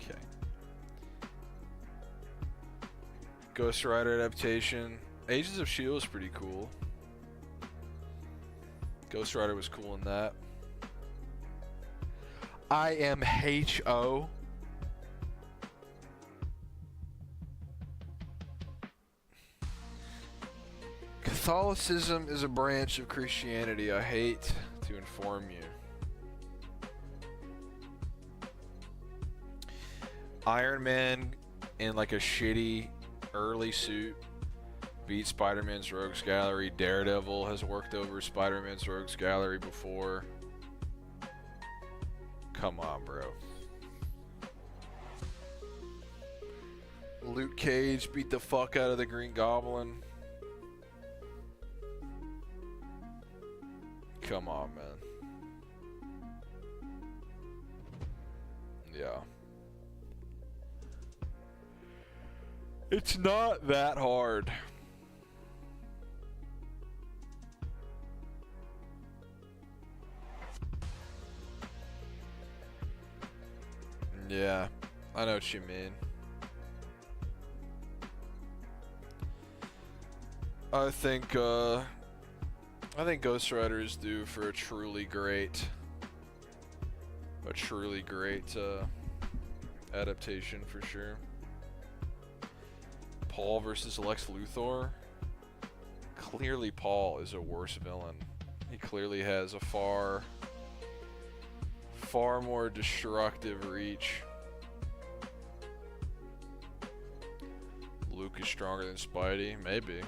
Okay. Ghost Rider adaptation. Agents of S.H.I.E.L.D. is pretty cool. Ghost Rider was cool in that. IMHO. Catholicism is a branch of Christianity. I hate to inform you. Iron Man in like a shitty early suit beat Spider-Man's Rogues Gallery. Daredevil has worked over Spider-Man's Rogues Gallery before. Come on, bro. Luke Cage beat the fuck out of the Green Goblin. Come on, man. Yeah. It's not that hard. Yeah, I know what you mean. I think Ghost Rider is due for a truly great adaptation for sure. Paul versus Lex Luthor. Clearly Paul is a worse villain. He clearly has a far more destructive reach. Luke is stronger than Spidey, maybe.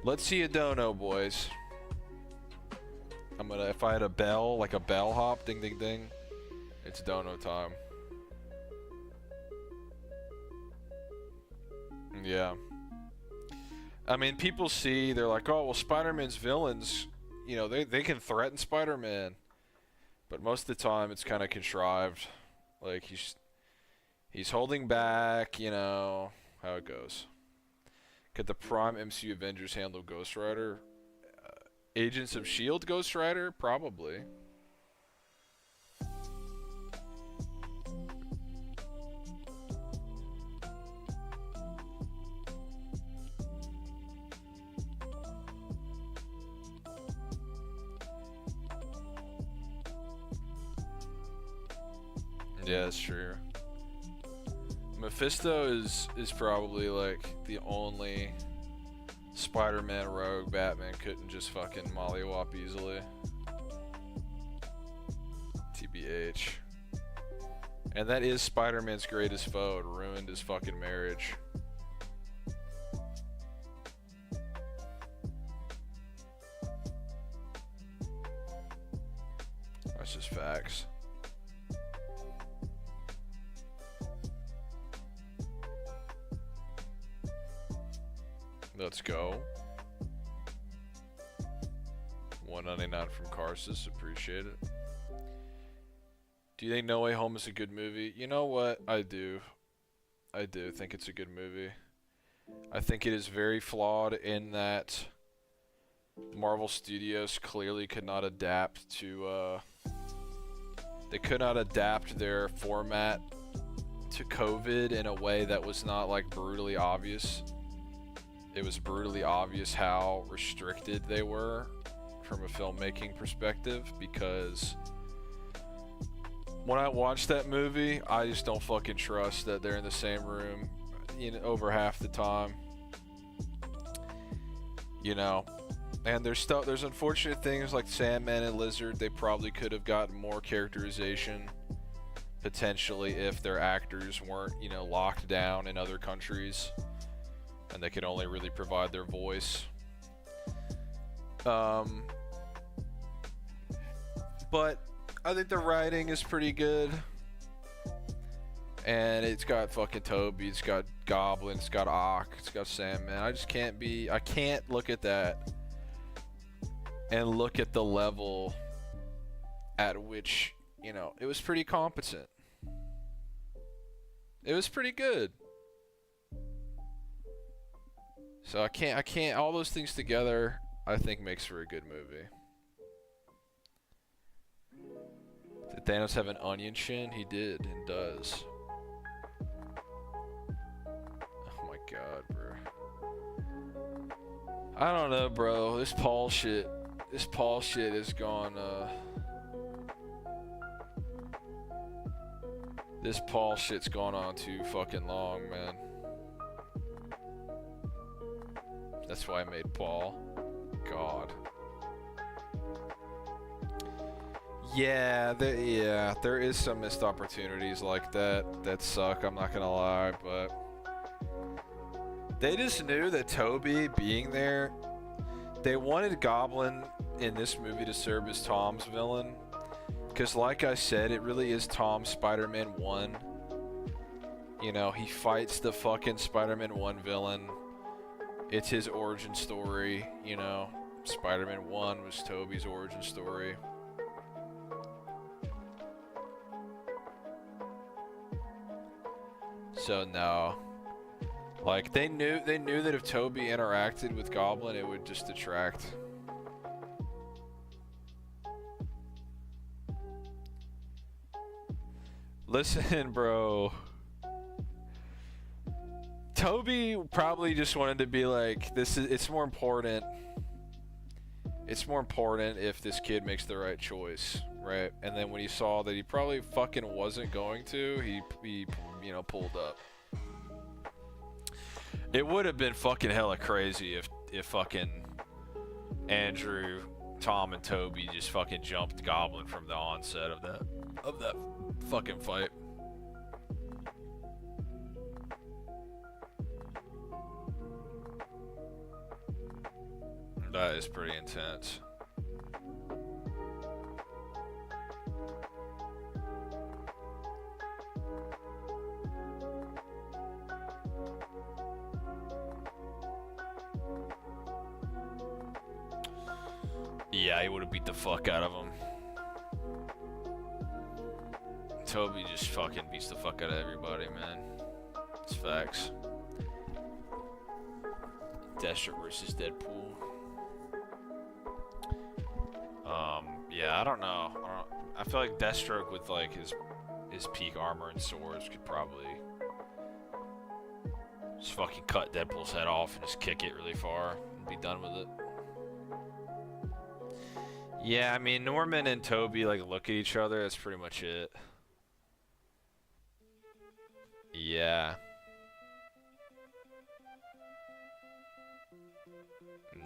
Let's see a dono, boys. If I had a bell, like a bellhop, ding ding ding, it's dono time. Yeah. I mean, people see, they're like, oh, well, Spider-Man's villains, you know, they can threaten Spider-Man. But most of the time, it's kind of contrived. Like, he's holding back, you know, how it goes. Could the Prime MCU Avengers handle Ghost Rider? Agents of S.H.I.E.L.D. Ghost Rider? Probably. Yeah, that's true. Mephisto is probably like the only Spider-Man, Rogue, Batman couldn't just fucking mollywop easily. TBH. And that is Spider-Man's greatest foe. It ruined his fucking marriage. That's just facts. Let's go. $1.99 from Carsus. Appreciate it. Do you think No Way Home is a good movie? You know what? I do. I do think it's a good movie. I think it is very flawed in that Marvel Studios clearly could not adapt to, they could not adapt their format to COVID in a way that was not like brutally obvious. It was brutally obvious how restricted they were from a filmmaking perspective, because when I watched that movie, I just don't fucking trust that they're in the same room, you know, over half the time. You know, and there's unfortunate things like Sandman and Lizard. They probably could have gotten more characterization potentially if their actors weren't, you know, locked down in other countries and they could only really provide their voice. But I think the writing is pretty good. And it's got fucking Toby, it's got Goblin, it's got Ock, it's got Sandman. I can't look at that and look at the level at which, you know, it was pretty competent. It was pretty good. So I can't, all those things together, I think makes for a good movie. Did Thanos have an onion chin? He did and does. Oh my god, bro. I don't know, bro. This Paul shit has gone, this Paul shit's gone on too fucking long, man. That's why I made Paul. God. Yeah, there is some missed opportunities like that suck, I'm not gonna lie, but they just knew that Toby being there, they wanted Goblin in this movie to serve as Tom's villain, because like I said, it really is Tom's Spider-Man 1. You know, he fights the fucking Spider-Man 1 villain. It's his origin story, you know. Spider-Man 1 was Toby's origin story. So no. Like they knew that if Toby interacted with Goblin, it would just detract. Listen, bro. Toby probably just wanted to be like, it's more important. It's more important if this kid makes the right choice, right? And then when he saw that he probably fucking wasn't going to, he you know, pulled up. It would have been fucking hella crazy if fucking Andrew, Tom, and Toby just fucking jumped Goblin from the onset of that fucking fight. That is pretty intense. Yeah, he would have beat the fuck out of him. Toby just fucking beats the fuck out of everybody, man. It's facts. Deathstroke versus Deadpool. Yeah, I don't know. I feel like Deathstroke with like his peak armor and swords could probably just fucking cut Deadpool's head off and just kick it really far and be done with it. Yeah, I mean, Norman and Toby like look at each other, that's pretty much it. Yeah.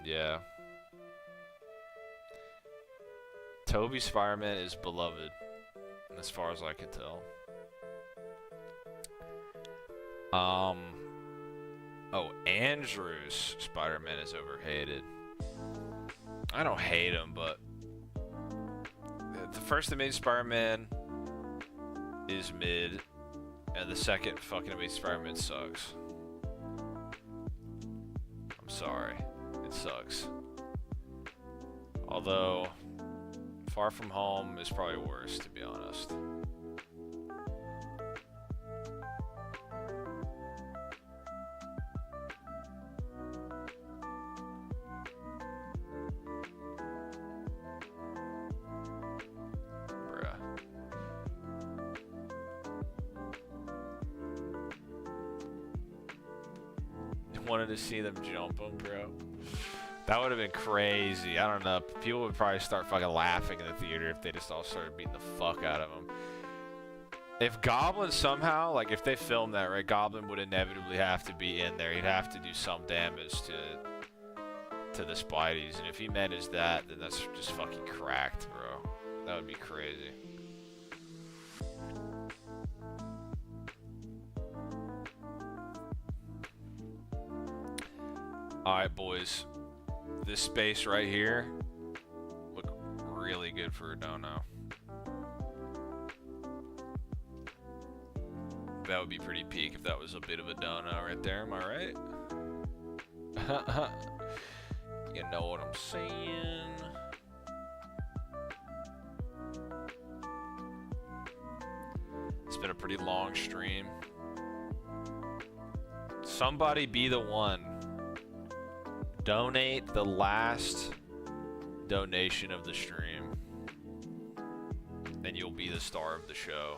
Yeah. Tobey Spider-Man is beloved, as far as I can tell. Oh, Andrew's Spider-Man is overhated. I don't hate him, but the first Amazing Spider-Man is mid, and the second fucking Amazing Spider-Man sucks. I'm sorry, it sucks. Although, Far From Home is probably worse, to be honest. Wanted to see them jump him, bro. That would have been crazy. I don't know. People would probably start fucking laughing in the theater if they just all started beating the fuck out of him. If Goblin somehow, like if they filmed that, right, Goblin would inevitably have to be in there. He'd have to do some damage to the Spideys, and if he managed that, then that's just fucking cracked, bro. That would be crazy. Alright, boys. This space right here look really good for a dono. That would be pretty peak if that was a bit of a dono right there, am I right? You know what I'm saying? It's been a pretty long stream. Somebody be the one. Donate the last donation of the stream, and you'll be the star of the show.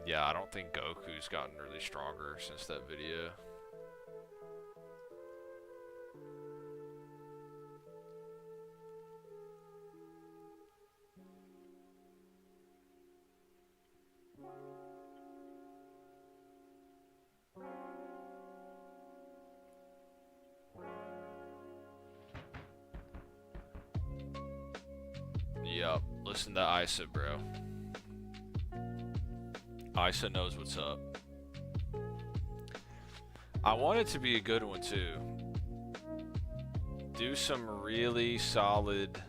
Yeah, I don't think Goku's gotten really stronger since that video. Yup, listen to Isa, bro. Isa knows what's up. I want it to be a good one too. Do some really solid...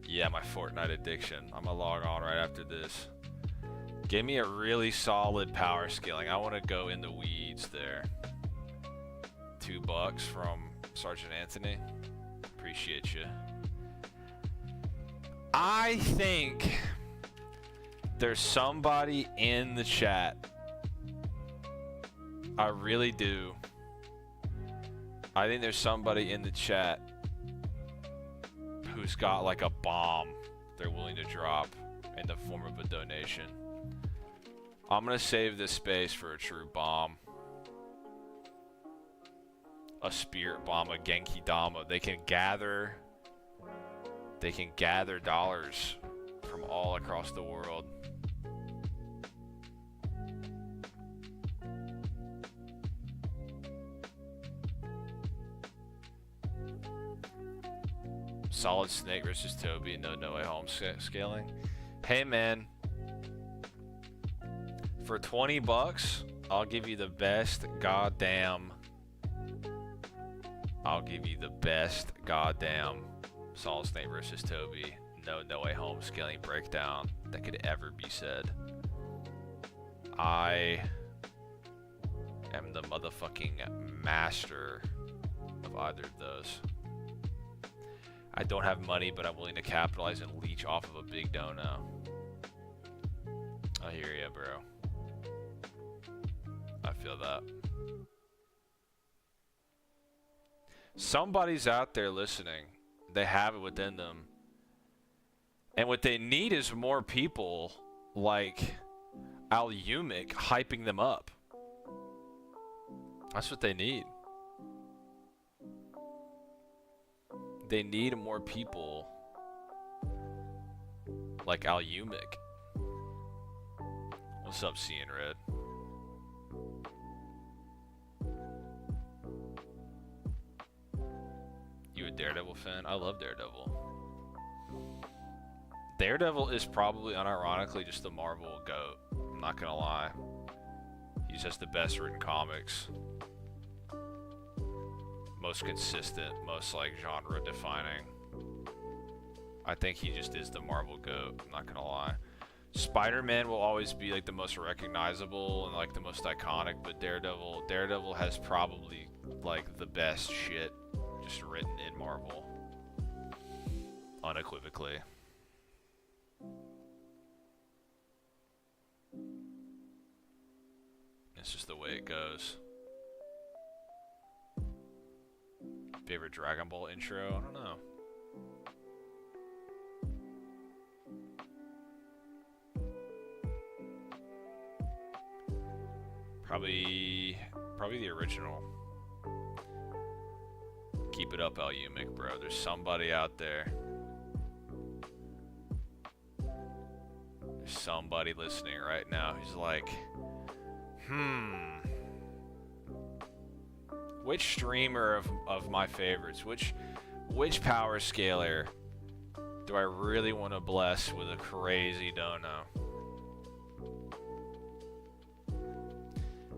Yeah, my Fortnite addiction. I'm gonna log on right after this. Give me a really solid power scaling. I want to go in the weeds there. $2 from Sergeant Anthony. Appreciate you. I think there's somebody in the chat. I really do. I think there's somebody in the chat who's got like a bomb they're willing to drop in the form of a donation. I'm gonna save this space for a true bomb. A spirit bomb, a Genki Dama. They can gather dollars from all across the world. Solid Snake versus Toby, no way home scaling. Hey man, for $20, I'll give you the best goddamn. I'll give you the best goddamn Solid Snake versus Toby, no way home scaling breakdown that could ever be said. I am the motherfucking master of either of those. I don't have money, but I'm willing to capitalize and leech off of a big dono. I hear ya, bro. I feel that. Somebody's out there listening. They have it within them. And what they need is more people like Al-Umik hyping them up. That's what they need. They need more people Like Alumic. What's up, Seeing Red? You a Daredevil fan? I love Daredevil. Daredevil is probably, unironically, just the Marvel GOAT. I'm not gonna lie. He's just the best written comics. Most consistent, most like genre defining. I think he just is the Marvel GOAT. I'm not gonna lie. Spider-Man will always be like the most recognizable and like the most iconic, but Daredevil has probably like the best shit just written in Marvel. Unequivocally. It's just the way it goes. Favorite Dragon Ball intro? I don't know. Probably the original. Keep it up, Alumic, bro. There's somebody out there. There's somebody listening right now who's like, which streamer of my favorites, which power scaler do I really want to bless with a crazy dono?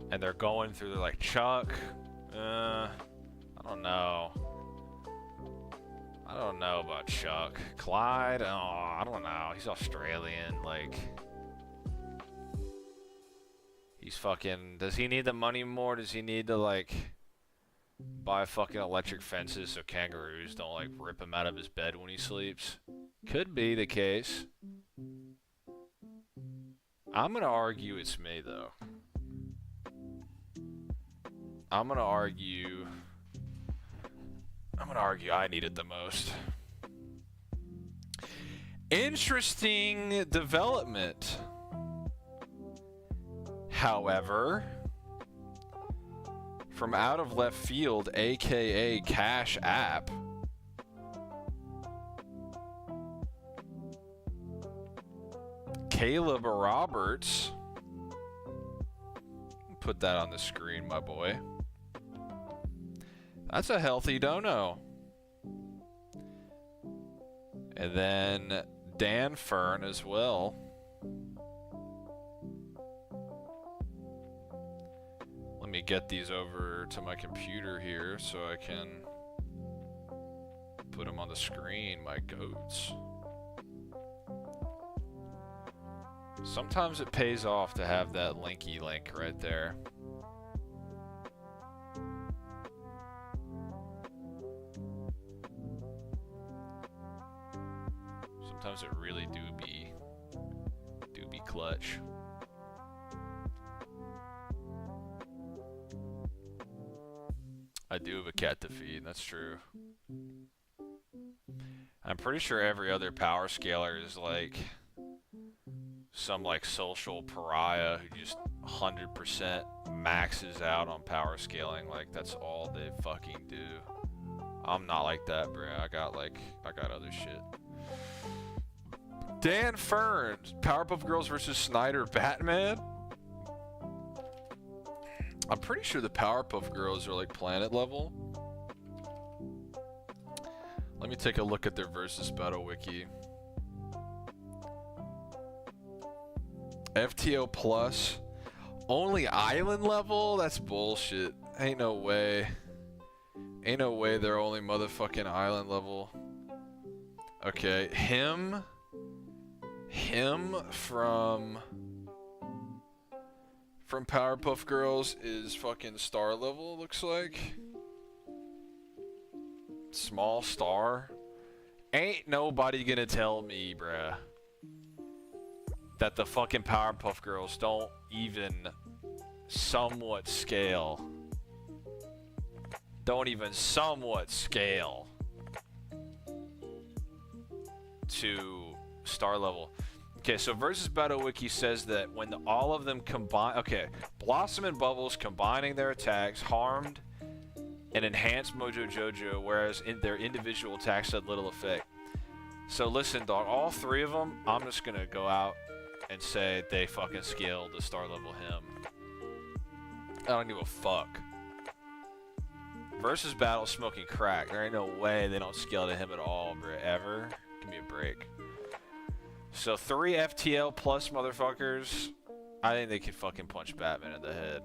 And they're going through, they're like, Chuck, I don't know. I don't know about Chuck. Clyde, oh, I don't know. He's Australian, like... He's fucking... Does he need the money more? Does he need to, like... buy fucking electric fences so kangaroos don't, like, rip him out of his bed when he sleeps? Could be the case. I'm gonna argue it's me, though. I'm gonna argue I need it the most. Interesting development. However, from out of left field, aka Cash App, Caleb Roberts, put that on the screen, my boy. That's a healthy dono. And then Dan Fern as well. Let me get these over to my computer here so I can put them on the screen, my goats. Sometimes it pays off to have that linky link right there. Sometimes it really do be clutch. I do have a cat to feed, that's true. I'm pretty sure every other power scaler is like some like social pariah who just 100% maxes out on power scaling. Like that's all they fucking do. I'm not like that, bro. I got other shit. Dan Fern, Powerpuff Girls versus Snyder Batman. I'm pretty sure the Powerpuff Girls are like planet level. Let me take a look at their versus battle wiki. FTO plus, only island level? That's bullshit. Ain't no way. Ain't no way they're only motherfucking island level. Okay, him from Powerpuff Girls is fucking star level, looks like. Small star. Ain't nobody gonna tell me, bruh, that the fucking Powerpuff Girls don't even somewhat scale. Don't even somewhat scale to star level. Okay, so Versus Battle Wiki says that when all of them combine... Okay, Blossom and Bubbles combining their attacks harmed and enhanced Mojo Jojo, whereas their individual attacks had little effect. So listen, dog, all three of them, I'm just gonna go out and say they fucking scaled the star level him. I don't give a fuck. Versus battle smoking crack. There ain't no way they don't scale to him at all, bro. Ever. Give me a break. So 3 FTL plus motherfuckers. I think they could fucking punch Batman in the head.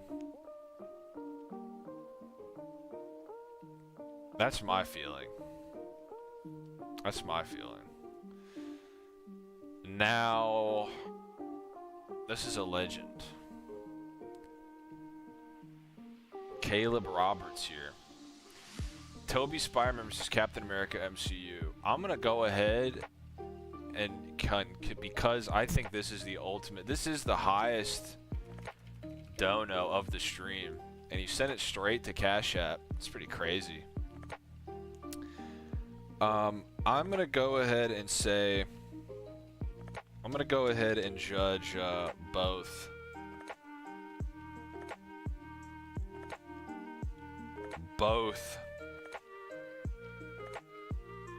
That's my feeling. That's my feeling. Now, this is a legend. Caleb Roberts here. Tobey Spider-Man versus Captain America MCU. I'm gonna go ahead and because I think this is the ultimate. This is the highest dono of the stream, and he sent it straight to Cash App. It's pretty crazy. I'm gonna go ahead and say I'm gonna go ahead and judge both. Both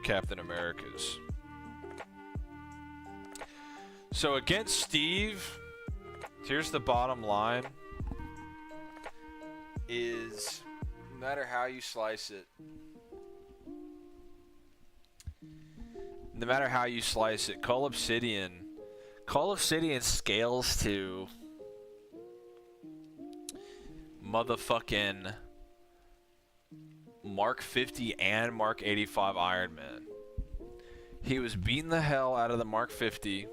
Captain Americas. So against Steve, here's the bottom line, is no matter how you slice it, Cull Obsidian scales to motherfucking Mark 50 and Mark 85 Iron Man. He was beating the hell out of the Mark 50,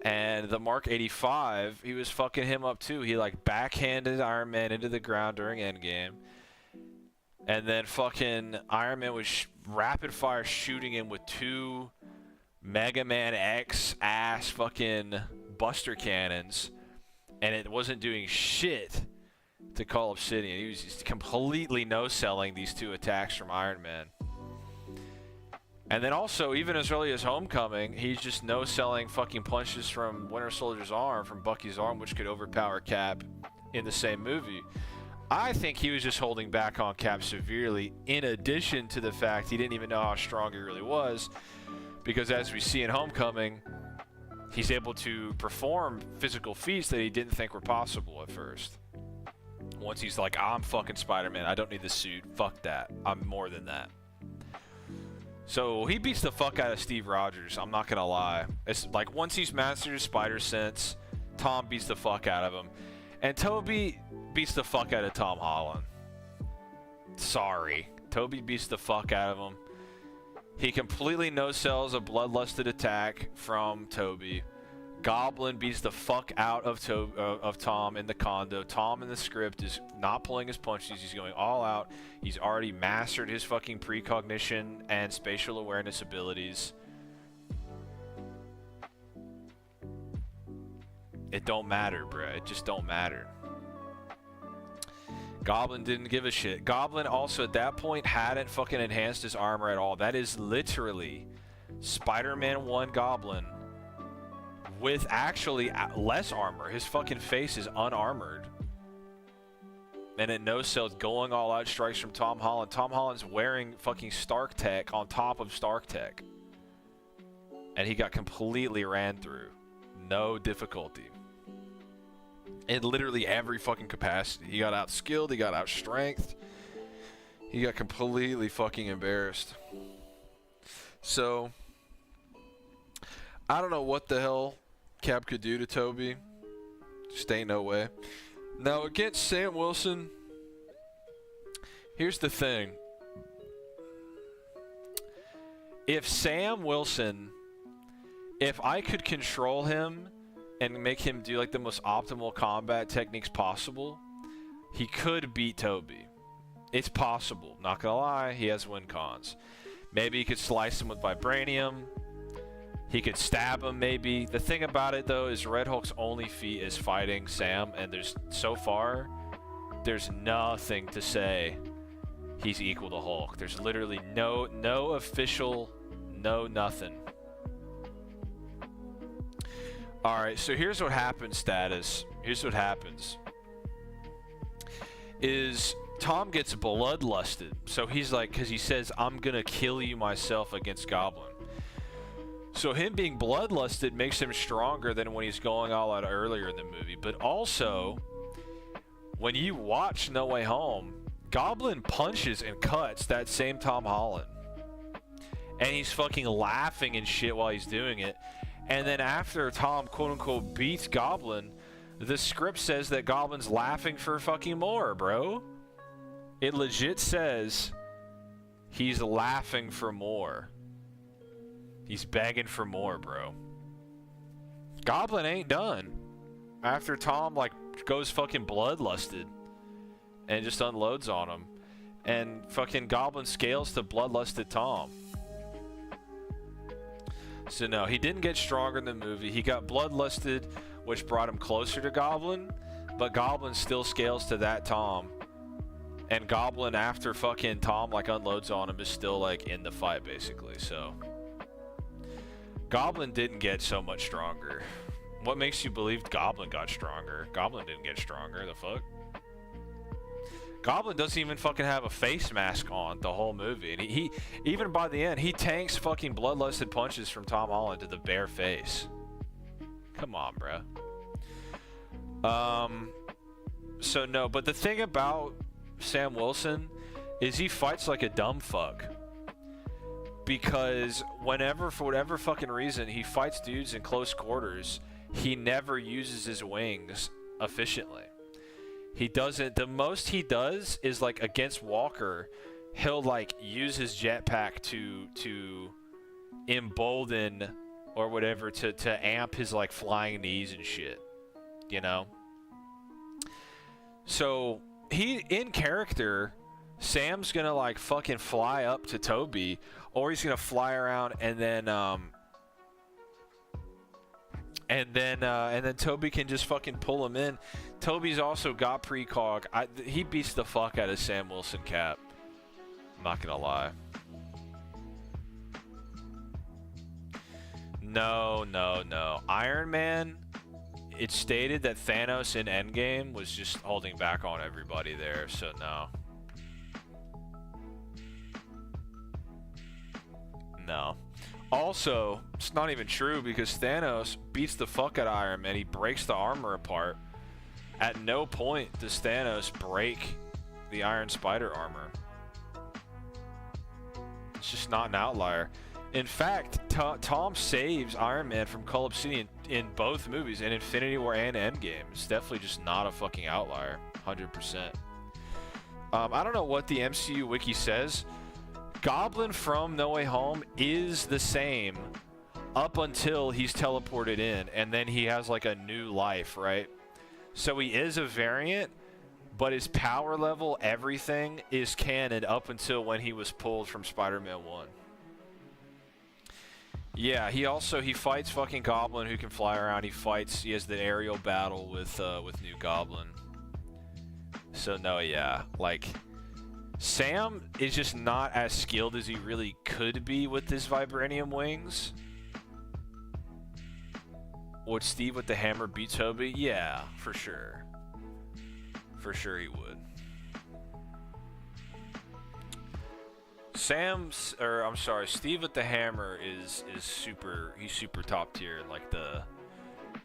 and the Mark 85, he was fucking him up too. He like backhanded Iron Man into the ground during Endgame, and then fucking Iron Man was rapid fire shooting him with 2 Mega Man X ass fucking Buster Cannons, and it wasn't doing shit to Cull Obsidian. He was just completely no-selling these 2 attacks from Iron Man. And then also, even as early as Homecoming, he's just no-selling fucking punches from Winter Soldier's arm, from Bucky's arm, which could overpower Cap in the same movie. I think he was just holding back on Cap severely, in addition to the fact he didn't even know how strong he really was, because as we see in Homecoming, he's able to perform physical feats that he didn't think were possible at first. Once he's like, I'm fucking Spider-Man, I don't need the suit, fuck that, I'm more than that. So he beats the fuck out of Steve Rogers, I'm not gonna lie. It's like once he's mastered his spider sense, Tom beats the fuck out of him. And Tobey beats the fuck out of Tom Holland. Sorry. Tobey beats the fuck out of him. He completely no-sells a bloodlusted attack from Tobey. Goblin beats the fuck out of Tom in the condo. Tom in the script is not pulling his punches. He's going all out. He's already mastered his fucking precognition and spatial awareness abilities. It don't matter, bruh. It just don't matter. Goblin didn't give a shit. Goblin also at that point hadn't fucking enhanced his armor at all. That is literally Spider-Man 1 Goblin with actually less armor. His fucking face is unarmored. And it no-sells, going all out strikes from Tom Holland. Tom Holland's wearing fucking Stark Tech on top of Stark Tech. And he got completely ran through. No difficulty. In literally every fucking capacity. He got out-skilled, he got out-strengthed. He got completely fucking embarrassed. So, I don't know what the hell Cap could do to Tobey. Just ain't no way. Now, against Sam Wilson, here's the thing. If Sam Wilson, if I could control him and make him do like the most optimal combat techniques possible, he could beat Tobey. It's possible. Not gonna lie, he has win cons. Maybe he could slice him with Vibranium. He could stab him, maybe. The thing about it, though, is Red Hulk's only feat is fighting Sam, and so far, there's nothing to say he's equal to Hulk. There's literally no official, no nothing. Alright, so here's what happens, status. Here's what happens. Is Tom gets bloodlusted. So he's like, because he says, I'm gonna kill you myself against Goblin. So him being bloodlusted makes him stronger than when he's going all out earlier in the movie. But also, when you watch No Way Home, Goblin punches and cuts that same Tom Holland. And he's fucking laughing and shit while he's doing it. And then after Tom, quote-unquote, beats Goblin, the script says that Goblin's laughing for fucking more, bro. It legit says he's laughing for more. He's begging for more, bro. Goblin ain't done. After Tom, like, goes fucking bloodlusted and just unloads on him. And fucking Goblin scales to bloodlusted Tom. So no, he didn't get stronger in the movie. He got bloodlusted, which brought him closer to Goblin. But Goblin still scales to that Tom. And Goblin, after fucking Tom, like, unloads on him, is still, like, in the fight, basically. So Goblin didn't get so much stronger. What makes you believe Goblin got stronger? Goblin didn't get stronger. The fuck? Goblin doesn't even fucking have a face mask on the whole movie. And he even by the end, he tanks fucking bloodlusted punches from Tom Holland to the bare face. Come on, bro. So no, but the thing about Sam Wilson is he fights like a dumb fuck. Because whenever, for whatever fucking reason, he fights dudes in close quarters, he never uses his wings efficiently. He doesn't. The most he does is, like, against Walker, he'll, like, use his jetpack to embolden or whatever, to amp his, like, flying knees and shit, you know? So he, in character, Sam's gonna, like, fucking fly up to Toby, or he's gonna fly around and then Toby can just fucking pull him in. Toby's also got precog. He beats the fuck out of Sam Wilson Cap. I'm not gonna lie. No. Iron Man, it's stated that Thanos in Endgame was just holding back on everybody there, so no. No. Also, it's not even true because Thanos beats the fuck out of Iron Man. He breaks the armor apart. At no point does Thanos break the Iron Spider armor. It's just not an outlier. In fact, Tom saves Iron Man from Cull Obsidian in both movies, in Infinity War and Endgame. It's definitely just not a fucking outlier. 100%. I don't know what the MCU wiki says. Goblin from No Way Home is the same up until he's teleported in, and then he has, like, a new life, right? So he is a variant, but his power level, everything, is canon up until when he was pulled from Spider-Man 1. Yeah, he fights fucking Goblin, who can fly around. He has the aerial battle with New Goblin. So no, yeah, like, Sam is just not as skilled as he really could be with his vibranium wings. Would Steve with the hammer beat Toby? Yeah, for sure. For sure he would. Steve with the hammer is super, he's super top tier in, like, the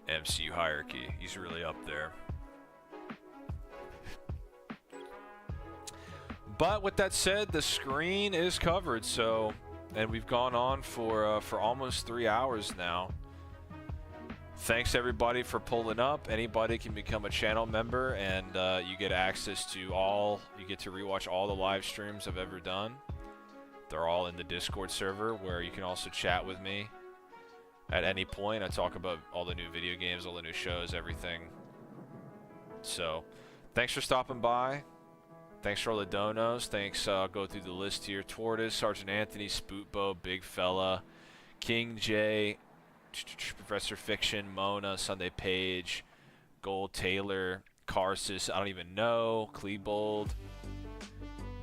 MCU hierarchy. He's really up there. But with that said, the screen is covered, so, and we've gone on for almost 3 hours now. Thanks everybody for pulling up. Anybody can become a channel member, and you get access to you get to rewatch all the live streams I've ever done. They're all in the Discord server, where you can also chat with me at any point. I talk about all the new video games, all the new shows, everything. So, thanks for stopping by. Thanks for all the donos. Thanks, I'll go through the list here. Tortoise, Sergeant Anthony, Spootbo, Big Fella, King J, Professor Fiction, Mona, Sunday Page, Gold Taylor, Carsus, I don't even know, Klebold,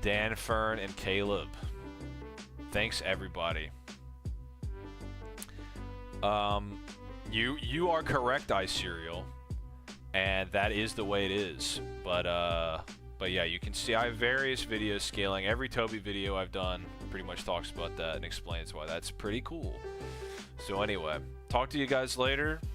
Dan Fern, and Caleb. Thanks, everybody. You are correct, iCerial, and that is the way it is. But yeah, you can see I have various videos scaling. Every Toby video I've done pretty much talks about that and explains why that's pretty cool. So anyway, talk to you guys later.